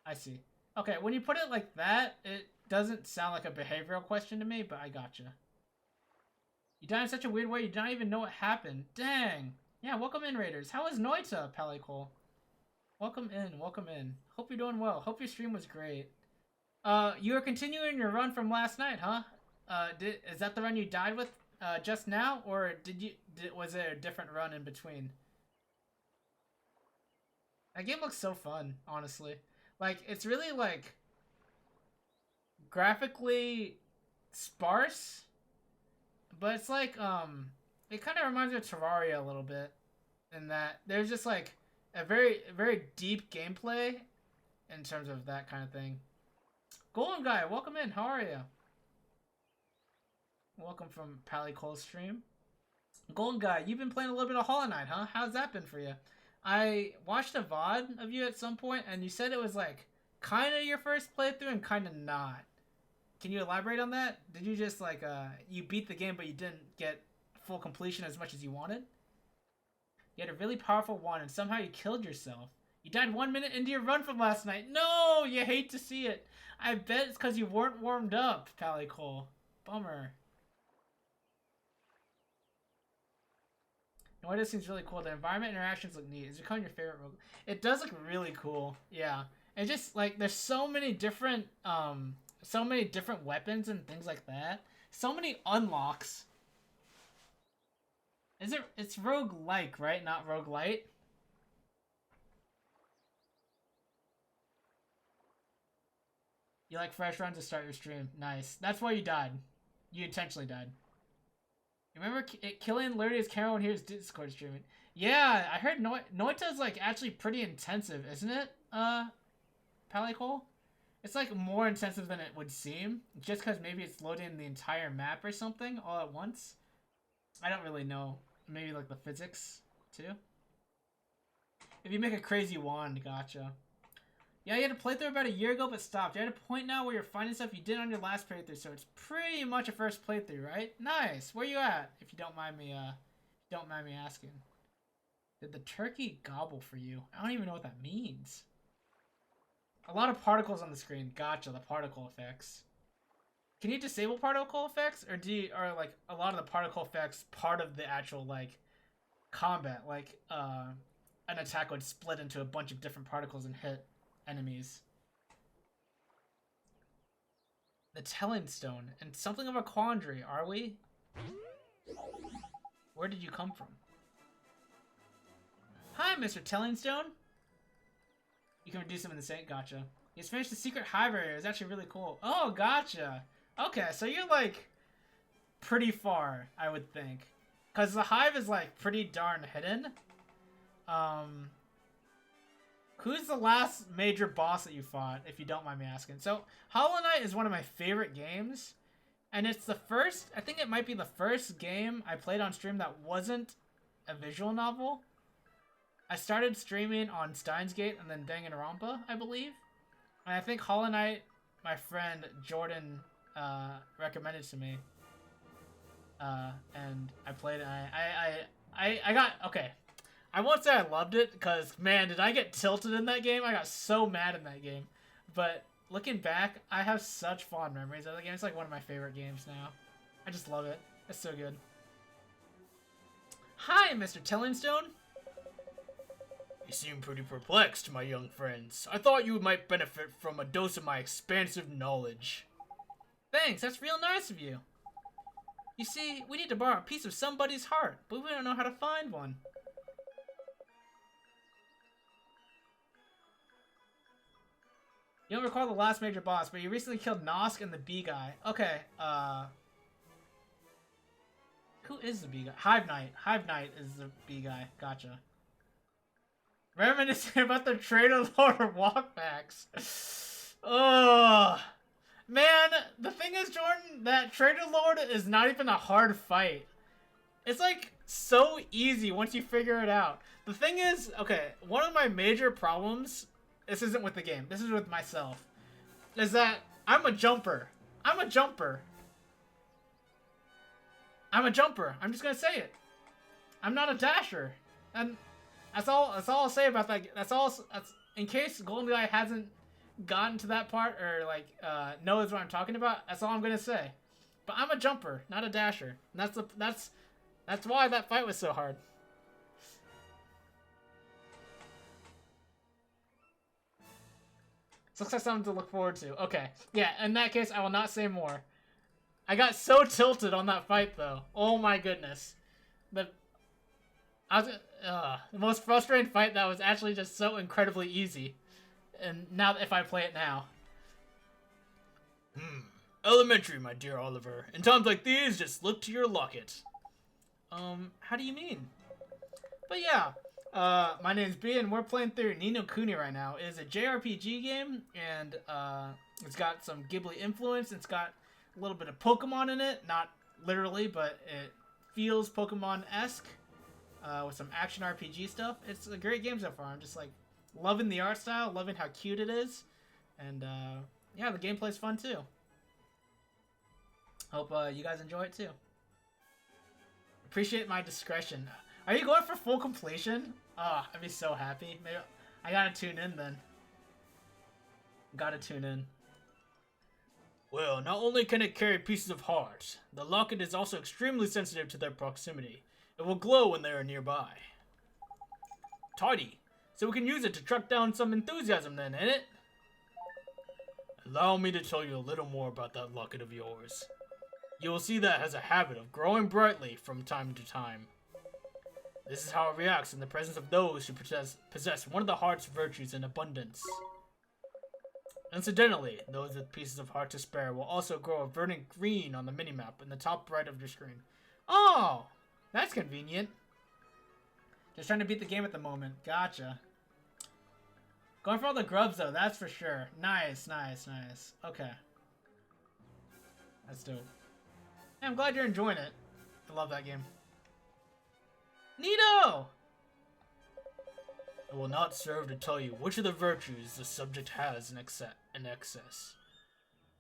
I see. Okay, when you put it like that, it doesn't sound like a behavioral question to me, but I gotcha. You died in such a weird way, you don't even know what happened. Dang. Yeah, welcome in, Raiders. How is Noita, Pally Cole? Welcome in. Hope you're doing well. Hope your stream was great. You were continuing your run from last night, huh? Is that the run you died with just now, or was there a different run in between? That game looks so fun, honestly. Like, it's really like graphically sparse, but it's like it kind of reminds me of Terraria a little bit, in that there's just like a very deep gameplay in terms of that kind of thing. Golden Guy, welcome in. How are you? Welcome from Pally Cole's stream. Golden Guy, you've been playing a little bit of Hollow Knight, huh? How's that been for you? I watched a VOD of you at some point, and you said it was like kind of your first playthrough and kind of not. Can you elaborate on that? Did you just like you beat the game, but you didn't get full completion as much as you wanted? You had a really powerful wand, and somehow you killed yourself. You died 1 minute into your run from last night. No, you hate to see it. I bet it's because you weren't warmed up, Pally Cole. Bummer. No, it seems really cool. The environment interactions look neat. Is it kind of your favorite rogue? It does look really cool. Yeah, and just like there's so many different weapons and things like that. So many unlocks. It's roguelike, right? Not roguelite. You like fresh runs to start your stream. Nice. That's why you died. You intentionally died. You remember killing Luria's camera when he was Discord streaming? Yeah, I heard Noita's like actually pretty intensive, isn't it? Pally Cole? It's like more intensive than it would seem. Just because maybe it's loading the entire map or something all at once. I don't really know. Maybe like the physics too. If you make a crazy wand, gotcha. Yeah, you had a playthrough about a year ago, but stopped. You're at a point now where you're finding stuff you did on your last playthrough, so it's pretty much a first playthrough, right? Nice. Where you at? If you don't mind me, asking. Did the turkey gobble for you? I don't even know what that means. A lot of particles on the screen. Gotcha. The particle effects. Can you disable particle effects, or are like a lot of the particle effects part of the actual like combat? Like an attack would split into a bunch of different particles and hit enemies. The Telling Stone. And something of a quandary, are we? Where did you come from? Hi, Mr. Telling Stone. You can reduce him in the same. Gotcha. He's finished the secret hive area. It's actually really cool. Oh, gotcha. Okay, so you're like pretty far, I would think. Because the hive is like pretty darn hidden. Who's the last major boss that you fought, if you don't mind me asking? So, Hollow Knight is one of my favorite games. And it's the first, I think it might be the first game I played on stream that wasn't a visual novel. I started streaming on Steins Gate and then Danganronpa, I believe. And I think Hollow Knight, my friend Jordan recommended to me. And I played it. I got okay. I won't say I loved it because man, did I get tilted in that game? I got so mad in that game. But looking back, I have such fond memories of the game. It's like one of my favorite games now. I just love it. It's so good. Hi, Mr. Tellingstone. You seem pretty perplexed, my young friends. I thought you might benefit from a dose of my expansive knowledge. Thanks, that's real nice of you. You see, we need to borrow a piece of somebody's heart, but we don't know how to find one. You don't recall the last major boss, but you recently killed Nosk and the bee guy. Okay, who is the bee guy? Hive Knight. Hive Knight is the bee guy. Gotcha. Reminiscing about the Trader Lord walkbacks. Ugh. Man, the thing is, Jordan, that Trader Lord is not even a hard fight. It's like so easy once you figure it out. The thing is, okay, one of my major problems, this isn't with the game, this is with myself, is that I'm a jumper. I'm a jumper. I'm a jumper. I'm just gonna say it. I'm not a dasher. And that's all I'll say about that. That's in case Golden Guy hasn't gotten to that part or like knows what I'm talking about. That's all I'm gonna say. But I'm a jumper, not a dasher. And that's why that fight was so hard. This looks like something to look forward to. Okay, yeah. In that case, I will not say more. I got so tilted on that fight though. Oh my goodness. The most frustrating fight that was actually just so incredibly easy. And now, if I play it now. Elementary, my dear Oliver. In times like these, just look to your locket. How do you mean? But yeah, my name's B, and we're playing through Ni no Kuni right now. It is a JRPG game, and it's got some Ghibli influence. It's got a little bit of Pokemon in it. Not literally, but it feels Pokemon-esque. With some action RPG stuff. It's a great game so far. I'm just like loving the art style, loving how cute it is, and yeah, the gameplay's fun too. Hope you guys enjoy it too. Appreciate my discretion. Are you going for full completion? Oh, I'd be so happy. Maybe I gotta tune in then. Gotta tune in. Well, not only can it carry pieces of heart, the locket is also extremely sensitive to their proximity. It will glow when they are nearby. Tidy. So we can use it to track down some enthusiasm then, ain't it? Allow me to tell you a little more about that locket of yours. You will see that it has a habit of growing brightly from time to time. This is how it reacts in the presence of those who possess one of the heart's virtues in abundance. Incidentally, those with pieces of heart to spare will also grow a verdant green on the minimap in the top right of your screen. Oh! That's convenient. Just trying to beat the game at the moment. Gotcha. Going for all the grubs, though. That's for sure. Nice, nice, nice. Okay. That's dope. Yeah, I'm glad you're enjoying it. I love that game. Neato! It will not serve to tell you which of the virtues the subject has in excess.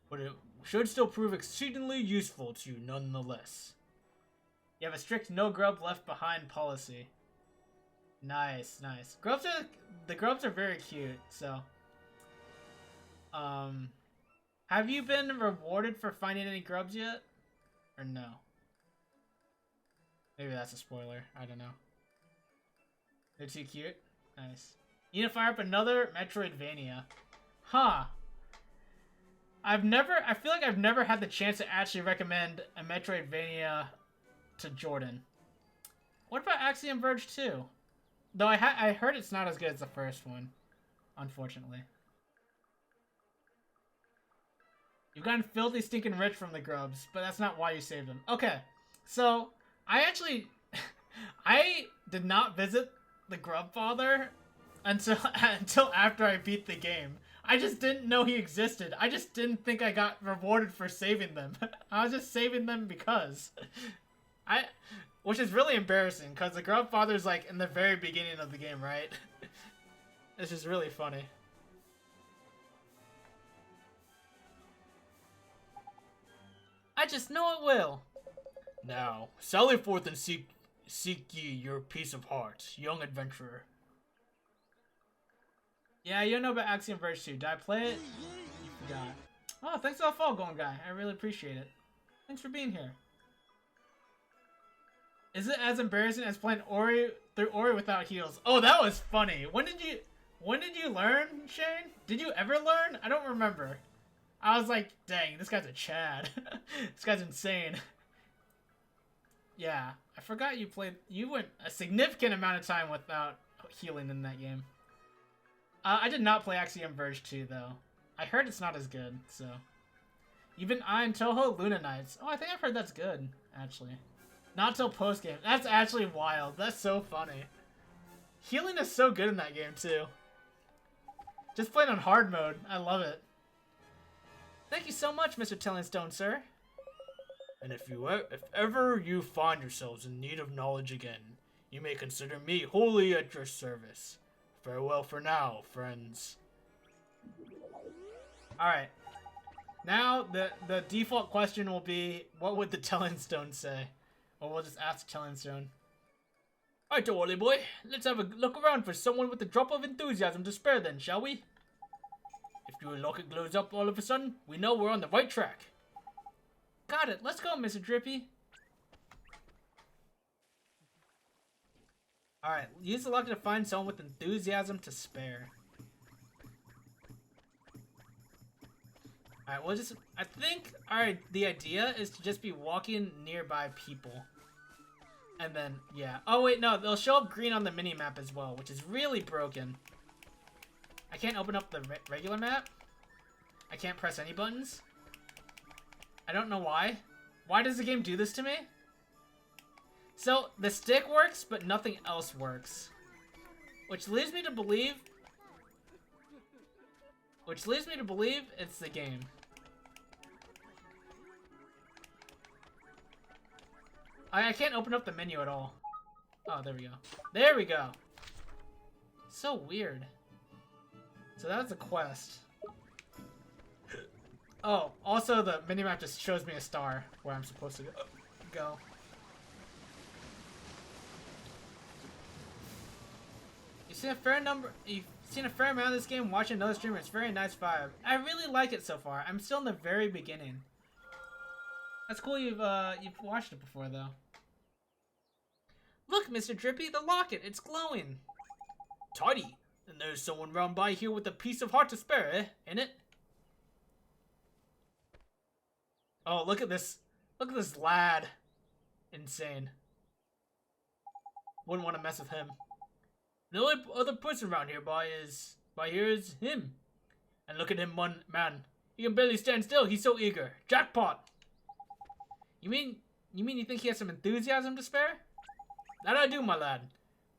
But it should still prove exceedingly useful to you nonetheless. You have a strict no grub left behind policy. Nice, nice. The grubs are very cute, so. Have you been rewarded for finding any grubs yet? Or no? Maybe that's a spoiler. I don't know. They're too cute? Nice. You need to fire up another Metroidvania. Huh. I feel like I've never had the chance to actually recommend a Metroidvania to Jordan. What about Axiom Verge 2? Though I heard it's not as good as the first one, unfortunately. You've gotten filthy stinking rich from the grubs, but that's not why you saved them. Okay, so I actually I did not visit the Grub Father until after I beat the game. I just didn't know he existed. I just didn't think I got rewarded for saving them. I was just saving them because. Which is really embarrassing, because the Grub Father's like in the very beginning of the game, right? It's just really funny. I just know it will. Now, sally forth and seek Seek ye your peace of heart, young adventurer. Yeah, you know about Axiom Verge 2. Did I play it? You forgot. Oh, thanks for the follow, Golden Guy. I really appreciate it. Thanks for being here. Is it as embarrassing as playing Ori through Ori without heals? Oh, that was funny. When did you learn, Shane? Did you ever learn? I don't remember. I was like, dang, this guy's a Chad. This guy's insane. Yeah, I forgot you went a significant amount of time without healing in that game. I did not play Axiom Verge 2, though. I heard it's not as good, so. Even I'm Toho Luna Nights. Oh, I think I've heard that's good, actually. Not till post-game. That's actually wild. That's so funny. Healing is so good in that game, too. Just playing on hard mode. I love it. Thank you so much, Mr. Tellingstone, sir. And if ever you find yourselves in need of knowledge again, you may consider me wholly at your service. Farewell for now, friends. Alright. Now, the default question will be, what would the Tellingstone say? Or we'll just ask Tellingstone. Alright, Wally boy. Let's have a look around for someone with a drop of enthusiasm to spare then, shall we? If your locket glows up all of a sudden, we know we're on the right track. Got it. Let's go, Mr. Drippy. Alright, use the locket to find someone with enthusiasm to spare. Alright, we'll just... I think, alright, the idea is to just be walking nearby people. And then, yeah. Oh, wait, no, they'll show up green on the mini-map as well, which is really broken. I can't open up the regular map. I can't press any buttons. I don't know why. Why does the game do this to me? So, the stick works, but nothing else works. Which leads me to believe... it's the game. I can't open up the menu at all. Oh, there we go. There we go! So weird. So that's a quest. Oh, also the minimap just shows me a star where I'm supposed to go. You've seen a fair amount of this game watching another streamer. It's a very nice vibe. I really like it so far. I'm still in the very beginning. That's cool you've watched it before though. Look, Mr. Drippy, the locket, it's glowing. Tidy. And there's someone round by here with a piece of heart to spare, eh? Ain't it? Oh, look at this. Look at this lad. Insane. Wouldn't want to mess with him. The only other person around here by here is him. And look at him, man. He can barely stand still. He's so eager. Jackpot. You mean you think he has some enthusiasm to spare? That I do, my lad.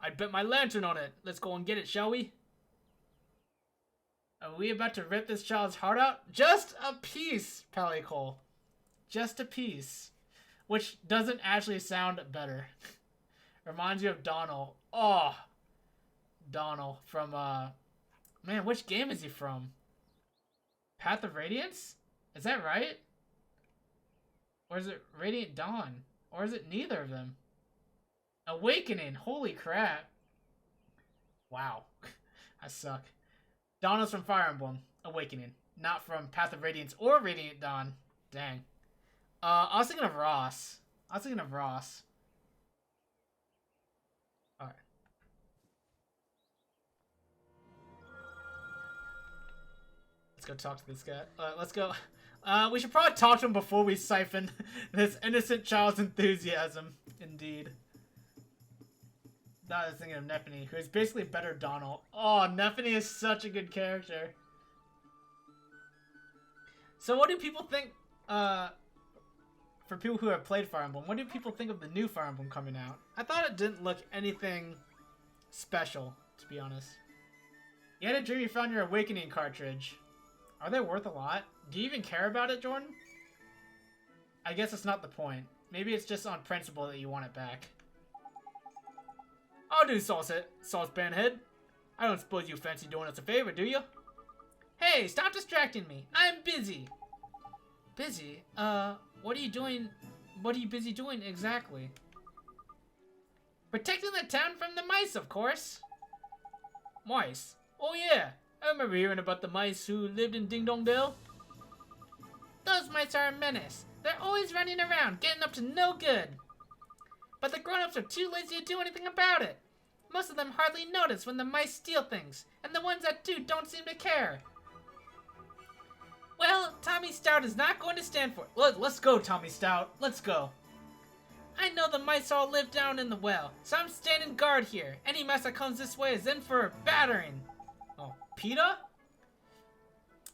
I'd bet my lantern on it. Let's go and get it, shall we? Are we about to rip this child's heart out? Just a piece, Pally Cole. Just a piece. Which doesn't actually sound better. Reminds you of Donald. Oh. Donald from, man, which game is he from? Path of Radiance? Is that right? Or is it Radiant Dawn? Or is it neither of them? Awakening. Holy crap. Wow. I suck. Donald's from Fire Emblem. Awakening. Not from Path of Radiance or Radiant Dawn. Dang. I was thinking of Ross. Alright. Let's go talk to this guy. Let's go. We should probably talk to him before we siphon this innocent child's enthusiasm. Indeed. I was thinking of Nephany, who is basically better Donald. Oh, Nephany is such a good character. So what do people think, for people who have played Fire Emblem, what do people think of the new Fire Emblem coming out? I thought it didn't look anything special, to be honest. You had a dream you found your Awakening cartridge. Are they worth a lot? Do you even care about it, Jordan? I guess it's not the point. Maybe it's just on principle that you want it back. I'll do, Saucepan Head. I don't suppose you fancy doing us a favor, do you? Hey, stop distracting me. I'm busy. Busy? What are you doing? What are you busy doing exactly? Protecting the town from the mice, of course. Mice? Oh yeah, I remember hearing about the mice who lived in Ding Dong Dale. Those mice are a menace. They're always running around, getting up to no good. But the grown-ups are too lazy to do anything about it. Most of them hardly notice when the mice steal things, and the ones that do don't seem to care. Well, Tommy Stout is not going to stand for it. Let's go, Tommy Stout. Let's go. I know the mice all live down in the well, so I'm standing guard here. Any mouse that comes this way is in for a battering. Oh, PETA?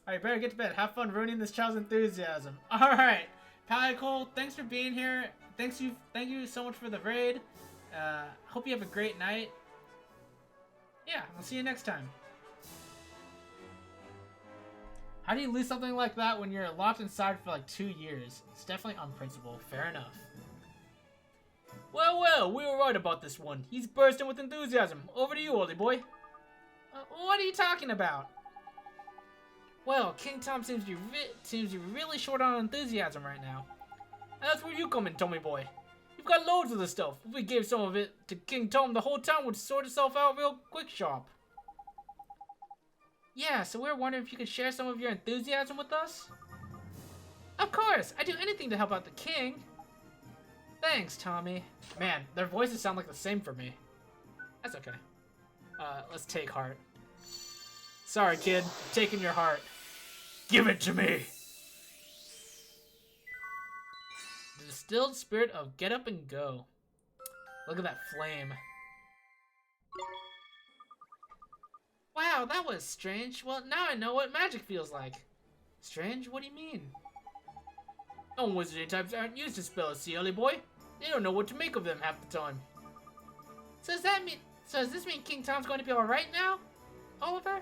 Alright, better get to bed. Have fun ruining this child's enthusiasm. Alright, Palico, thanks for being here. Thank you so much for the raid. Hope you have a great night. Yeah, I'll see you next time. How do you lose something like that when you're locked inside for like 2 years? It's definitely unprincipled. Fair enough. Well, we were right about this one. He's bursting with enthusiasm. Over to you, oldie boy. What are you talking about? Well, King Tom seems to be really short on enthusiasm right now. And that's where you come in, Tommy boy. You've got loads of the stuff. If we gave some of it to King Tom, the whole town would sort itself out real quick sharp. Yeah, so we're wondering if you could share some of your enthusiasm with us? Of course! I'd do anything to help out the king. Thanks, Tommy. Man, their voices sound like the same for me. That's okay. Let's take heart. Sorry, kid. I'm taking your heart. Give it to me! The distilled spirit of get up and go. Look at that flame. Wow, that was strange. Well, now I know what magic feels like. Strange? What do you mean? No wizarding types aren't used to spells, see, early boy? They don't know what to make of them half the time. So does this mean King Tom's going to be alright now, Oliver?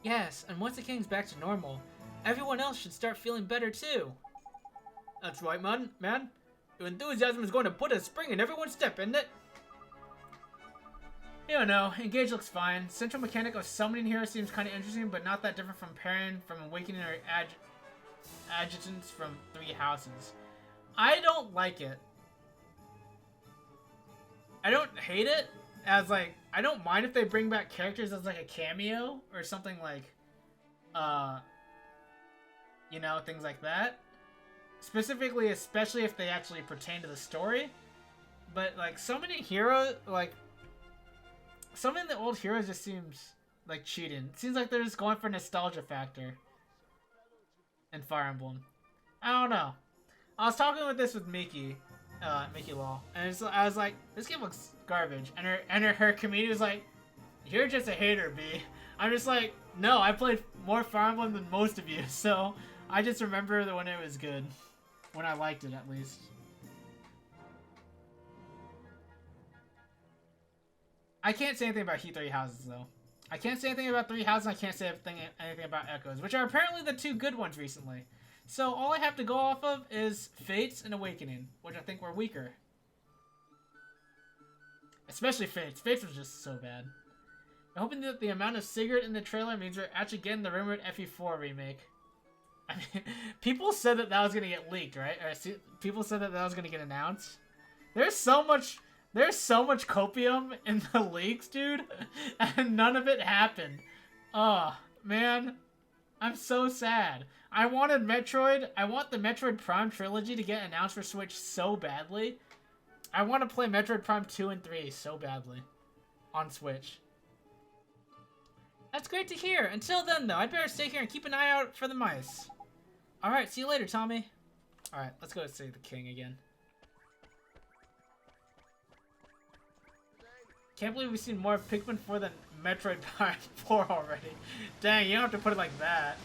Yes, and once the king's back to normal, everyone else should start feeling better too. That's right, man. Your enthusiasm is going to put a spring in everyone's step, isn't it? You don't know. Engage looks fine. Central mechanic of summoning here seems kind of interesting, but not that different from parrying from awakening or adjutants from 3 houses. I don't like it. I don't hate it. As like, I don't mind if they bring back characters as like a cameo or something like, you know, things like that. Specifically, especially if they actually pertain to the story. But like, so many heroes, like, some of the old heroes just seems like cheating. It seems like they're just going for nostalgia factor in Fire Emblem. I don't know. I was talking with Mickey Law, and I was like, this game looks garbage. And her community was like, you're just a hater, B. I'm just like, no, I played more Fire Emblem than most of you, so I just remember when it was good. When I liked it, at least. I can't say anything about Heat 3 Houses, though. I can't say anything about 3 Houses, and I can't say anything about Echoes, which are apparently the 2 good ones recently. So all I have to go off of is Fates and Awakening, which I think were weaker. Especially Fates. Fates was just so bad. I'm hoping that the amount of Sigurd in the trailer means we're actually getting the rumored FE4 remake. I mean, people said that was gonna get leaked, right? Or people said that was gonna get announced. There's so much copium in the leaks, dude, and none of it happened. Oh, man. I'm so sad. I want the Metroid Prime trilogy to get announced for Switch so badly. I want to play Metroid Prime 2 and 3 so badly on Switch. That's great to hear. Until then, though, I'd better stay here and keep an eye out for the mice. Alright, see you later, Tommy. Alright, let's go save the king again. Can't believe we've seen more Pikmin 4 than Metroid Prime 4 already. Dang, you don't have to put it like that.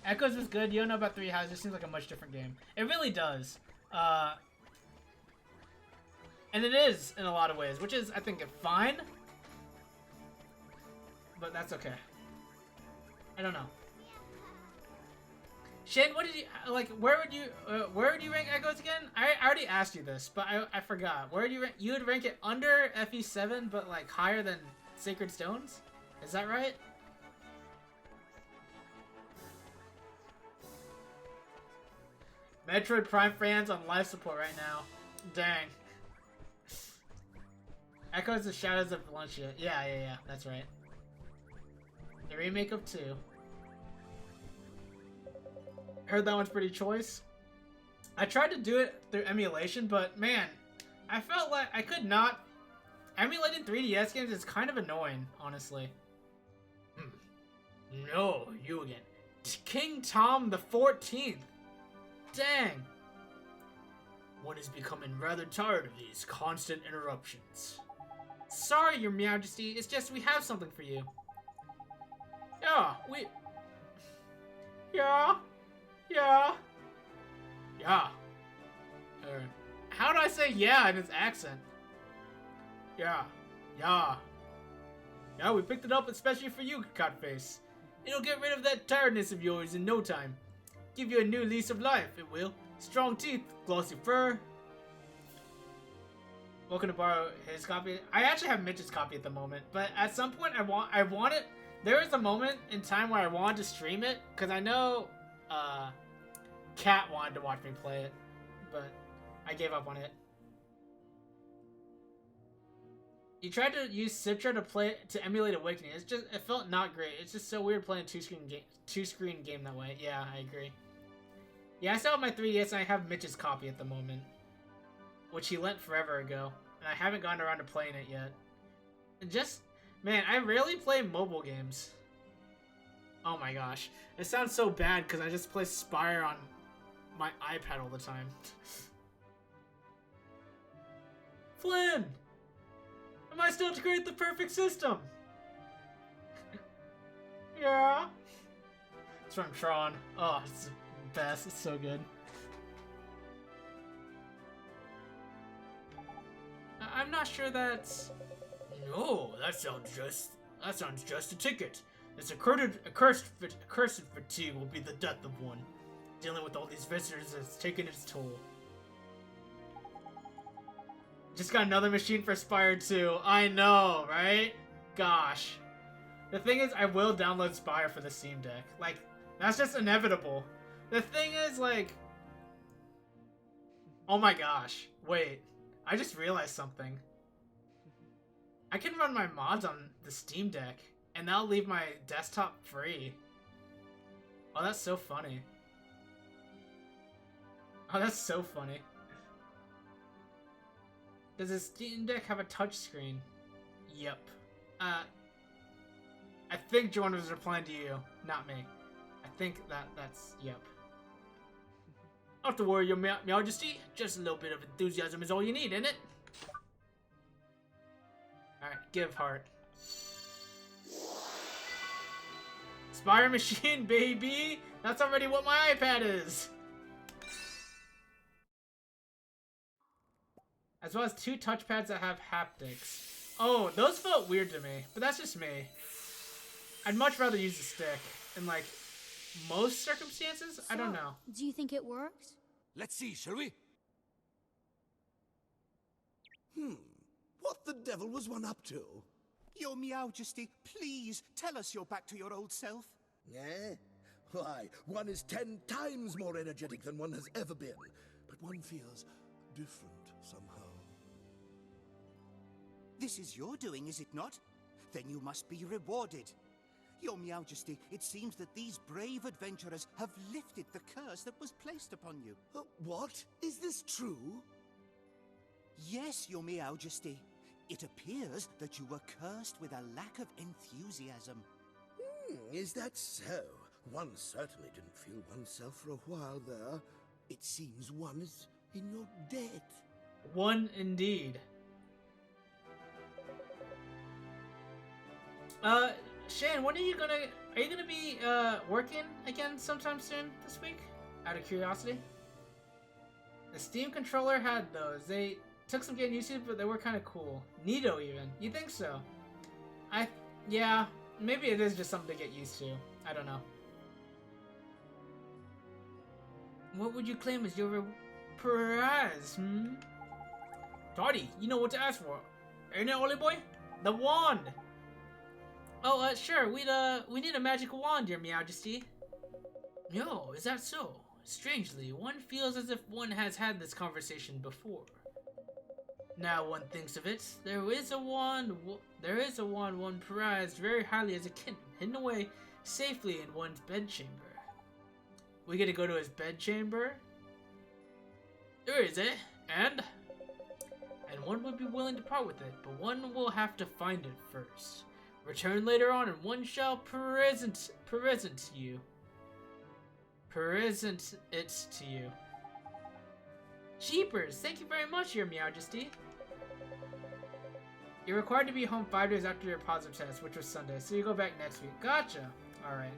Echoes was good. You don't know about 3 Houses. It seems like a much different game. It really does. And it is in a lot of ways, which is, I think, fine. But that's okay. I don't know. Shane, what did you like? Where would you rank Echoes again? I already asked you this, but I forgot. Where do you rank? You would rank it under FE7, but like higher than Sacred Stones. Is that right? Metroid Prime fans on life support right now. Dang. Echoes the Shadows of Valencia. Yeah, that's right. The remake of 2. Heard that one's pretty choice. I tried to do it through emulation, but man, I felt like I could not. Emulating 3DS games is kind of annoying, honestly. No, you again. King Tom the 14th. Dang. One is becoming rather tired of these constant interruptions. Sorry, Your Majesty, it's just we have something for you. Yeah. How do I say yeah in his accent? Yeah, we picked it up especially for you, Cutface. It'll get rid of that tiredness of yours in no time. Give you a new lease of life, it will. Strong teeth, glossy fur. Welcome to borrow his copy. I actually have Mitch's copy at the moment, but at some point I want it. There was a moment in time where I wanted to stream it, because I know Kat wanted to watch me play it, but I gave up on it. You tried to use Citra to emulate Awakening. It felt not great. It's just so weird playing a two-screen game that way. Yeah, I agree. Yeah, I still have my 3DS and I have Mitch's copy at the moment, which he lent forever ago, and I haven't gotten around to playing it yet. And man, I rarely play mobile games. Oh my gosh, it sounds so bad because I just play Spire on my iPad all the time. Flynn! Am I still to create the perfect system? Yeah. It's from Tron. Oh, it's the best. It's so good. I'm not sure that's... No, that sounds just a ticket. This accursed fatigue will be the death of one. Dealing with all these visitors has taken its toll. Just got another machine for Spire 2. I know, right? Gosh. The thing is, I will download Spire for the Steam Deck. Like, that's just inevitable. The thing is, like... Oh my gosh. Wait. I just realized something. I can run my mods on the Steam Deck, and that'll leave my desktop free. Oh, that's so funny. Oh, that's so funny. Does the Steam Deck have a touchscreen? Yep. I think Jordan was replying to you, not me. I think that's yep. Not to worry, Your Majesty. Just a little bit of enthusiasm is all you need, isn't it? Alright, give heart. Spire machine, baby! That's already what my iPad is! As well as 2 touchpads that have haptics. Oh, those felt weird to me, but that's just me. I'd much rather use the stick in, like, most circumstances. I don't know. Do you think it works? Let's see, shall we? What the devil was one up to? Your Majesty, please tell us you're back to your old self. Eh? Why, one is 10 times more energetic than one has ever been, but one feels different somehow. This is your doing, is it not? Then you must be rewarded. Your Majesty, it seems that these brave adventurers have lifted the curse that was placed upon you. What? Is this true? Yes, Your Majesty. It appears that you were cursed with a lack of enthusiasm. Is that so? One certainly didn't feel oneself for a while there. It seems one is in your debt. One indeed. Shane, when are you gonna be working again sometime soon this week? Out of curiosity. The Steam controller had those. They took some getting used to, but they were kind of cool. Neato even. You think so? Yeah, maybe it is just something to get used to. I don't know. What would you claim as your prize, Toddy, you know what to ask for. Ain't it, Ollie boy? The wand! Oh, sure, we need a magic wand, Your Majesty. No, is that so? Strangely, one feels as if one has had this conversation before. Now one thinks of it, there is a wand one prized very highly as a kitten, hidden away safely in one's bedchamber. We get to go to his bedchamber? There is it, and one would be willing to part with it, but one will have to find it first. Return later on, and one shall present it to you. Jeepers! Thank you very much, Your Majesty. You're required to be home 5 days after your positive test, which was Sunday, so you go back next week. Gotcha. All right.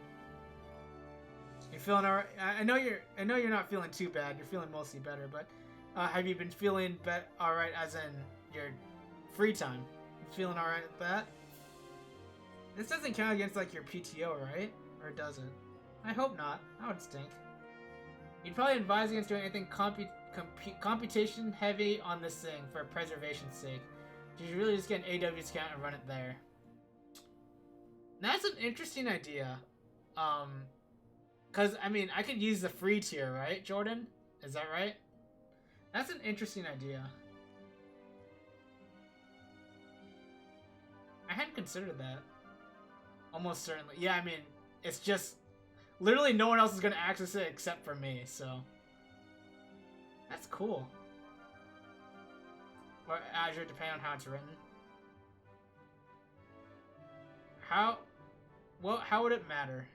You feeling alright? I know you're not feeling too bad. You're feeling mostly better, but have you been feeling alright as in your free time? You feeling alright with that? This doesn't count against like your PTO, right? Or does it? I hope not. That would stink. You'd probably advise against doing anything computation heavy on this thing for preservation's sake. You should really just get an AW scan and run it there. That's an interesting idea. Cause I mean I could use the free tier, right, Jordan? Is that right? That's an interesting idea. I hadn't considered that. Almost certainly. Yeah, I mean, it's just literally no one else is gonna access it except for me, so that's cool. Or Azure, depending on how it's written. How would it matter?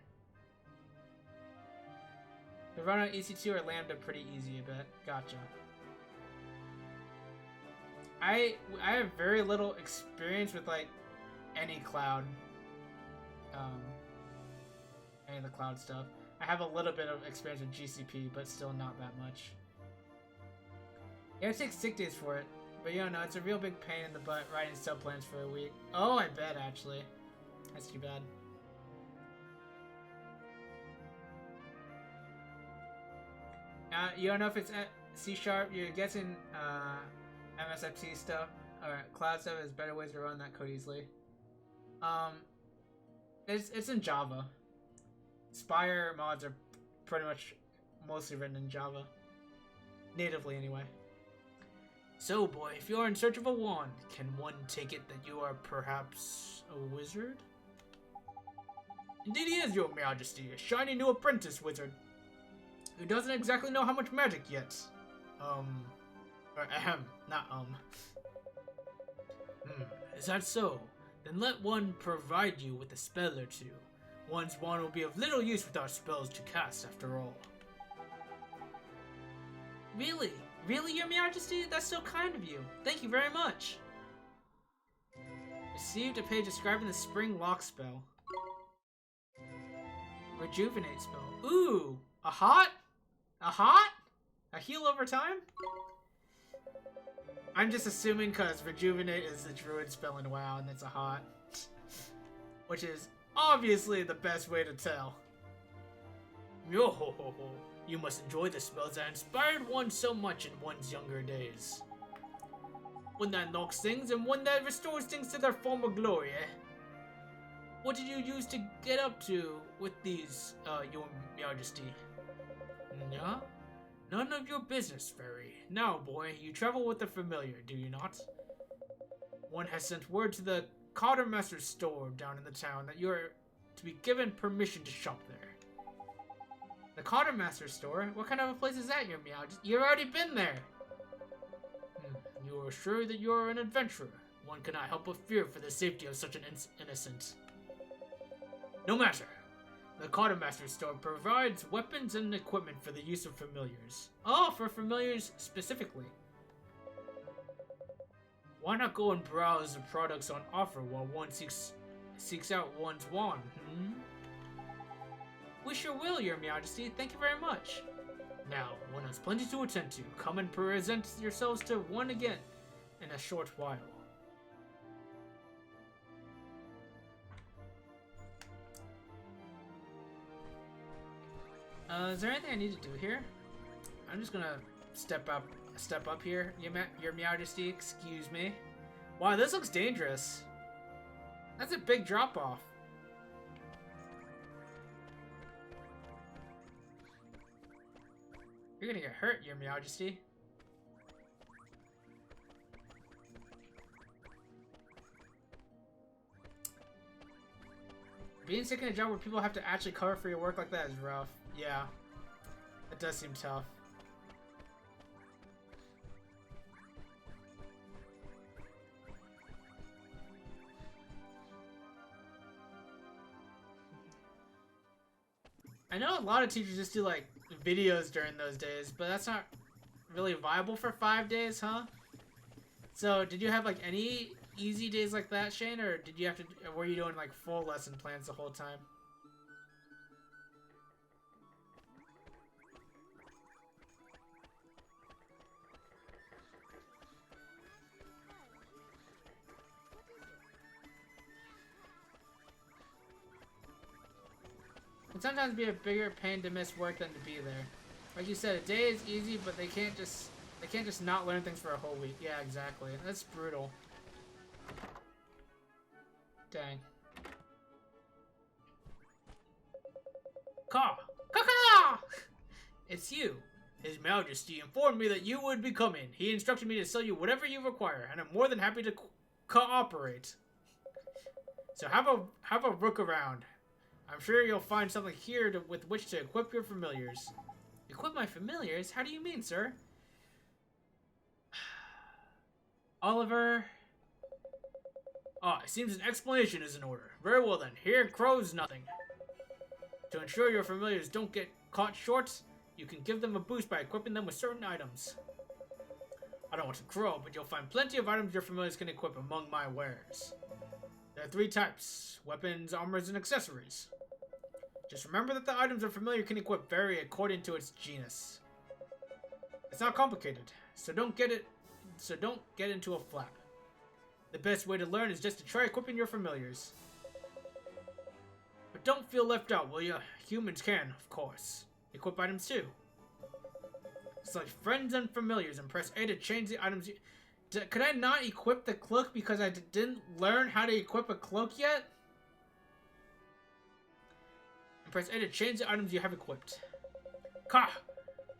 The run on EC2 or Lambda pretty easy, I bet. Gotcha. I have very little experience with like any cloud. Any of the cloud stuff. I have a little bit of experience with GCP, but still not that much. Yeah, I take sick days for it. But you know, it's a real big pain in the butt writing subplans for a week. Oh, I bet, actually. That's too bad. You don't know if it's at C#, you're guessing MSFT stuff, or cloud stuff is better ways to run that code easily. It's in Java. Spire mods are pretty much mostly written in Java. Natively, anyway. So, boy, if you are in search of a wand, can one take it that you are perhaps a wizard? Indeed he is, Your Majesty, a shiny new apprentice wizard, who doesn't exactly know how much magic yet. Is that so? Then let one provide you with a spell or two. One's wand will be of little use without spells to cast, after all. Really? Really, Your Majesty? That's so kind of you. Thank you very much. Received a page describing the Spring Lock spell. Rejuvenate spell. Ooh! A hot? A hot? A heal over time? I'm just assuming because Rejuvenate is the druid spell in WoW and it's a hot. Which is obviously the best way to tell. Yo ho ho ho. You must enjoy the spells that inspired one so much in one's younger days. One that unlocks things and one that restores things to their former glory, eh? What did you use to get up to with these, Your Majesty? Nah? None of your business, Fairy. Now, boy, you travel with the familiar, do you not? One has sent word to the Quartermaster's store down in the town that you are to be given permission to shop there. The Quartermaster's store? What kind of a place is that, Your Majesty? You've already been there! You are sure that you are an adventurer. One cannot help but fear for the safety of such an innocent. No matter. The Quartermaster's store provides weapons and equipment for the use of familiars. Oh, for familiars specifically. Why not go and browse the products on offer while one seeks out one's wand, We sure will, Your Majesty. Thank you very much. Now, one has plenty to attend to. Come and present yourselves to one again in a short while. Is there anything I need to do here? I'm just gonna step up here, Your Majesty, excuse me. Wow, this looks dangerous. That's a big drop off. You're gonna get hurt, Your Majesty. Being sick in a job where people have to actually cover for your work like that is rough. Yeah. It does seem tough. I know a lot of teachers just do like videos during those days, but that's not really viable for 5 days, huh? So did you have like any easy days like that, Shane, or did you have to? Or were you doing like full lesson plans the whole time? It can sometimes be a bigger pain to miss work than to be there. Like you said, a day is easy, but they can't just not learn things for a whole week. Yeah, exactly. That's brutal. Dang. Caw! Caw! It's you. His Majesty informed me that you would be coming. He instructed me to sell you whatever you require, and I'm more than happy to cooperate. So have a look around. I'm sure you'll find something here with which to equip your familiars. Equip my familiars? How do you mean, sir? Oliver... Ah, it seems an explanation is in order. Very well then, here crows nothing. To ensure your familiars don't get caught short, you can give them a boost by equipping them with certain items. I don't want to crow, but you'll find plenty of items your familiars can equip among my wares. There are 3 types: weapons, armors, and accessories. Just remember that the items a familiar can equip vary according to its genus. It's not complicated, so don't get into a flap. The best way to learn is just to try equipping your familiars. But don't feel left out, will ya? Humans can, of course. Equip items too. Select friends and familiars and press A to change the items you... Could I not equip the cloak because I didn't learn how to equip a cloak yet? And press A to change the items you have equipped. Ka!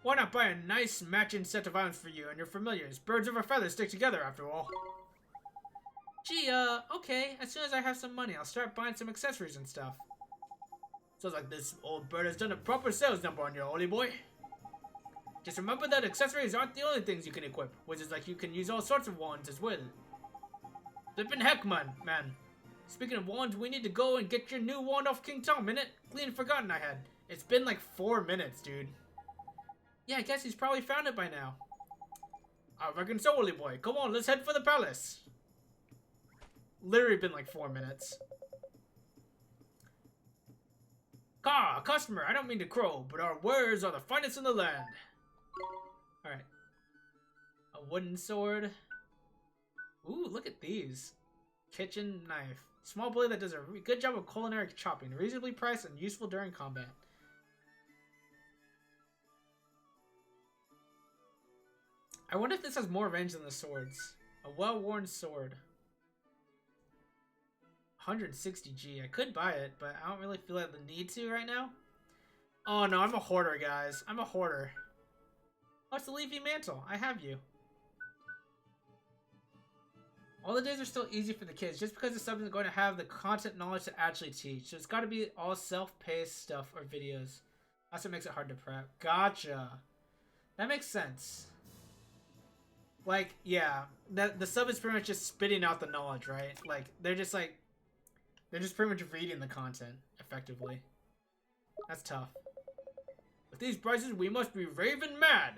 Why not buy a nice matching set of items for you and your familiars? Birds of a feather stick together, after all. Gee, okay. As soon as I have some money, I'll start buying some accessories and stuff. Sounds like this old bird has done a proper sales number on you, holy boy. Just remember that accessories aren't the only things you can equip, which is like you can use all sorts of wands as well. Flippin' heck, man. Speaking of wands, we need to go and get your new wand off King Tom, innit? Clean forgotten I had. It's been like 4 minutes, dude. Yeah, I guess he's probably found it by now. I reckon so, holy boy. Come on, let's head for the palace. Literally been like 4 minutes. Caw, customer, I don't mean to crow, but our wares are the finest in the land. Alright. A wooden sword. Ooh, look at these. Kitchen knife. Small blade that does a good job of culinary chopping. Reasonably priced and useful during combat. I wonder if this has more range than the swords. A well-worn sword. 160G. I could buy it, but I don't really feel like the need to right now. Oh no, I'm a hoarder, guys. I'm a hoarder. Oh, it's the leafy mantle. I have you. All the days are still easy for the kids, just because the sub isn't going to have the content knowledge to actually teach. So it's got to be all self-paced stuff or videos. That's what makes it hard to prep. Gotcha. That makes sense. Like, yeah, the sub is pretty much just spitting out the knowledge, right? Like, they're just pretty much reading the content, effectively. That's tough. With these prices, we must be raving mad.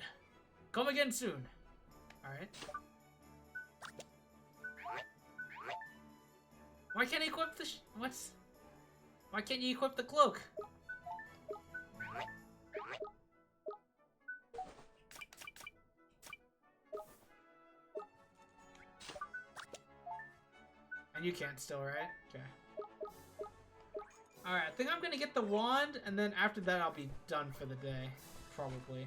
Come again soon. Alright. Why can't he equip the Why can't you equip the cloak? And you can't still, right? Okay. Alright, I think I'm gonna get the wand, and then after that I'll be done for the day. Probably.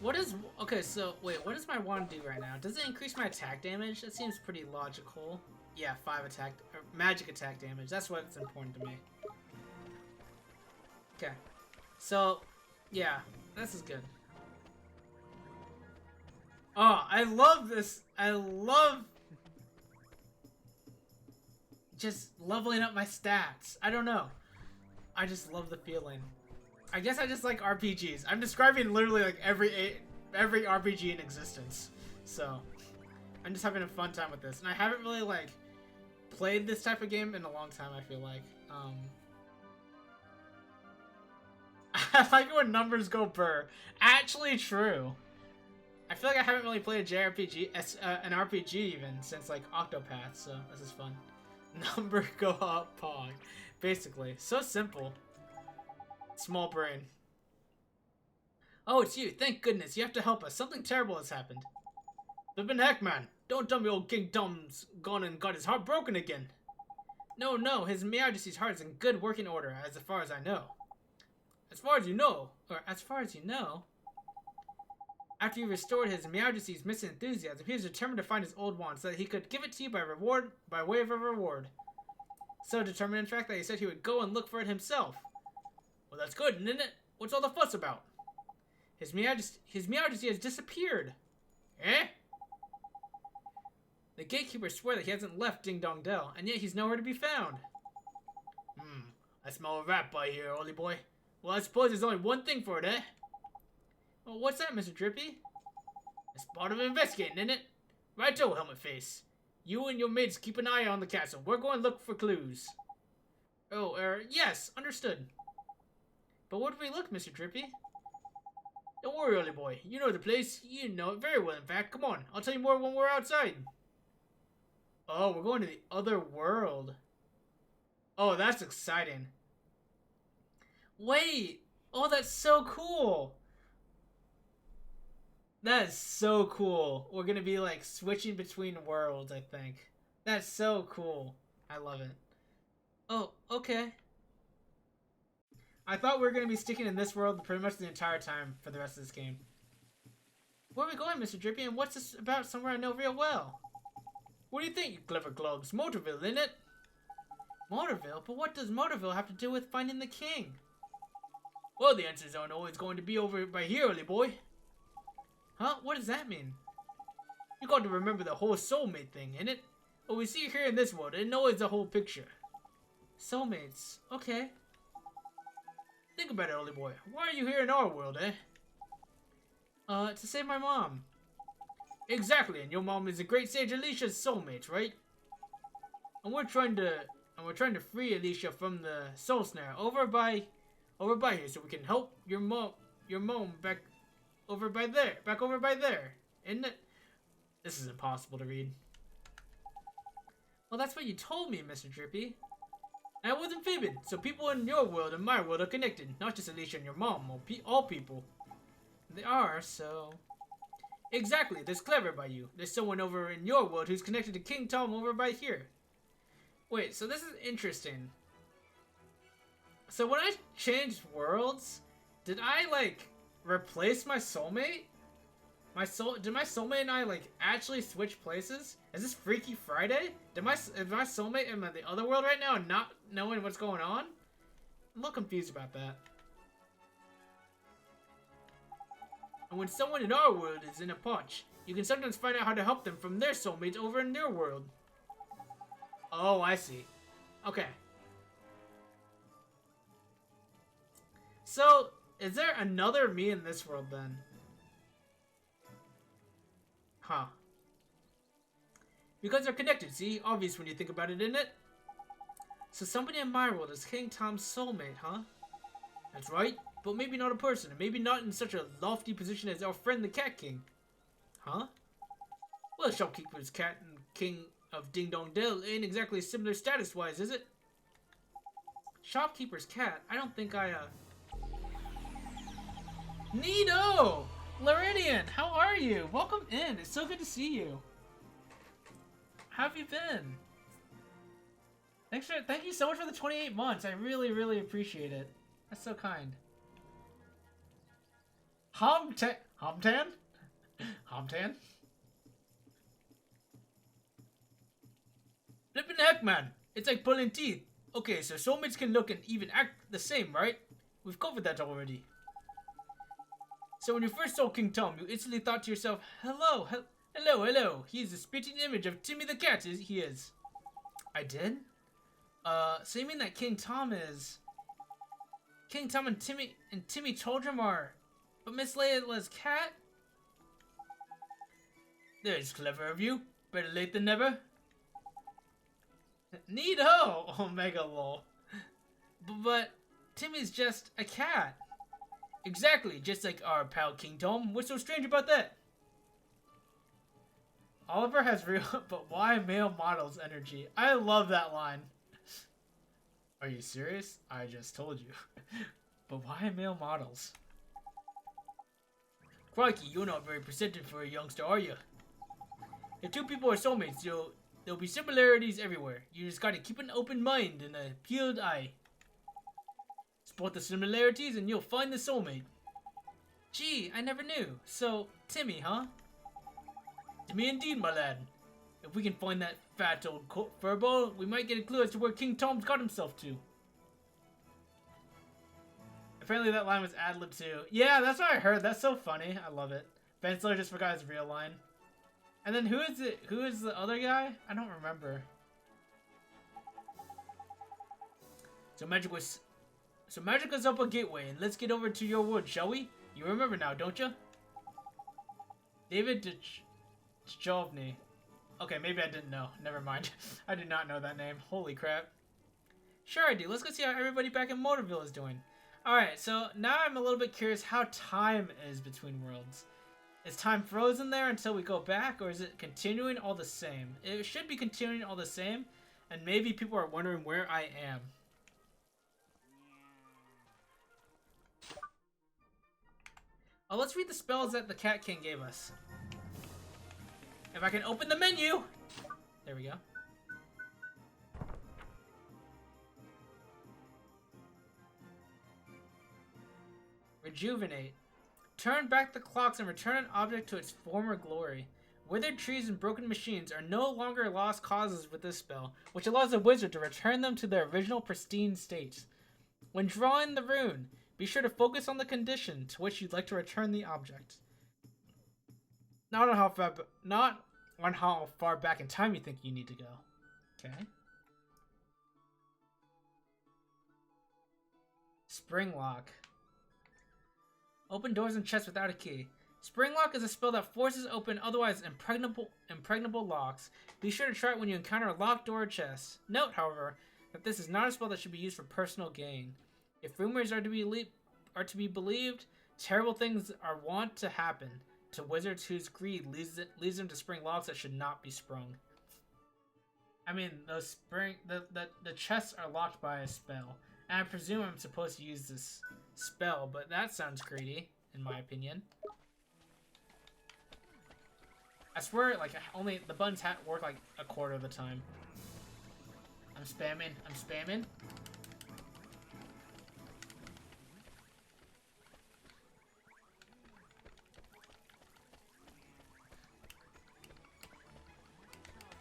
What is... Okay, so, wait, what does my wand do right now? Does it increase my attack damage? That seems pretty logical. Yeah, 5 attack... Or magic attack damage. That's what's important to me. Okay. So, yeah. This is good. Oh, I love this. I love... just leveling up my stats. I don't know. I just love the feeling. I guess I just like RPGs. I'm describing literally like every RPG in existence. So, I'm just having a fun time with this. And I haven't really like played this type of game in a long time, I feel like. I like it when numbers go burr. Actually true. I feel like I haven't really played a JRPG, an RPG even, since like Octopath, so this is fun. Number go up, pog. Basically. So simple. Small brain. Oh, it's you. Thank goodness. You have to help us. Something terrible has happened. Flippin' heck, man. Don't tell me old King Tom's gone and got his heart broken again. No, no. His Majesty's heart is in good working order, as far as I know. As far as you know. Or, as far as you know. After you restored his Majesty's missing enthusiasm, he was determined to find his old wand so that he could give it to you by way of a reward. So determined, in fact, that he said he would go and look for it himself. Well, that's good, isn't it? What's all the fuss about? His Majesty has disappeared. Eh? The gatekeepers swear that he hasn't left Ding Dong Dell, and yet he's nowhere to be found. I smell a rat by here, oldie boy. Well, I suppose there's only one thing for it, eh? Well, what's that, Mr. Drippy? It's part of investigating, isn't it? Righto, Helmet Face. You and your mates keep an eye on the castle. We're going to look for clues. Oh, yes, understood. But where do we look, Mr. Drippy? Don't worry, oldie boy. You know the place. You know it very well, in fact. Come on, I'll tell you more when we're outside. Oh, we're going to the other world. Oh, that's exciting. Wait! Oh, that's so cool! That is so cool. We're gonna be like switching between worlds, I think. That's so cool. I love it. Oh, okay. I thought we were gonna be sticking in this world pretty much the entire time for the rest of this game. Where are we going, Mr. Drippy, and what's this about somewhere I know real well? What do you think, you clever gloves? Motorville, isn't it? Motorville? But what does Motorville have to do with finding the king? Well, the answers aren't always going to be over by here, early boy. Huh? What does that mean? You got to remember the whole soulmate thing, innit? What we see here in this world isn't always the whole picture. Soulmates. Okay. Think about it, oldie boy. Why are you here in our world, eh? To save my mom. Exactly, and your mom is the great sage Alicia's soulmate, right? And we're trying to free Alicia from the soul snare over by here, so we can help your mom back over by there. Isn't it? This is impossible to read. Well, that's what you told me, Mr. Drippy. And I wasn't fibbing. So people in your world and my world are connected, not just Alicia and your mom, all people. They are, so... Exactly, that's clever by you. There's someone over in your world who's connected to King Tom over by here. Wait, so this is interesting. So when I changed worlds, did I, like, replace my soulmate? Did my soulmate and I, like, actually switch places? Is this Freaky Friday? Is my soulmate in the other world right now and not knowing what's going on? I'm a little confused about that. And when someone in our world is in a punch, you can sometimes find out how to help them from their soulmates over in their world. Oh, I see. Okay. So, is there another me in this world then? Huh. Because they're connected, see? Obvious when you think about it, isn't it? So somebody in my world is King Tom's soulmate, huh? That's right. But maybe not a person, and maybe not in such a lofty position as our friend the Cat King. Huh? Well, Shopkeeper's cat and King of Ding Dong Dell ain't exactly similar status-wise, is it? Shopkeeper's cat? I don't think I, Neato! Laridian, how are you? Welcome in. It's so good to see you. How have you been? Thank you so much for the 28 months. I really, really appreciate it. That's so kind. Homtan? Homtan? Flippin' heck, man. It's like pulling teeth. Okay, so soulmates can look and even act the same, right? We've covered that already. So when you first saw King Tom, you instantly thought to yourself, hello, hello. He is the spitting image of Timmy the cat, he is. I did? So you mean that King Tom and Timmy Toldrum are... But Miss Layla's cat? There's clever of you. Better late than never. Neato! Omega lol. But Timmy's just a cat. Exactly, just like our pal King Tom. What's so strange about that? Oliver has real, but why male models energy? I love that line. Are you serious? I just told you. But why male models? Crikey, you're not very perceptive for a youngster, are you? If two people are soulmates, there'll be similarities everywhere. You just gotta keep an open mind and a peeled eye. Spot the similarities and you'll find the soulmate. Gee, I never knew. So, Timmy, huh? Timmy indeed, my lad. If we can find that fat old furball, we might get a clue as to where King Tom's got himself to. Apparently that line was ad-libbed too. Yeah, that's what I heard. That's so funny. I love it. Ben Stiller just forgot his real line. And then who is it? Who is the other guy? I don't remember. So Magic's up a gateway, and let's get over to your wood, shall we? You remember now, don't you? David Duchovny. Okay, maybe I didn't know. Never mind. I did not know that name. Holy crap. Sure I do. Let's go see how everybody back in Motorville is doing. Alright, so now I'm a little bit curious how time is between worlds. Is time frozen there until we go back, or is it continuing all the same? It should be continuing all the same, and maybe people are wondering where I am. Oh, let's read the spells that the Cat King gave us. If I can open the menu! There we go. Rejuvenate. Turn back the clocks and return an object to its former glory. Withered trees and broken machines are no longer lost causes with this spell, which allows the wizard to return them to their original pristine state. When drawing the rune, be sure to focus on the condition to which you'd like to return the object. Not on how far back in time you think you need to go. Okay. Spring Lock. Open doors and chests without a key. Spring Lock is a spell that forces open otherwise impregnable locks. Be sure to try it when you encounter a locked door or chest. Note, however, that this is not a spell that should be used for personal gain. If rumors are to be believed, terrible things are wont to happen to wizards whose greed leads them to spring locks that should not be sprung. I mean, the chests are locked by a spell, and I presume I'm supposed to use this spell, but that sounds greedy, in my opinion. I swear, like, only the buttons work like a quarter of the time. I'm spamming.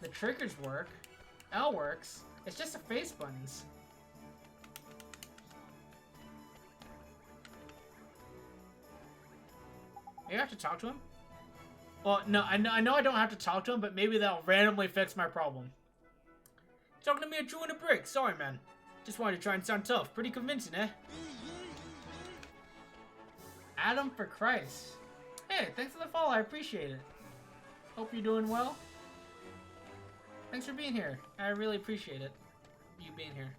The triggers work. L works. It's just the face buttons. You have to talk to him? Well, no, I know I don't have to talk to him, but maybe that'll randomly fix my problem. Talking to me a Drew and a brick. Sorry, man. Just wanted to try and sound tough. Pretty convincing, eh? Adam for Christ. Hey, thanks for the follow. I appreciate it. Hope you're doing well. Thanks for being here. I really appreciate it. You being here.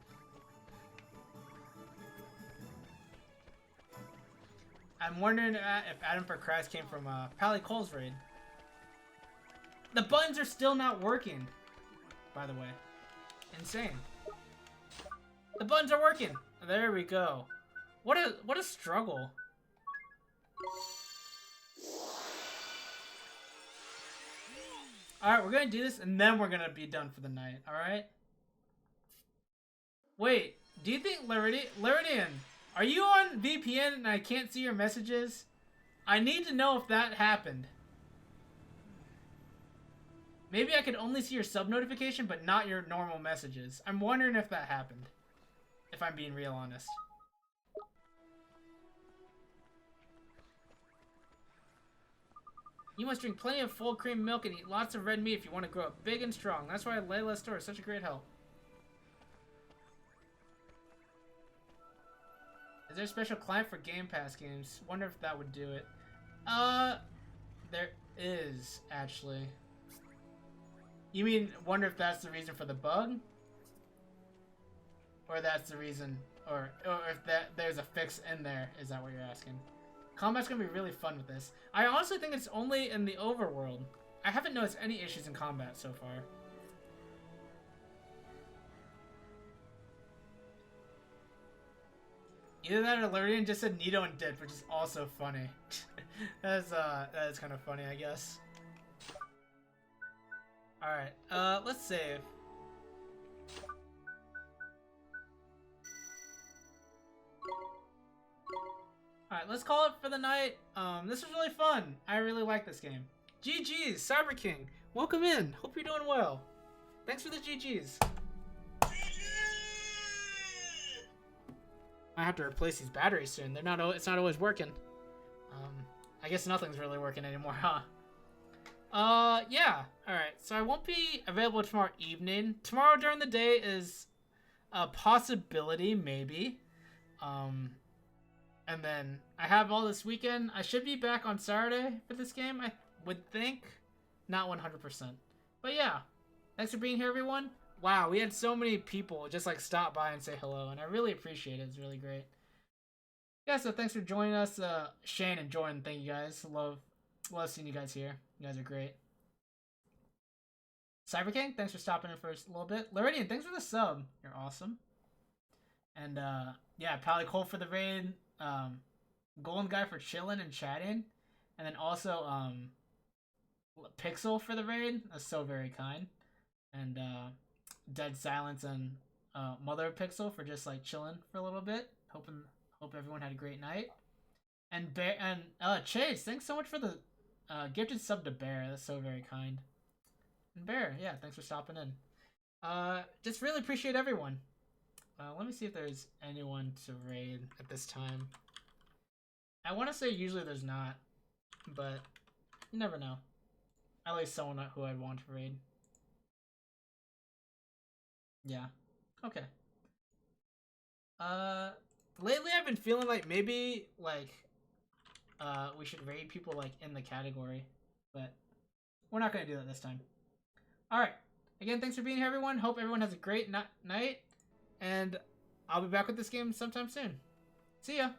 I'm wondering if Adam for Christ came from Pally Cole's raid. The buttons are still not working, by the way. Insane. The buttons are working. There we go. What a struggle. Alright, we're gonna do this and then we're gonna be done for the night, alright? Wait, do you think Laridian, are you on VPN and I can't see your messages? I need to know if that happened. Maybe I could only see your sub notification, but not your normal messages. I'm wondering if that happened. If I'm being real honest. You must drink plenty of full cream milk and eat lots of red meat if you want to grow up big and strong. That's why Layla's store is such a great help. Is there a special client for Game Pass games? Wonder if that would do it. There is, actually. You mean, wonder if that's the reason for the bug? Or that's the reason, or if there's a fix in there, is that what you're asking? Combat's gonna be really fun with this. I honestly think it's only in the overworld. I haven't noticed any issues in combat so far. Either that or Lurian just said Nito and Dit, which is also funny. That is kind of funny, I guess. Alright, let's save. Alright, let's call it for the night. This was really fun. I really like this game. GG's, Cyber King. Welcome in. Hope you're doing well. Thanks for the GG's. I have to replace these batteries soon. It's not always working. I guess nothing's really working anymore, huh? Yeah. Alright, so I won't be available tomorrow evening. Tomorrow during the day is a possibility, maybe. And then I have all this weekend. I should be back on Saturday for this game, I would think. Not 100%. But yeah, thanks for being here, everyone. Wow, we had so many people just like stop by and say hello, and I really appreciate it. It's really great. Yeah, so thanks for joining us. Shane and Jordan, thank you guys. Love seeing you guys here. You guys are great. Cyber King, thanks for stopping in for a little bit. Luridian, thanks for the sub. You're awesome. And yeah, Pally Cole for the raid. Golden Guy for chilling and chatting. And then also Pixel for the raid. That's so very kind. And Dead Silence and Mother of Pixel for just like chilling for a little bit. Hope everyone had a great night. And Bear and Chase, thanks so much for the gifted sub to Bear. That's so very kind. And Bear, yeah, thanks for stopping in. Just really appreciate everyone. Let me see if there's anyone to raid at this time. I want to say usually there's not, but you never know. At least someone who I'd want to raid. Yeah. Okay. Lately I've been feeling like maybe like we should raid people like in the category, but we're not gonna do that this time. All right. Again, thanks for being here, everyone. Hope everyone has a great night, and I'll be back with this game sometime soon. See ya.